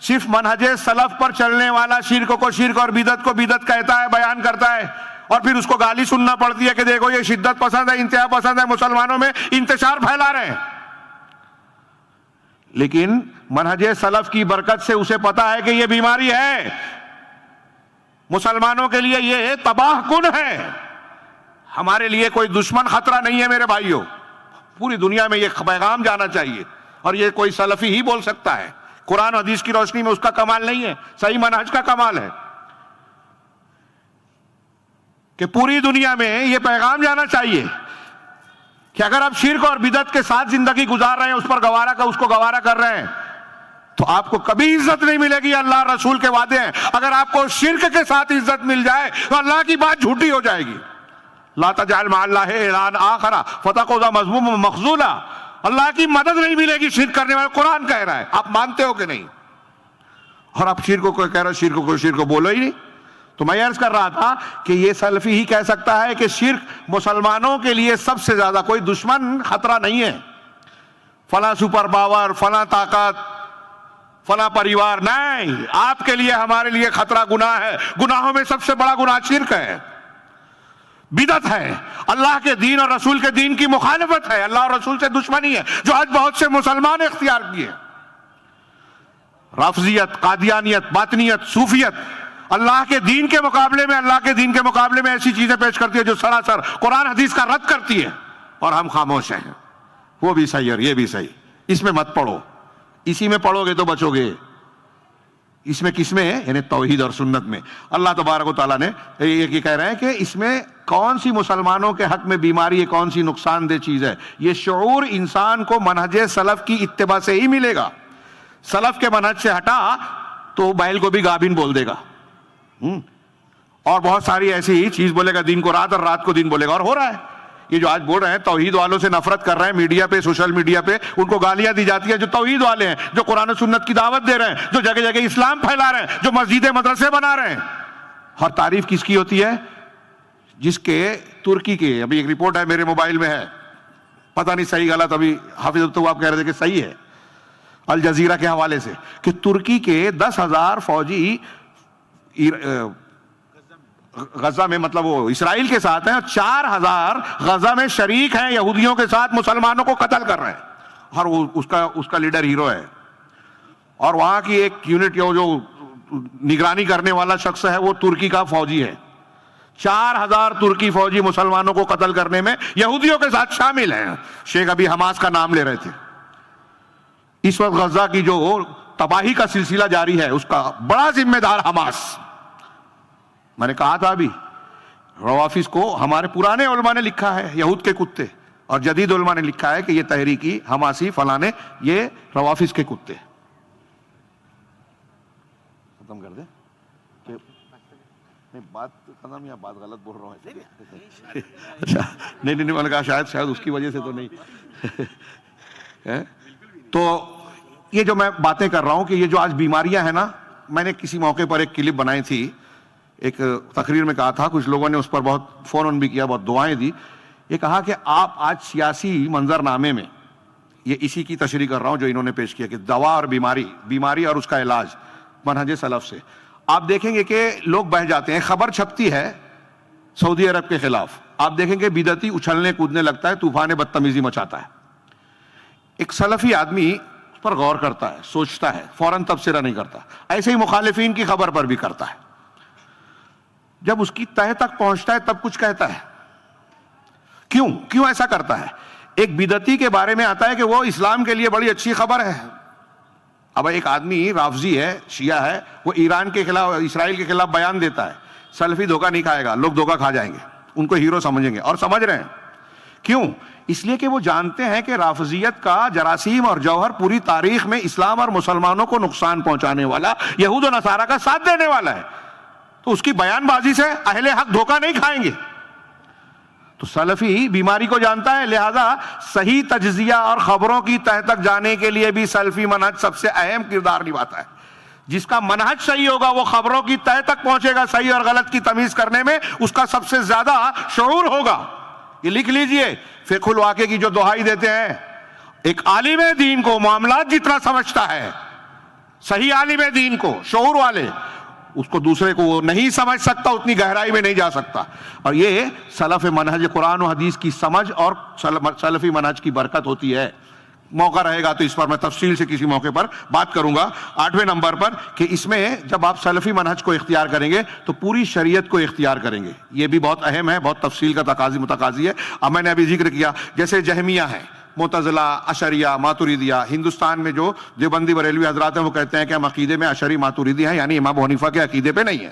صرف منہج سلف پر چلنے والا شرک کو شرک اور بدعت کو بدعت کہتا ہے، بیان کرتا ہے، اور پھر اس کو گالی سننا پڑتی ہے کہ دیکھو یہ شدت پسند ہے، انتہا پسند ہے، مسلمانوں میں انتشار پھیلا رہے ہیں۔ لیکن منہج سلف کی برکت سے اسے پتا ہے کہ یہ بیماری ہے، مسلمانوں کے لیے یہ تباہ کن ہے، ہمارے لیے کوئی دشمن خطرہ نہیں ہے میرے بھائیوں۔ پوری دنیا میں یہ پیغام جانا چاہیے، اور یہ کوئی سلفی ہی بول سکتا ہے، قرآن و حدیث کی روشنی میں اس کا کمال نہیں ہے، صحیح منہج کا کمال ہے کہ پوری دنیا میں یہ پیغام جانا چاہیے کہ اگر آپ شرک اور بدعت کے ساتھ زندگی گزار رہے ہیں، اس کو گوارا کر رہے ہیں، تو آپ کو کبھی عزت نہیں ملے گی۔ اللہ رسول کے وعدے ہیں، اگر آپ کو شرک کے ساتھ عزت مل جائے تو اللہ کی بات جھوٹی ہو جائے گی۔ لا تجعل مع اللہ الہا آخر فتقعد مذموما مخذولا، اللہ کی مدد نہیں ملے گی شرک کرنے والے، قرآن کہہ رہا ہے، آپ مانتے ہو کہ نہیں؟ اور آپ شرک کو کہہ رہے ہو، شرک کو بولو ہی نہیں۔ تو میں عرض کر رہا تھا کہ یہ سلفی ہی کہہ سکتا ہے کہ شرک مسلمانوں کے لیے سب سے زیادہ کوئی دشمن خطرہ نہیں ہے، فلاں سپر پاور، فلاں طاقت، فلاں پریوار نہیں، آپ کے لیے، ہمارے لیے خطرہ گناہ ہے۔ گناہوں میں سب سے بڑا گناہ شرک ہے، بدعت ہے، اللہ کے دین اور رسول کے دین کی مخالفت ہے، اللہ اور رسول سے دشمنی ہے، جو آج بہت سے مسلمان اختیار کیے۔ رافضیت، قادیانیت، باطنیت، صوفیت اللہ کے دین کے مقابلے میں ایسی چیزیں پیش کرتی ہے جو سراسر قرآن حدیث کا رد کرتی ہے، اور ہم خاموش ہیں۔ وہ بھی صحیح اور یہ بھی صحیح، اس میں مت پڑھو، اسی میں پڑھو گے تو بچو گے۔ اس میں کس میں ہے؟ یعنی توحید اور سنت میں۔ اللہ تبارک و تعالیٰ نے یہ کہہ رہے ہیں کہ اس میں کون سی مسلمانوں کے حق میں بیماری ہے، کون سی نقصان دہ چیز ہے، یہ شعور انسان کو منہج سلف کی اتباع سے ہی ملے گا۔ سلف کے منہج سے ہٹا تو بیل کو بھی گابن بول دے گا، اور بہت ساری ایسی چیز بولے گا، دین کو رات اور رات کو دین بولے گا، اور ہو رہا ہے۔ یہ جو آج بول رہے ہیں توحید والوں سے نفرت کر رہے ہیں میڈیا پہ، سوشل میڈیا پہ، ان کو گالیاں دی جاتی ہیں جو توحید والے ہیں، جو قرآن و سنت کی دعوت دے رہے ہیں، جو جگہ جگہ اسلام پھیلا رہے ہیں، جو مسجدیں مدرسے بنا رہے ہیں۔ اور تعریف کس کی ہوتی ہے؟ جس کے ترکی کے، ابھی ایک رپورٹ ہے میرے موبائل میں ہے، پتہ نہیں صحیح غلط، ابھی حافظ آپ کہہ رہے تھے کہ صحیح ہے الجزیرہ کے حوالے سے، کہ ترکی کے 10,000 فوجی غزہ میں، مطلب وہ اسرائیل کے ساتھ ہیں، اور 4,000 غزہ میں شریک ہیں، یہودیوں کے ساتھ مسلمانوں کو قتل کر رہے ہیں، اور وہ اس کا لیڈر ہیرو ہے، اور وہاں کی ایک یونٹ جو نگرانی کرنے والا شخص ہے وہ ترکی کا فوجی ہے۔ 4,000 ترکی فوجی مسلمانوں کو قتل کرنے میں یہودیوں کے ساتھ شامل ہیں۔ شیخ ابھی حماس کا نام لے رہے تھے۔ اس وقت غزہ کی جو تباہی کا سلسلہ جاری ہے اس کا بڑا ذمہ دار حماس۔ میں نے کہا تھا ابھی، روافظ کو ہمارے پرانے علماء نے لکھا ہے یہود کے کتے، اور جدید علماء نے لکھا ہے کہ یہ تحریکی حماسی فلانے یہ روافظ کے کتے۔ ختم کر دیں کہ میں بات ختم یا بات غلط بول رہا ہوں؟ اچھا نہیں، میں نے کہا شاید اس کی وجہ سے تو نہیں۔ تو یہ جو میں باتیں کر رہا ہوں کہ یہ جو آج بیماریاں ہیں نا، میں نے کسی موقع پر ایک کلپ بنائی تھی، ایک تقریر میں کہا تھا، کچھ لوگوں نے اس پر بہت فون بھی کیا، بہت دعائیں دی۔ یہ کہا کہ آپ آج سیاسی منظرنامے میں، یہ اسی کی تشریح کر رہا ہوں جو انہوں نے پیش کیا، کہ دوا اور بیماری اور اس کا علاج منہج سلف سے، آپ دیکھیں گے کہ لوگ بہہ جاتے ہیں۔ خبر چھپتی ہے سعودی عرب کے خلاف، آپ دیکھیں گے بدعتی اچھلنے کودنے لگتا ہے، طوفان بدتمیزی مچاتا ہے۔ ایک سلفی آدمی اس پر غور کرتا ہے، سوچتا ہے، فوراً تبصرہ نہیں کرتا۔ ایسے ہی مخالفین کی خبر پر بھی کرتا ہے، جب اس کی تہہ تک پہنچتا ہے تب کچھ کہتا ہے۔ کیوں ایسا کرتا ہے؟ ایک بدعتی کے بارے میں آتا ہے کہ وہ اسلام کے لیے بڑی اچھی خبر ہے۔ اب ایک آدمی رافضی ہے، شیعہ ہے، وہ ایران کے خلاف، اسرائیل کے خلاف بیان دیتا ہے، سلفی دھوکہ نہیں کھائے گا، لوگ دھوکہ کھا جائیں گے، ان کو ہیرو سمجھیں گے، اور سمجھ رہے ہیں۔ کیوں؟ اس لیے کہ وہ جانتے ہیں کہ رافضیت کا جراثیم اور جوہر پوری تاریخ میں اسلام اور مسلمانوں کو نقصان پہنچانے والا، یہود و نصارہ کا ساتھ دینے والا ہے، تو اس کی بیان بازی سے اہل حق دھوکہ نہیں کھائیں گے۔ تو سلفی بیماری کو جانتا ہے، لہذا صحیح تجزیہ اور خبروں کی تہ تک جانے کے لیے بھی سلفی منہج سب سے اہم کردار نبھاتا ہے۔ جس کا منہج صحیح ہوگا وہ خبروں کی تہ تک پہنچے گا، صحیح اور غلط کی تمیز کرنے میں اس کا سب سے زیادہ شعور ہوگا۔ یہ لکھ لیجئے، فقہ الواقع کی جو دہائی دیتے ہیں، ایک عالم دین کو معاملات جتنا سمجھتا ہے، صحیح عالم دین کو، شعور والے، اس کو دوسرے کو وہ نہیں سمجھ سکتا، اتنی گہرائی میں نہیں جا سکتا۔ اور یہ سلف منہج قرآن و حدیث کی سمجھ اور سلفی منہج کی برکت ہوتی ہے۔ موقع رہے گا تو اس پر میں تفصیل سے کسی موقع پر بات کروں گا۔ 8ویں نمبر پر کہ اس میں جب آپ سلفی منہج کو اختیار کریں گے تو پوری شریعت کو اختیار کریں گے، یہ بھی بہت اہم ہے، بہت تفصیل کا متقاضی ہے۔ اب میں نے ابھی ذکر کیا جیسے جہمیہ ہیں، معتزلہ، اشعریہ، ماتریدیہ، ہندوستان میں جو دیوبندی بریلوی حضرات ہیں وہ کہتے ہیں کہ ہم عقیدے میں اشعری ماتریدی ہیں، یعنی امام ابو حنیفہ کے عقیدے پہ نہیں ہیں۔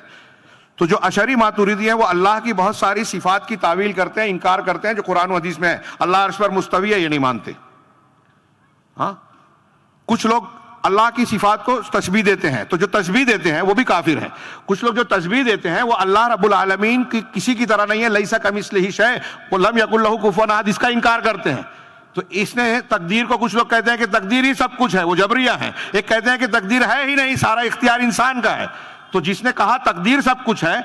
تو جو اشعری ماتریدی ہیں وہ اللہ کی بہت ساری صفات کی تعویل کرتے ہیں، انکار کرتے ہیں جو قرآن و حدیث میں ہے۔ اللہ عرش پر مستوی ہے، یہ نہیں مانتے۔ ہاں، کچھ لوگ اللہ کی صفات کو تشبیہ دیتے ہیں، تو جو تشبیہ دیتے ہیں وہ بھی کافر ہیں۔ کچھ لوگ جو تشبیہ دیتے ہیں وہ اللہ رب العالمین کی کسی کی طرح نہیں ہے، لیس کمثلہ شیء ولم یکن لہ کفوا احد، اس کا انکار کرتے ہیں۔ تو اس نے تقدیر کو، کچھ لوگ کہتے ہیں کہ تقدیر ہی سب کچھ ہے، وہ جبریہ ہیں۔ ایک کہتے ہیں کہ تقدیر ہے ہی نہیں، سارا اختیار انسان کا ہے۔ تو جس نے کہا تقدیر سب کچھ ہے،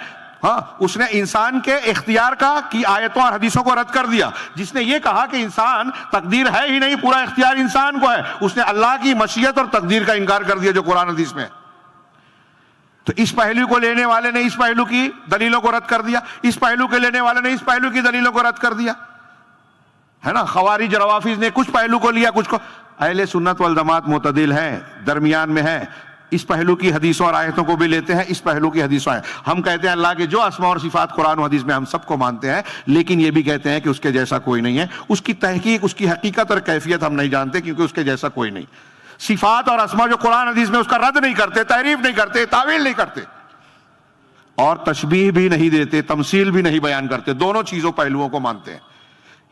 ہاں، اس نے انسان کے اختیار کی آیتوں اور حدیثوں کو رد کر دیا۔ جس نے یہ کہا کہ انسان تقدیر ہے ہی نہیں، پورا اختیار انسان کو ہے، اس نے اللہ کی مشیت اور تقدیر کا انکار کر دیا جو قرآن حدیث میں ہے۔ تو اس پہلو کو لینے والے نے اس پہلو کی دلیلوں کو رد کر دیا، اس پہلو کے لینے والے نے اس پہلو کی دلیلوں کو رد کر دیا، ہے نا۔ خوارج روافظ نے کچھ پہلو کو لیا، کچھ کو۔ اہل سنت والجماعت معتدل ہیں، درمیان میں ہیں۔ اس پہلو کی حدیثوں اور آیتوں کو بھی لیتے ہیں، اس پہلو کی حدیثوں ہیں. ہم کہتے ہیں اللہ کے جو اسماء اور صفات قرآن و حدیث میں ہم سب کو مانتے ہیں، لیکن یہ بھی کہتے ہیں کہ اس کے جیسا کوئی نہیں ہے. اس کی تحقیق، اس کی حقیقت اور کیفیت ہم نہیں جانتے، کیونکہ اس کے جیسا کوئی نہیں. صفات اور اسماء جو قرآن حدیث میں اس کا رد نہیں کرتے، تعریف نہیں کرتے، تعویل نہیں کرتے، اور تشبیہ بھی نہیں دیتے، تمثیل بھی نہیں بیان کرتے، دونوں چیزوں پہلوؤں کو مانتے ہیں.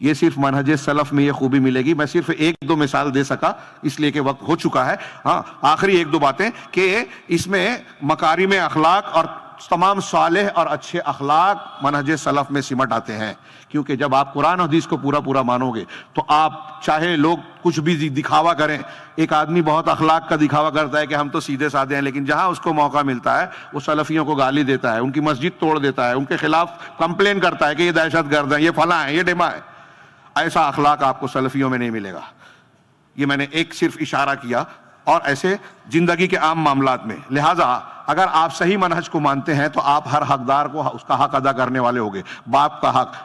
یہ صرف منہج سلف میں یہ خوبی ملے گی. میں صرف ایک دو مثال دے سکا اس لیے کہ وقت ہو چکا ہے. ہاں، آخری ایک دو باتیں کہ اس میں مکارم اخلاق اور تمام صالح اور اچھے اخلاق منہج سلف میں سمٹ آتے ہیں. کیونکہ جب آپ قرآن و حدیث کو پورا پورا مانو گے تو آپ چاہے لوگ کچھ بھی دکھاوا کریں. ایک آدمی بہت اخلاق کا دکھاوا کرتا ہے کہ ہم تو سیدھے سادے ہیں، لیکن جہاں اس کو موقع ملتا ہے وہ سلفیوں کو گالی دیتا ہے، ان کی مسجد توڑ دیتا ہے، ان کے خلاف کمپلین کرتا ہے کہ یہ دہشت گرد ہیں، یہ فلاں ہیں، یہ ڈما ہے. ایسا اخلاق آپ کو سلفیوں میں نہیں ملے گا. یہ میں نے ایک صرف اشارہ کیا، اور ایسے زندگی کے عام معاملات میں. لہٰذا اگر آپ صحیح منہج کو مانتے ہیں تو آپ ہر حقدار کو اس کا حق ادا کرنے والے ہوگے. باپ کا حق،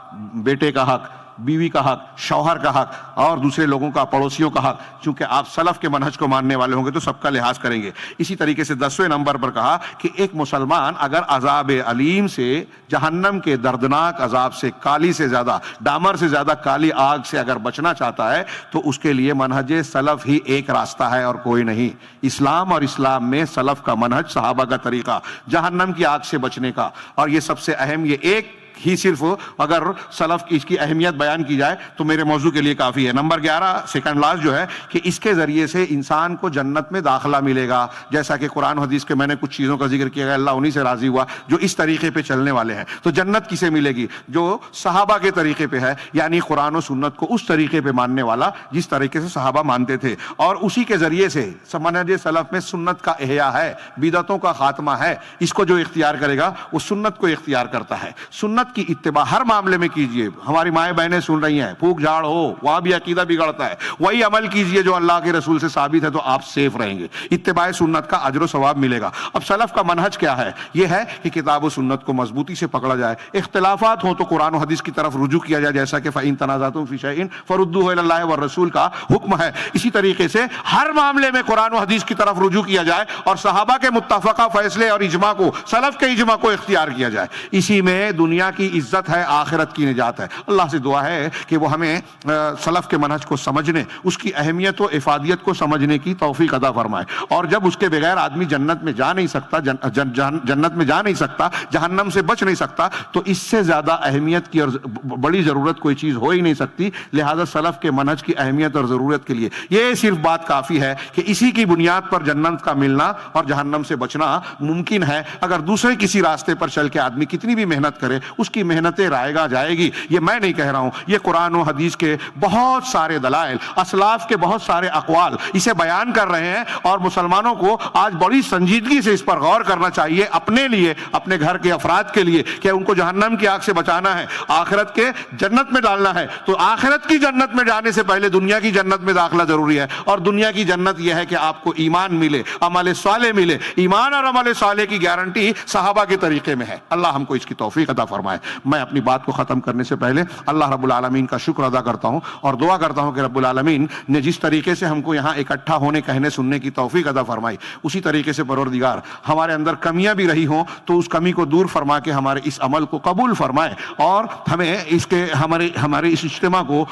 بیٹے کا حق، بیوی کا حق، شوہر کا حق، اور دوسرے لوگوں کا، پڑوسیوں کا حق. چونکہ آپ سلف کے منہج کو ماننے والے ہوں گے تو سب کا لحاظ کریں گے. اسی طریقے سے 10ویں نمبر پر کہا کہ ایک مسلمان اگر عذاب علیم سے، جہنم کے دردناک عذاب سے، کالی سے زیادہ، ڈامر سے زیادہ کالی آگ سے اگر بچنا چاہتا ہے تو اس کے لیے منہج سلف ہی ایک راستہ ہے اور کوئی نہیں. اسلام اور اسلام میں سلف کا منہج، صحابہ کا طریقہ جہنم کی آگ سے بچنے کا. اور یہ سب سے اہم، یہ ایک ہی صرف اگر سلف کی اس کی اہمیت بیان کی جائے تو میرے موضوع کے لیے کافی ہے. نمبر 11 سیکنڈ لاسٹ جو ہے کہ اس کے ذریعے سے انسان کو جنت میں داخلہ ملے گا. جیسا کہ قرآن و حدیث کے میں نے کچھ چیزوں کا ذکر کیا ہے، اللہ انہی سے راضی ہوا جو اس طریقے پہ چلنے والے ہیں. تو جنت کسے ملے گی؟ جو صحابہ کے طریقے پہ ہے، یعنی قرآن و سنت کو اس طریقے پہ ماننے والا جس طریقے سے صحابہ مانتے تھے. اور اسی کے ذریعے سے منہج سلف میں سنت کا احیاء ہے، بدعتوں کا خاتمہ ہے. اس کو جو اختیار کرے گا وہ سنت کو اختیار کرتا ہے. سنت کی اتباع ہر معاملے میں کیجئے. ہماری مائیں بہنیں سن رہی ہیں، پھوک جھاڑ ہو وہاں بھی عقیدہ بگڑتا ہے، وہی عمل کیجئے جو اللہ کے رسول سے ثابت ہے تو آپ سیف رہیں گے. اتباع سنت کا اجر و ثواب ملے گا. اب سلف کا منہج کیا ہے؟ یہ ہے کہ کتاب و سنت کو مضبوطی سے پکڑا جائے. اختلافات ہوں تو قرآن و حدیث کی طرف رجوع کیا جائے، جیسا کہ فَإِن تَنَازَعْتُمْ فِي شَيْءٍ فَرُدُّوهُ إِلَى اللَّهِ وَالرَّسُولِ کا حکم ہے. اسی طریقے سے ہر معاملے میں قرآن و حدیث کی طرف رجوع کیا جائے اور صحابہ کے متفقہ فیصلے اور اجماع کو، سلف کے اجماع کو اختیار کیا جائے. اسی میں دنیا کی عزت ہے، آخرت کی نجات ہے. اللہ سے دعا ہے کہ وہ ہمیں سلف کے منہج کو سمجھنے، اس کی اہمیت و افادیت کو سمجھنے کی توفیق عطا فرمائے. اور جب اس کے بغیر آدمی جنت میں جا نہیں سکتا، جنت میں جا نہیں سکتا، جہنم سے بچ نہیں سکتا، تو اس سے زیادہ اہمیت کی اور بڑی ضرورت کوئی چیز ہو ہی نہیں سکتی. لہذا سلف کے منہج کی اہمیت اور ضرورت کے لیے یہ صرف بات کافی ہے کہ اسی کی بنیاد پر جنت کا ملنا اور جہنم سے بچنا ممکن ہے. اگر دوسرے کسی راستے پر چل کے آدمی کتنی بھی محنت کرے، اس کی محنتیں رائے گا جائے گی. یہ میں نہیں کہہ رہا ہوں، یہ قرآن و حدیث کے بہت سارے دلائل، اسلاف کے بہت سارے اقوال اسے بیان کر رہے ہیں. اور مسلمانوں کو آج بڑی سنجیدگی سے اس پر غور کرنا چاہیے، اپنے لیے، اپنے گھر کے افراد کے لیے، کہ ان کو جہنم کی آگ سے بچانا ہے، آخرت کے جنت میں ڈالنا ہے. تو آخرت کی جنت میں جانے سے پہلے دنیا کی جنت میں داخلہ ضروری ہے. اور دنیا کی جنت یہ ہے کہ آپ کو ایمان ملے، عمل صالح ملے. ایمان اور عمل صالح کی گارنٹی صحابہ کے طریقے میں ہے. اللہ ہم کو اس کی توفیق عطا فرمائے. میں اپنی بات کو ختم کرنے سے پہلے اللہ رب العالمین کا شکر ادا کرتا ہوں اور دعا کرتا ہوں کہ رب العالمین نے جس طریقے سے ہم کو یہاں اکٹھا ہونے، کہنے، سننے کی توفیق عطا فرمائی، اسی طریقے سے پروردگار ہمارے اندر کمیاں بھی رہی ہوں تو اس کمی کو دور فرما کے ہمارے اس عمل کو قبول فرمائے اور ہمیں اس کے ہمارے اس اجتماع کو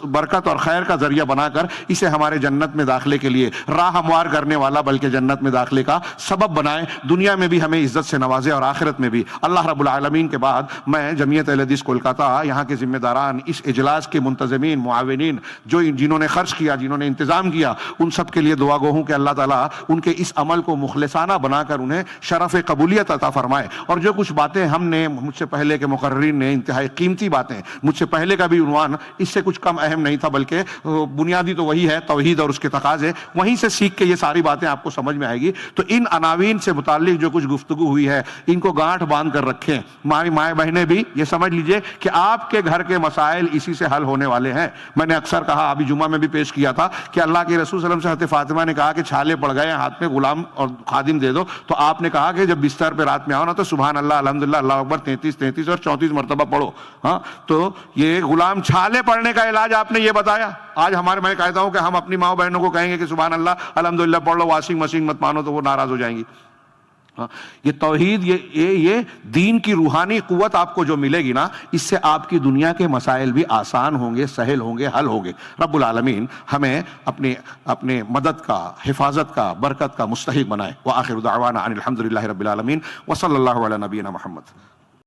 برکت اور خیر کا ذریعہ بنا کر اسے ہمارے جنت میں داخلے کے لیے راہ ہموار کرنے والا بلکہ جنت میں داخلے کا سبب بنائے. دنیا میں بھی ہمیں عزت سے نوازے اور آخرت میں بھی. اللہ رب العالمین کے بعد میں جمعیت اہل حدیث کولکاتہ یہاں کے ذمہ داران، اس اجلاس کے منتظمین، معاونین، جنہوں نے خرچ کیا، جنہوں نے انتظام کیا، ان سب کے لیے دعا گو ہوں کہ اللہ تعالیٰ ان کے اس عمل کو مخلصانہ بنا کر انہیں شرف قبولیت عطا فرمائے. اور جو کچھ باتیں ہم نے، مجھ سے پہلے کے مقررین نے، انتہائی قیمتی باتیں، مجھ سے پہلے کا بھی عنوان اس سے کچھ کم اہم نہیں تھا، بلکہ بنیادی تو وہی ہے، توحید اور اس کے تقاضے. وہیں سے سیکھ کے یہ ساری باتیں آپ کو سمجھ میں آئے گی. تو ان عناوین سے متعلق جو کچھ گفتگو ہوئی ہے ان کو گانٹھ باندھ کر رکھیں. اسلامی مائیں بہنیں بھی یہ سمجھ لیجئے کہ آپ کے گھر کے مسائل اسی سے حل ہونے والے ہیں. میں نے اکثر کہا، ابھی جمعہ میں بھی پیش کیا تھا، کہ اللہ کے رسول صلی اللہ علیہ وسلم سے حضرت فاطمہ نے کہا کہ چھالے پڑ گئے ہاتھ میں، غلام اور خادم دے دو، تو آپ نے کہا کہ جب بستر پہ رات میں آؤ نا تو سبحان اللہ، الحمدللہ، اللہ اکبر 33 اور 34 مرتبہ پڑھو. ہاں، تو یہ غلام چھالے پڑھنے کا علاج آپ نے یہ بتایا. آج میں کہتا ہوں کہ ہم اپنی ماؤں بہنوں کو کہیں گے کہ سبحان اللہ، الحمدللہ پڑھ لو، واشنگ مشین مت مانو، تو وہ ناراض ہو جائیں گی. یہ توحید، یہ دین کی روحانی قوت آپ کو جو ملے گی نا، اس سے آپ کی دنیا کے مسائل بھی آسان ہوں گے، سہل ہوں گے، حل ہوں گے. رب العالمین ہمیں اپنے مدد کا، حفاظت کا، برکت کا مستحق بنائے. وآخر دعوانا ان الحمدللہ رب العالمین، وصلی اللہ علی نبینا محمد.